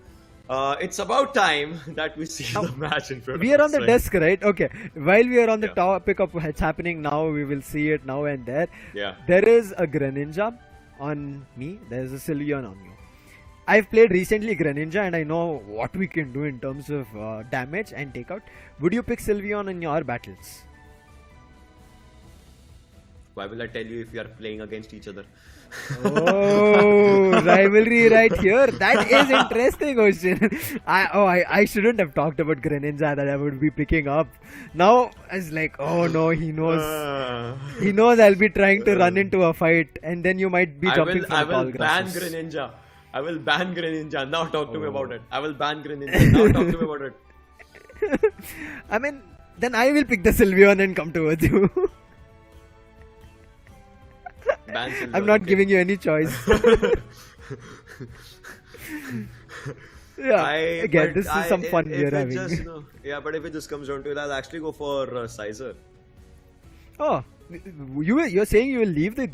it's about time that we see the match in front of us. We are on the desk, right? Okay. While we are on the topic of what's happening now, we will see it now and there. Yeah. There is a Greninja on me. There is a Sylveon on you. I've played recently Greninja and I know what we can do in terms of damage and takeout. Would you pick Sylveon in your battles? Why will I tell you if we are playing against each other? Oh, rivalry right here. That is interesting, Ocean. I shouldn't have talked about Greninja that I would be picking up. Now it's like, oh no, he knows. He knows I'll be trying to run into a fight, and then you might be jumping from tall I will ban Greninja. I will ban Greninja. Now talk to me about it. I will ban Greninja. Now talk to me about it. I mean, then I will pick the Sylveon and come towards you. Ban silver. I'm not okay. giving you any choice. Yeah, again, this is some fun we're having. Just, yeah, but if it just comes down to it, I'll actually go for Sizer. Oh, you're saying you will leave the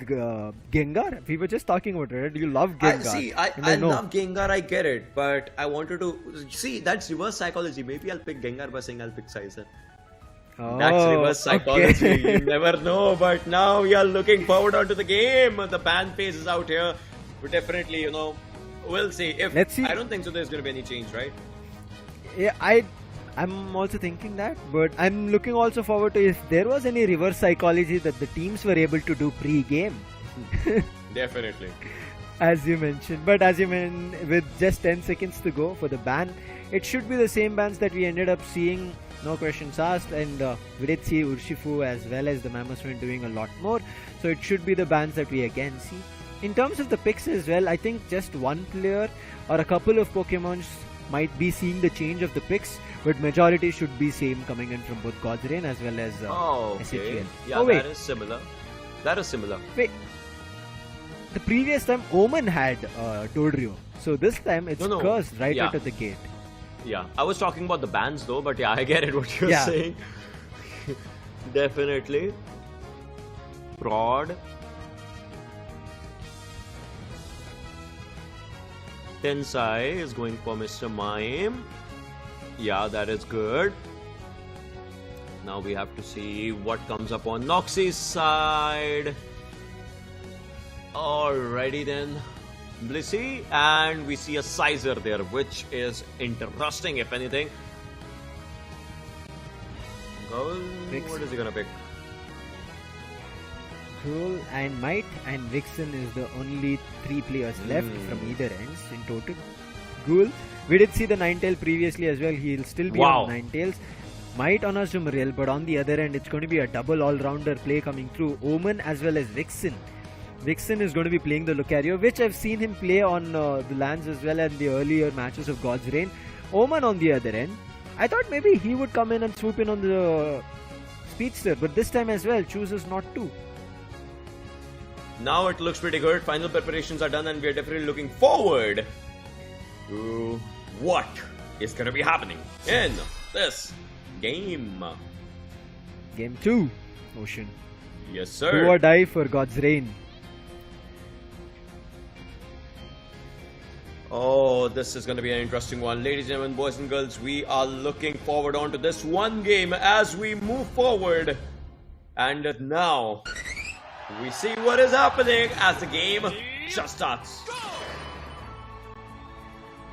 Gengar? We were just talking about it, right? You love Gengar. I love Gengar, I get it, but I wanted to see that's reverse psychology. Maybe I'll pick Gengar by saying I'll pick Sizer. Oh, That's reverse psychology. okay. You never know, but now we are looking forward onto the game. The ban phase is out here. But definitely, we'll see. Let's see. I don't think so there's going to be any change, right? Yeah, I'm also thinking that, but I'm looking also forward to if there was any reverse psychology that the teams were able to do pre-game. Definitely. As you mentioned, but as you mentioned, with just 10 seconds to go for the ban, it should be the same bans that we ended up seeing. No questions asked, and we did see Urshifu as well as the Mammothman doing a lot more, so it should be the bans that we again see. In terms of the picks as well, I think just one player or a couple of Pokemons might be seeing the change of the picks, but majority should be same coming in from both God's Reign as well as okay. SHL. Yeah, wait. that is similar. That is similar. Wait, the previous time Omen had Dodrio, so this time it's cursed right out of the gate. Yeah, I was talking about the bans though, but yeah, I get it what you're saying. Definitely. Prod. Tensai is going for Mr. Mime. Yeah, that is good. Now we have to see what comes up on Noxie's side. Alrighty then. Blissey, and we see a Sizer there, which is interesting if anything. What is he gonna pick? Ghoul and Might and Vixen is the only 3 players left from either ends in total. Ghoul, we did see the Ninetale previously as well, he'll still be on Ninetales. Might on Azumarill, but on the other end it's going to be a double all-rounder play coming through. Omen as well as Vixen. Vixen is going to be playing the Lucario, which I've seen him play on the lands as well and the earlier matches of God's Reign. Omen on the other end, I thought maybe he would come in and swoop in on the Speedster, but this time as well chooses not to. Now it looks pretty good. Final preparations are done and we are definitely looking forward to what is going to be happening in this game. Game 2, Ocean. Yes, sir. Do or die for God's Reign. Oh, this is going to be an interesting one. Ladies and gentlemen, boys and girls, we are looking forward onto this one game as we move forward. And now, we see what is happening as the game just starts.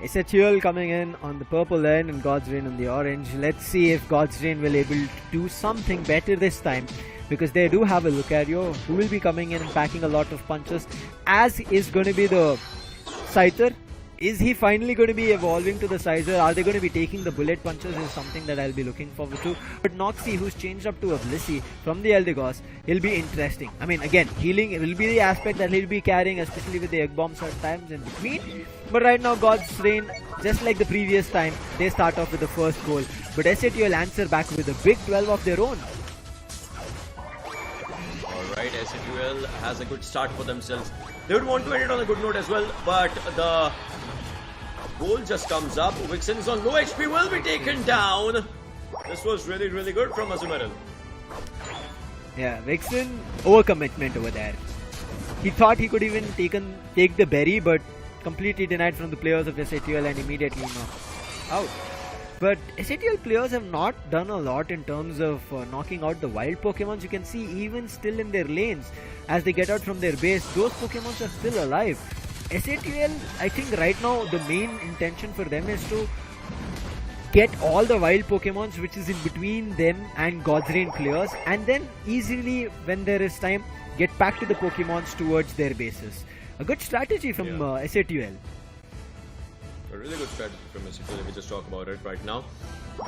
SHL coming in on the purple end and God's Reign on the orange. Let's see if God's Reign will able to do something better this time, because they do have a Lucario who will be coming in and packing a lot of punches, as is going to be the Scyther. Is he finally going to be evolving to the Sizer? Are they going to be taking the bullet punches is something that I'll be looking forward to. But Noxie, who's changed up to a Blissey from the Eldegoss, he'll be interesting. I mean, again, healing will be the aspect that he'll be carrying, especially with the egg bombs at times in between. But right now, God's Reign, just like the previous time, they start off with the first goal. But SAT will answer back with a big 12 of their own. Alright, SATUL has a good start for themselves. They would want to end it on a good note as well, but the goal just comes up. Vixen is on low HP, will be taken down. This was really, really good from Azumarill. Yeah, Vixen, overcommitment over there. He thought he could even take the berry, but completely denied from the players of SATUL and immediately out. But SATUL players have not done a lot in terms of knocking out the wild Pokemons. You can see even still in their lanes, as they get out from their base, those Pokemons are still alive. SATUL, I think right now the main intention for them is to get all the wild Pokemons which is in between them and God's Reign players, and then easily, when there is time, get back to the Pokemons towards their bases. A good strategy from SATUL. A really good strategy from SATUL if we just talk about it right now.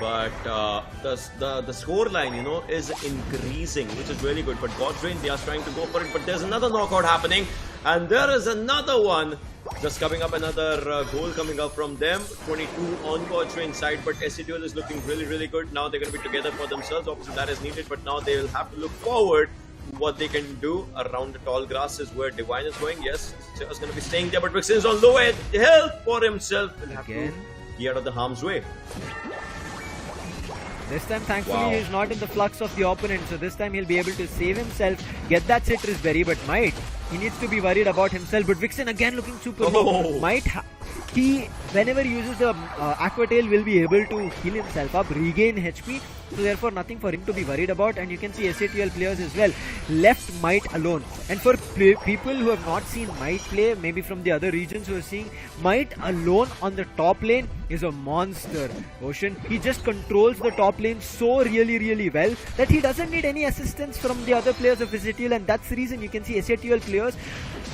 But the score line, is increasing, which is really good. But God's Reign, they are trying to go for it. But there's another knockout happening, and there is another one just coming up. Another goal coming up from them. 22 on God's Reign side, but SATUL is looking really, really good. Now they're going to be together for themselves. Obviously, that is needed, but now they will have to look forward what they can do around the tall grass is where Divine is going. Yes, Sarah's going to be staying there, but Vixen is on low health for himself. He'll have to get out of the harm's way. This time, thankfully, he's not in the flux of the opponent, so this time he'll be able to save himself, get that citrus berry, but Might, he needs to be worried about himself. But Vixen again looking super low. Might, he, whenever he uses the Aqua Tail, will be able to heal himself up, regain HP, so therefore nothing for him to be worried about. And you can see SATL players as well left Might alone. And for people who have not seen Might play, maybe from the other regions who are seeing, Might alone on the top lane is a monster. Ocean, he just controls the top lane so really well that he doesn't need any assistance from the other players of SATL, and that's the reason you can see SATL players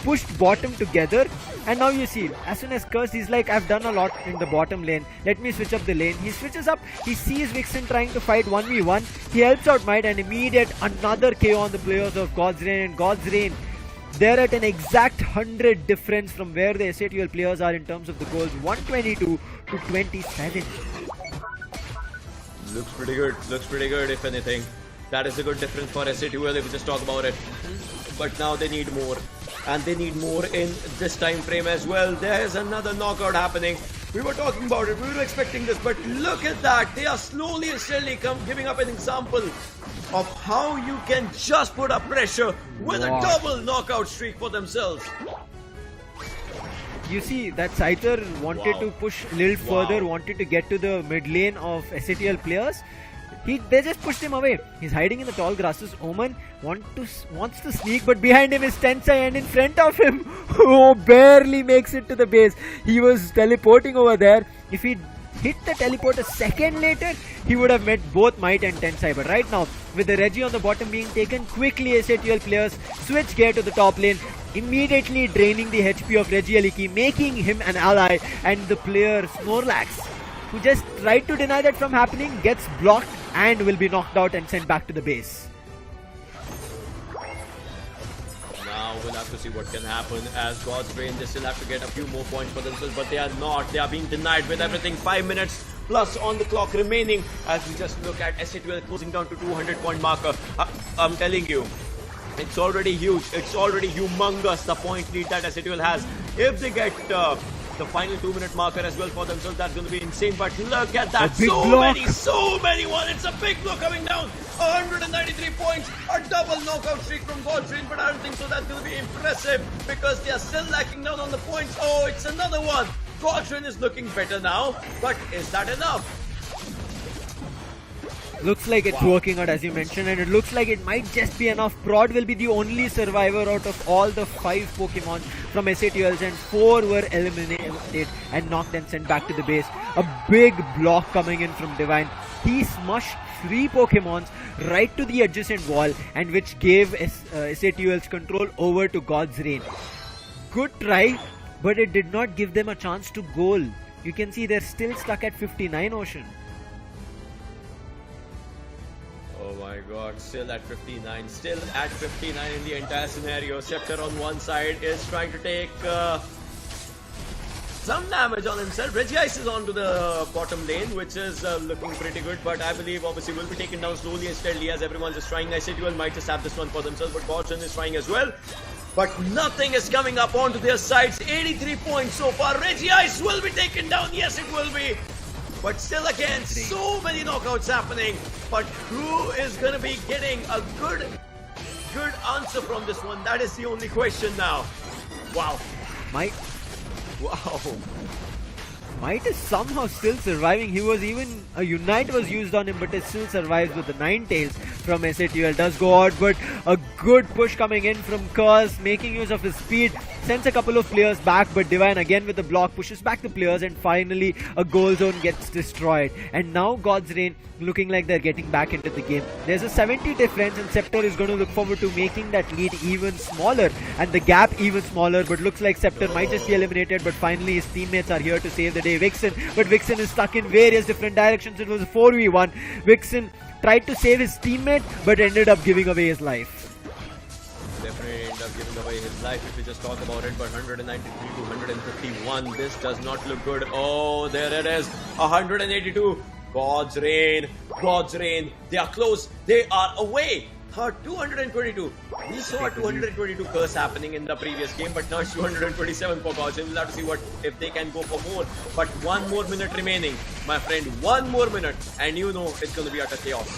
pushed bottom together. And now you see, as soon as Curse, he's like, I've done a lot in the bottom lane, let me switch up the lane. He switches up, he sees Vixen trying to fight 1v1, he helps out Might, and immediate another KO on the players of God's Reign. And God's Reign, they're at an exact 100 difference from where the SATL players are in terms of the goals, 122 to 27. Looks pretty good if anything. That is a good difference for SATL if we just talk about it. But now they need more. And they need more in this time frame as well. There's another knockout happening. We were talking about it, we were expecting this, but look at that. They are slowly and steadily giving up an example of how you can just put up pressure with a double knockout streak for themselves. You see that Scyther wanted to push a little further, wanted to get to the mid lane of SATL players. They just pushed him away. He's hiding in the tall grasses. Omen wants to sneak, but behind him is Tensai, and in front of him, barely makes it to the base. He was teleporting over there. If he hit the teleport a second later, he would have met both Might and Tensai. But right now, with the Reggie on the bottom being taken, quickly SATL players switch gear to the top lane, immediately draining the HP of Reggie Aliki, making him an ally. And the player Snorlax, who just tried to deny that from happening, gets blocked and will be knocked out and sent back to the base. Now we'll have to see what can happen as God's Reign. They still have to get a few more points for themselves, but they are not. They are being denied with everything. 5 minutes plus on the clock remaining as we just look at SATL closing down to 200-point marker. I'm telling you, it's already huge. It's already humongous, the point lead that SATL has. If they get the final 2-minute marker as well for themselves, that's going to be insane. But look at that, so many one. It's a big blow coming down. 193 points, a double knockout streak from God's Reign, but I don't think so that's going to be impressive because they are still lacking down on the points. Oh, it's another one. God's Reign is looking better now, but is that enough? Looks like it's working out, as you mentioned, and it looks like it might just be enough. Prod will be the only survivor out of all the 5 Pokemon from SATLs, and 4 were eliminated and knocked and sent back to the base. A big block coming in from Divine. He smushed 3 Pokemons right to the adjacent wall, and which gave SATL's control over to God's Reign. Good try, but it did not give them a chance to goal. You can see they're still stuck at 59, Ocean. Oh my god, still at 59. Still at 59 in the entire scenario. Scepter on one side is trying to take some damage on himself. Regice is onto the bottom lane, which is looking pretty good, but I believe obviously will be taken down slowly and steadily as everyone's just trying. SATL might just have this one for themselves, but Fortune is trying as well. But nothing is coming up onto their sides. 83 points so far. Regice will be taken down. Yes, it will be. But still again, so many knockouts happening. But who is going to be getting a good answer from this one? That is the only question now. Wow. Might. Wow. Might is somehow still surviving. He was even a Unite was used on him, but it still survives with the 9 tails from SATL. Does go out, but a good push coming in from Curse, making use of his speed, sends a couple of players back, but Divine again with the block pushes back the players, and finally a goal zone gets destroyed. And now God's Reign looking like they're getting back into the game. There's a 70 difference, and Scepter is going to look forward to making that lead even smaller and the gap even smaller, but looks like Scepter might just be eliminated, but finally his teammates are here to save the day. Vixen, but Vixen is stuck in various different directions. It was a 4v1. Vixen tried to save his teammate, but ended up giving away his life. Definitely end up giving away his life if we just talk about it, but 193 to 151. This does not look good. Oh, there it is. 182. God's Reign. God's Reign. They are close. They are away. 222. We saw a 222 curse happening in the previous game, but now it's 227 for Gaussian. We'll have to see what if they can go for more. But 1 more minute remaining, my friend. 1 more minute, and you know it's going to be utter chaos.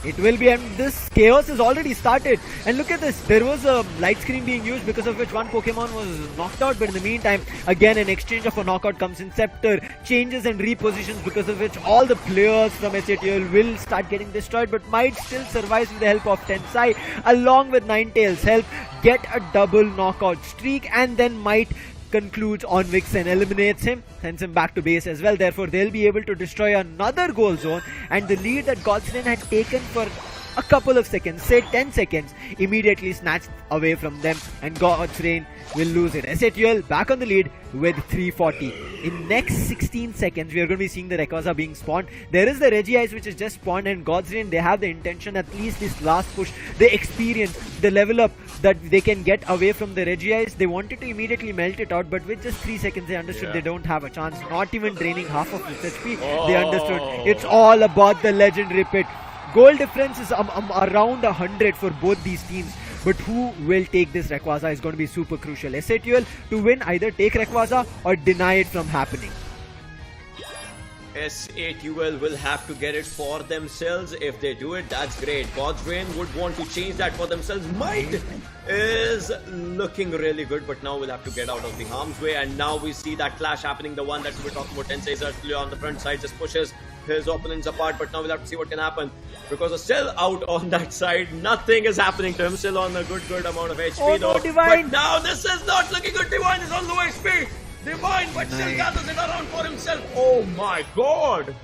It will be, and this chaos has already started. And look at this, there was a light screen being used because of which one Pokemon was knocked out, but in the meantime, again an exchange of a knockout comes in. Scepter changes and repositions, because of which all the players from SATL will start getting destroyed, but might still survive with the help of Tensai, along with Ninetales' help, get a double knockout streak, and then might concludes on Vixen, eliminates him, sends him back to base as well. Therefore, they'll be able to destroy another goal zone, and the lead that Godsrain had taken for a couple of seconds, say 10 seconds, immediately snatched away from them, and Godsrain will lose it. SATL back on the lead with 340. In next 16 seconds, we are going to be seeing the Rayquaza being spawned. There is the Regice which is just spawned, and Godsrain, they have the intention, at least this last push, the experience, the level up that they can get away from the Regice. They wanted to immediately melt it out, but with just 3 seconds, they understood they don't have a chance, not even draining half of its HP. They understood it's all about the legendary pit. Goal difference is around 100 for both these teams, but who will take this Rayquaza is going to be super crucial. SATL to win, either take Rayquaza or deny it from happening. SATL will have to get it for themselves. If they do it, that's great. Godsrain would want to change that for themselves. Might is looking really good, but now we'll have to get out of the harm's way. And now we see that clash happening. The one that we were talking about, Tensei Zertulio on the front side just pushes his opponents apart, but now we'll have to see what can happen, because he's still out on that side. Nothing is happening to him, still on a good amount of HP though. No, Divine. But now this is not looking good. Divine is on low HP. Divine, but still gathers it around for himself. Oh my god.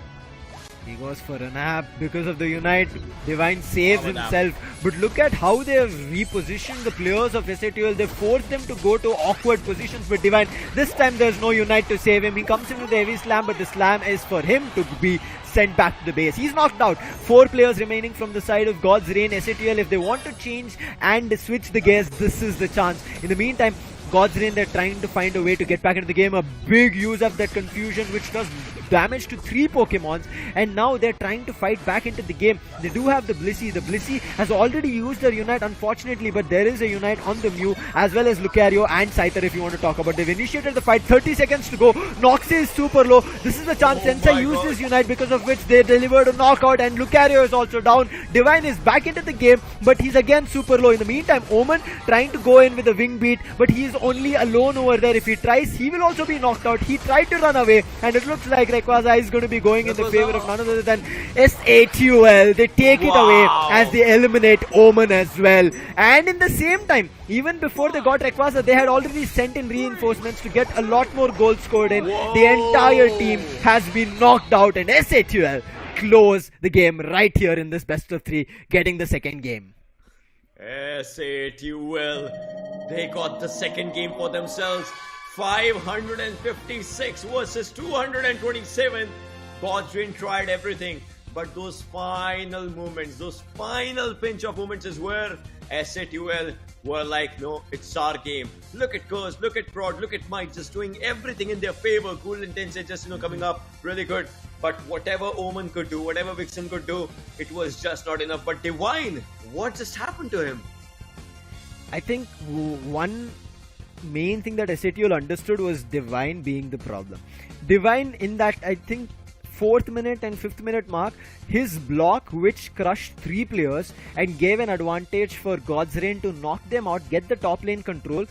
He goes for a nap because of the Unite. Divine saves himself. But look at how they have repositioned the players of SATL. They forced them to go to awkward positions with Divine. This time there's no Unite to save him. He comes in with the heavy slam, but the slam is for him to be sent back to the base. He's knocked out. 4 players remaining from the side of Godsrain. SATL, if they want to change and switch the gears, this is the chance. In the meantime, Godsrain, they're trying to find a way to get back into the game. A big use of that confusion, which does damage to 3 Pokemons, and now they're trying to fight back into the game. They do have the Blissey. The Blissey has already used their Unite, unfortunately, but there is a Unite on the Mew, as well as Lucario and Scyther, if you want to talk about. They've initiated the fight. 30 seconds to go. Noxie is super low. This is the chance. Tensei used his Unite, because of which they delivered a knockout, and Lucario is also down. Divine is back into the game, but he's again super low. In the meantime, Omen trying to go in with a wing beat, but he's only alone over there. If he tries, he will also be knocked out. He tried to run away, and it looks like Rayquaza is going to be going in the favor of none other than SATL. They take it away as they eliminate Omen as well. And in the same time, even before they got Rayquaza, they had already sent in reinforcements to get a lot more goals scored in. The entire team has been knocked out, and SATL close the game right here in this best of 3, getting the second game. SATL, they got the second game for themselves. 556 versus 227. Godsrain tried everything, but those final moments, those final pinch of moments is where SATL were like, no, it's our game. Look at Curse, look at Prod, look at Mike, just doing everything in their favor. Cool Intense just, coming up really good. But whatever Omen could do, whatever Vixen could do, it was just not enough. But Divine, what just happened to him? I think one main thing that SATL understood was Divine being the problem. Divine, in that, I think, 4th minute and 5th minute mark, his block, which crushed 3 players and gave an advantage for Godsrain to knock them out, get the top lane control,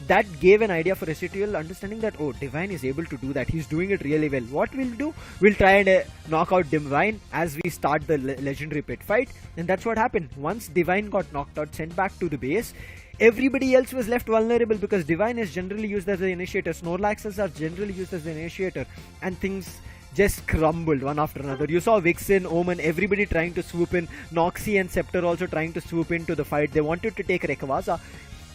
that gave an idea for SATL, understanding that, oh, Divine is able to do that. He's doing it really well. What we'll do, we'll try and knock out Divine as we start the legendary pit fight. And that's what happened. Once Divine got knocked out, sent back to the base, everybody else was left vulnerable, because Divine is generally used as the initiator. Snorlaxes are generally used as the initiator, and things just crumbled one after another. You saw Vixen, Omen, everybody trying to swoop in. Noxie and Scepter also trying to swoop into the fight. They wanted to take Rayquaza,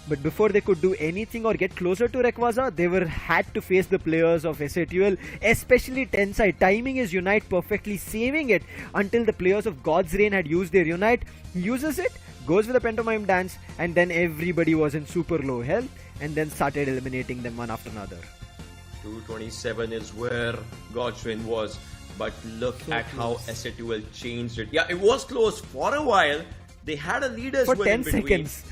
but before they could do anything or get closer to Rayquaza, they had to face the players of SATL, especially Tensai, timing his Unite perfectly, saving it until the players of Godsrain had used their Unite. He uses it, goes with a pantomime dance, and then everybody was in super low health, and then started eliminating them one after another. 227 is where Godsrain was, but look at how SATL changed it. Yeah, it was close for a while, They had a leaders for win 10 in between. seconds.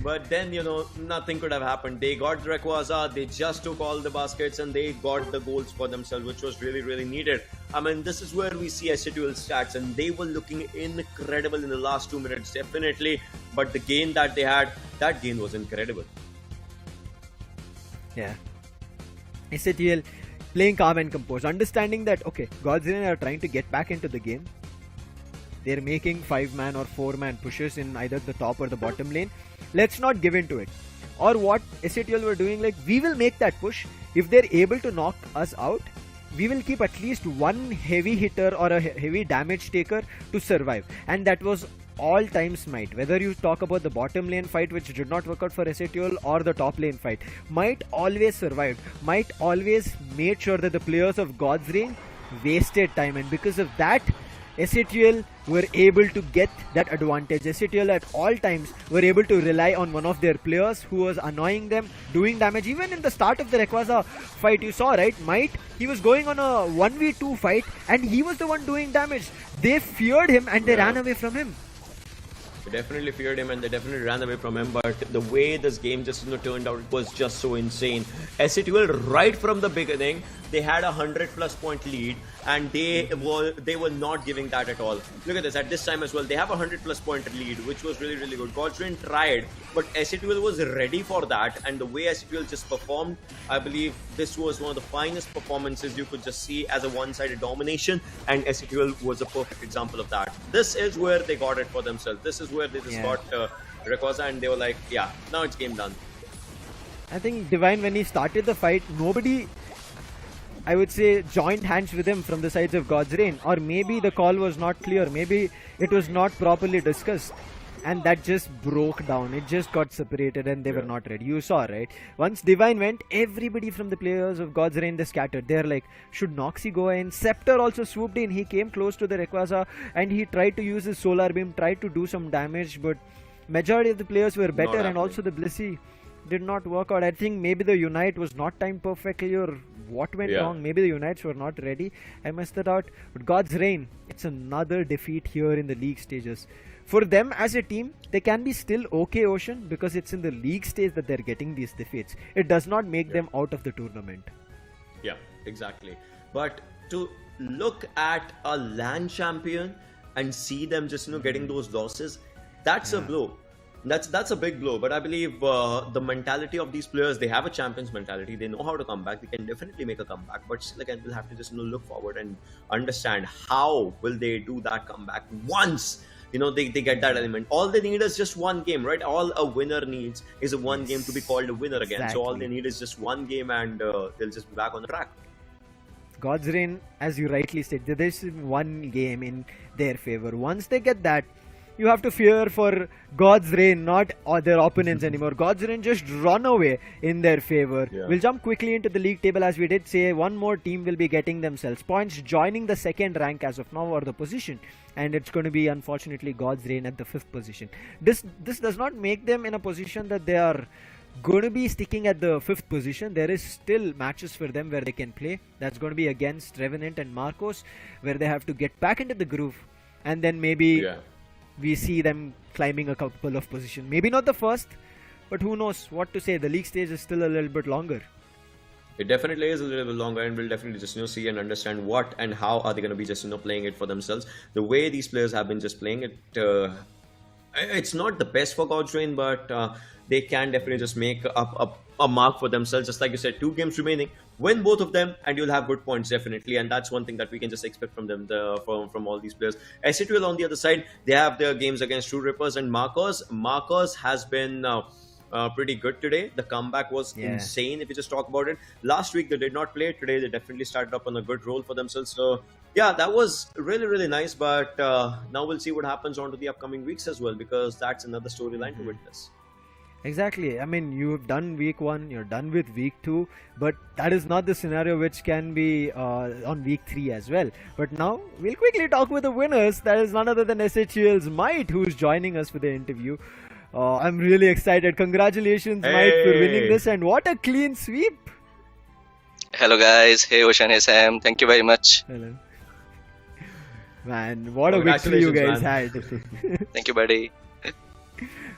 But then, nothing could have happened. They got the Rayquaza, they just took all the baskets and they got the goals for themselves, which was really, really needed. I mean, this is where we see SATL stats, and they were looking incredible in the last 2 minutes, definitely. But the gain that they had, that gain was incredible. Yeah. SATL playing calm and composed, understanding that, okay, Godzilla are trying to get back into the game. They're making 5-man or 4-man pushes in either the top or the bottom lane. Let's not give in to it. Or what SATL were doing, like, we will make that push. If they're able to knock us out, we will keep at least one heavy hitter or a heavy damage taker to survive. And that was all time Smite. Whether you talk about the bottom lane fight, which did not work out for SATL, or the top lane fight, Might always survived. Might always made sure that the players of God's Reign wasted time, and because of that, SATL were able to get that advantage. SATL at all times were able to rely on one of their players who was annoying them, doing damage. Even in the start of the Rayquaza fight, you saw, right? Might, he was going on a 1v2 fight and he was the one doing damage. They feared him and they ran away from him. They definitely feared him and they definitely ran away from him, but the way this game just turned out, it was just so insane. SATL right from the beginning, they had a 100+ point lead and they were not giving that at all. Look at this, at this time as well, they have a 100+ point lead, which was really, really good. God's Reign tried, but SATL was ready for that, and the way SATL just performed, I believe this was one of the finest performances you could just see as a one-sided domination, and SATL was a perfect example of that. This is where they got it for themselves. This is where they just got Rayquaza and they were like, yeah, now it's game done. I think Divine, when he started the fight, nobody, I would say, joined hands with him from the sides of God's Reign, or maybe the call was not clear, maybe it was not properly discussed, and that just broke down. It just got separated and they were not ready. You saw, right? Once Divine went, everybody from the players of God's Reign, they scattered. They're like, should Noxy go in? Scepter also swooped in. He came close to the Rayquaza and he tried to use his Solar Beam, tried to do some damage, but majority of the players were better, and also the Blissey did not work out. I think maybe the Unite was not timed perfectly, or what went wrong. Maybe the Unites were not ready. I messed that out. But God's Reign, it's another defeat here in the league stages. For them as a team, they can be still okay, Ocean, because it's in the league stage that they're getting these defeats. It does not make them out of the tournament. Yeah, exactly. But to look at a LAN champion and see them just getting those losses, that's a blow. That's a big blow. But I believe the mentality of these players, they have a champion's mentality. They know how to come back. They can definitely make a comeback. But still, again, we'll have to just look forward and understand how will they do that comeback once they get that element. All they need is just one game, right? All a winner needs is a one game to be called a winner again. Exactly. So all they need is just one game, and they'll just be back on the track. God's Reign, as you rightly said, there's one game in their favor. Once they get that, you have to fear for God's Reign, not their opponents anymore. God's Reign just run away in their favor. We'll jump quickly into the league table. As we did say, one more team will be getting themselves points, joining the second rank as of now, or the position. And it's going to be, unfortunately, God's Reign at the 5th position. This does not make them in a position that they are going to be sticking at the 5th position. There is still matches for them where they can play. That's going to be against Revenant and Marcos, where they have to get back into the groove. And then maybe we see them climbing a couple of positions. Maybe not the first, but who knows what to say. The league stage is still a little bit longer. It definitely is a little bit longer, and we'll definitely just see and understand what and how are they going to be just playing it for themselves. The way these players have been just playing it, it's not the best for God's Reign, but they can definitely just make up a mark for themselves. Just like you said, 2 games remaining, win both of them and you'll have good points, definitely. And that's one thing that we can just expect from them, from all these players. SATL on the other side, they have their games against True Rippers and Marcos. Marcos has been pretty good today. The comeback was insane if you just talk about it. Last week they did not play. Today they definitely started up on a good roll for themselves. So yeah, that was really, really nice. But now we'll see what happens on to the upcoming weeks as well, because that's another storyline to witness. Exactly. I mean, you've done week 1, you're done with week 2, but that is not the scenario which can be on week 3 as well. But now we'll quickly talk with the winners. That is none other than SHL's Might, who's joining us for the interview. I'm really excited. Congratulations, Might, for winning this, and what a clean sweep. Hello guys. Hey Ocean, hey Sam. Thank you very much. Hello. Man, what a victory you guys Congratulations, had. Thank you, buddy.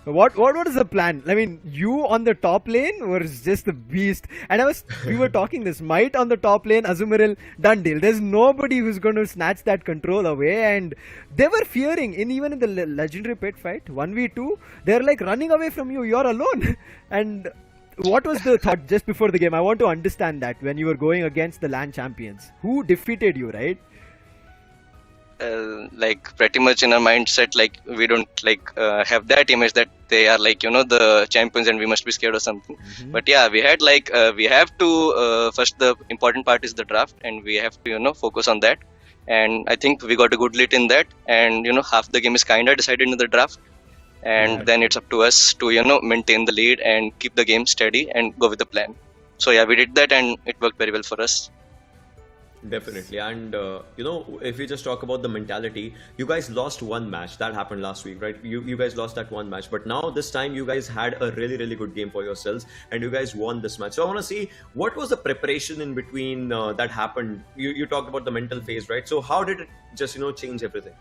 What is the plan? I mean, you on the top lane was just the beast, and we were talking this Might on the top lane, Azumarill, done deal. There's nobody who's going to snatch that control away, and they were fearing even in the legendary pit fight 1v2, they're like running away from you. You're alone, and what was the thought just before the game? I want to understand that when you were going against the LAN champions, who defeated you, right? Like pretty much in our mindset, like we don't have that image that they are like the champions and we must be scared or something. But yeah, we had we have to first, the important part is the draft, and we have to focus on that. And I think we got a good lead in that, and half the game is kinda decided in the draft, and then it's up to us to maintain the lead and keep the game steady and go with the plan. So yeah, we did that and it worked very well for us. Definitely. And if we just talk about the mentality, you guys lost one match. That happened last week, right? You guys lost that one match, but now this time you guys had a really, really good game for yourselves, and you guys won this match. So I want to see, what was the preparation in between that happened? You talked about the mental phase, right? So how did it just change everything?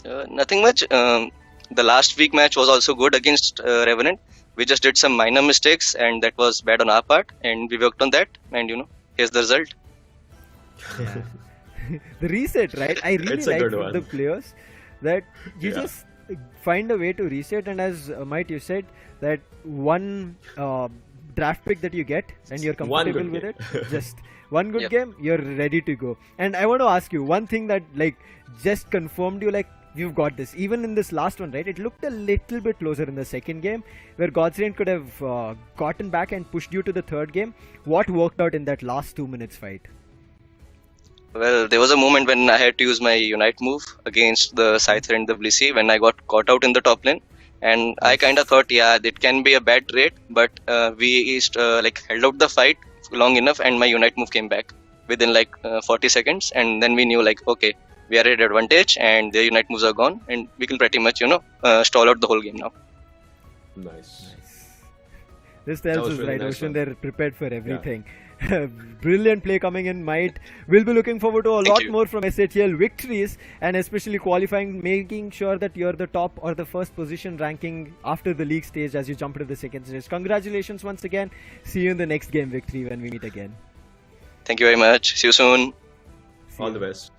Nothing much. The last week match was also good against Revenant. We just did some minor mistakes, and that was bad on our part, and we worked on that, and here's the result. Yeah. The reset, right? I really like from the players that you just find a way to reset, and as Might, you said that one draft pick that you get and you're comfortable with it, just one good game, you're ready to go. And I want to ask you one thing that just confirmed you, you've got this. Even in this last one, right? It looked a little bit closer in the second game, where God's Reign could have gotten back and pushed you to the third game. What worked out in that last 2 minutes fight? Well, there was a moment when I had to use my Unite move against the Scyther and the Blissey when I got caught out in the top lane. And I kind of thought, it can be a bad trade, but we held out the fight long enough, and my Unite move came back within 40 seconds. And then we knew okay, we are at advantage and the Unite moves are gone, and we can pretty much, stall out the whole game now. Nice. This tells us, really right, nice Ocean, they're prepared for everything. Brilliant play coming in, Might. We'll be looking forward to a lot more from SHL victories, and especially qualifying, making sure that you're the top or the first position ranking after the league stage as you jump into the second stage. Congratulations once again. See you in the next game victory when we meet again. Thank you very much. See you soon. All the best.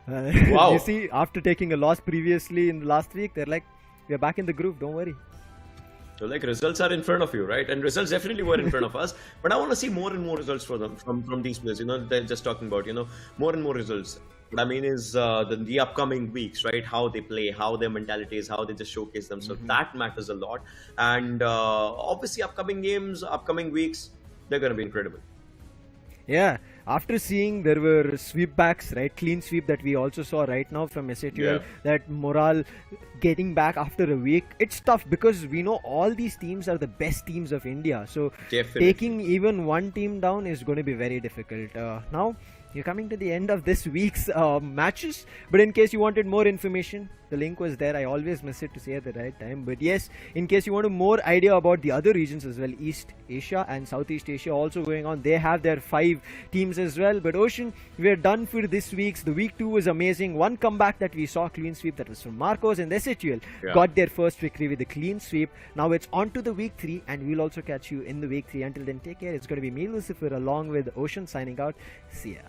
Wow. You see, after taking a loss previously in the last week, they're like, we're back in the groove, don't worry. So results are in front of you, right? And results definitely were in front of us. But I want to see more and more results from these players. They're just talking about, more and more results. What I mean is the upcoming weeks, right? How they play, how their mentality is, how they just showcase themselves. That matters a lot. And obviously upcoming games, upcoming weeks, they're going to be incredible. Yeah, after seeing there were sweepbacks, right, clean sweep that we also saw right now from SATL, that morale getting back after a week, it's tough because we know all these teams are the best teams of India. So taking even one team down is going to be very difficult. Now, you're coming to the end of this week's matches, but in case you wanted more information, the link was there. I always miss it to say at the right time, but yes, in case you want more idea about the other regions as well, East Asia and Southeast Asia also going on, they have their 5 teams as well. But Ocean, we're done for this week's. The week 2 was amazing. One comeback that we saw, clean sweep, that was from Marcos, and SHL got their first victory with a clean sweep. Now it's on to the week 3, and we'll also catch you in the week 3. Until then, take care. It's going to be me, Lucifer, along with Ocean, signing out. See ya.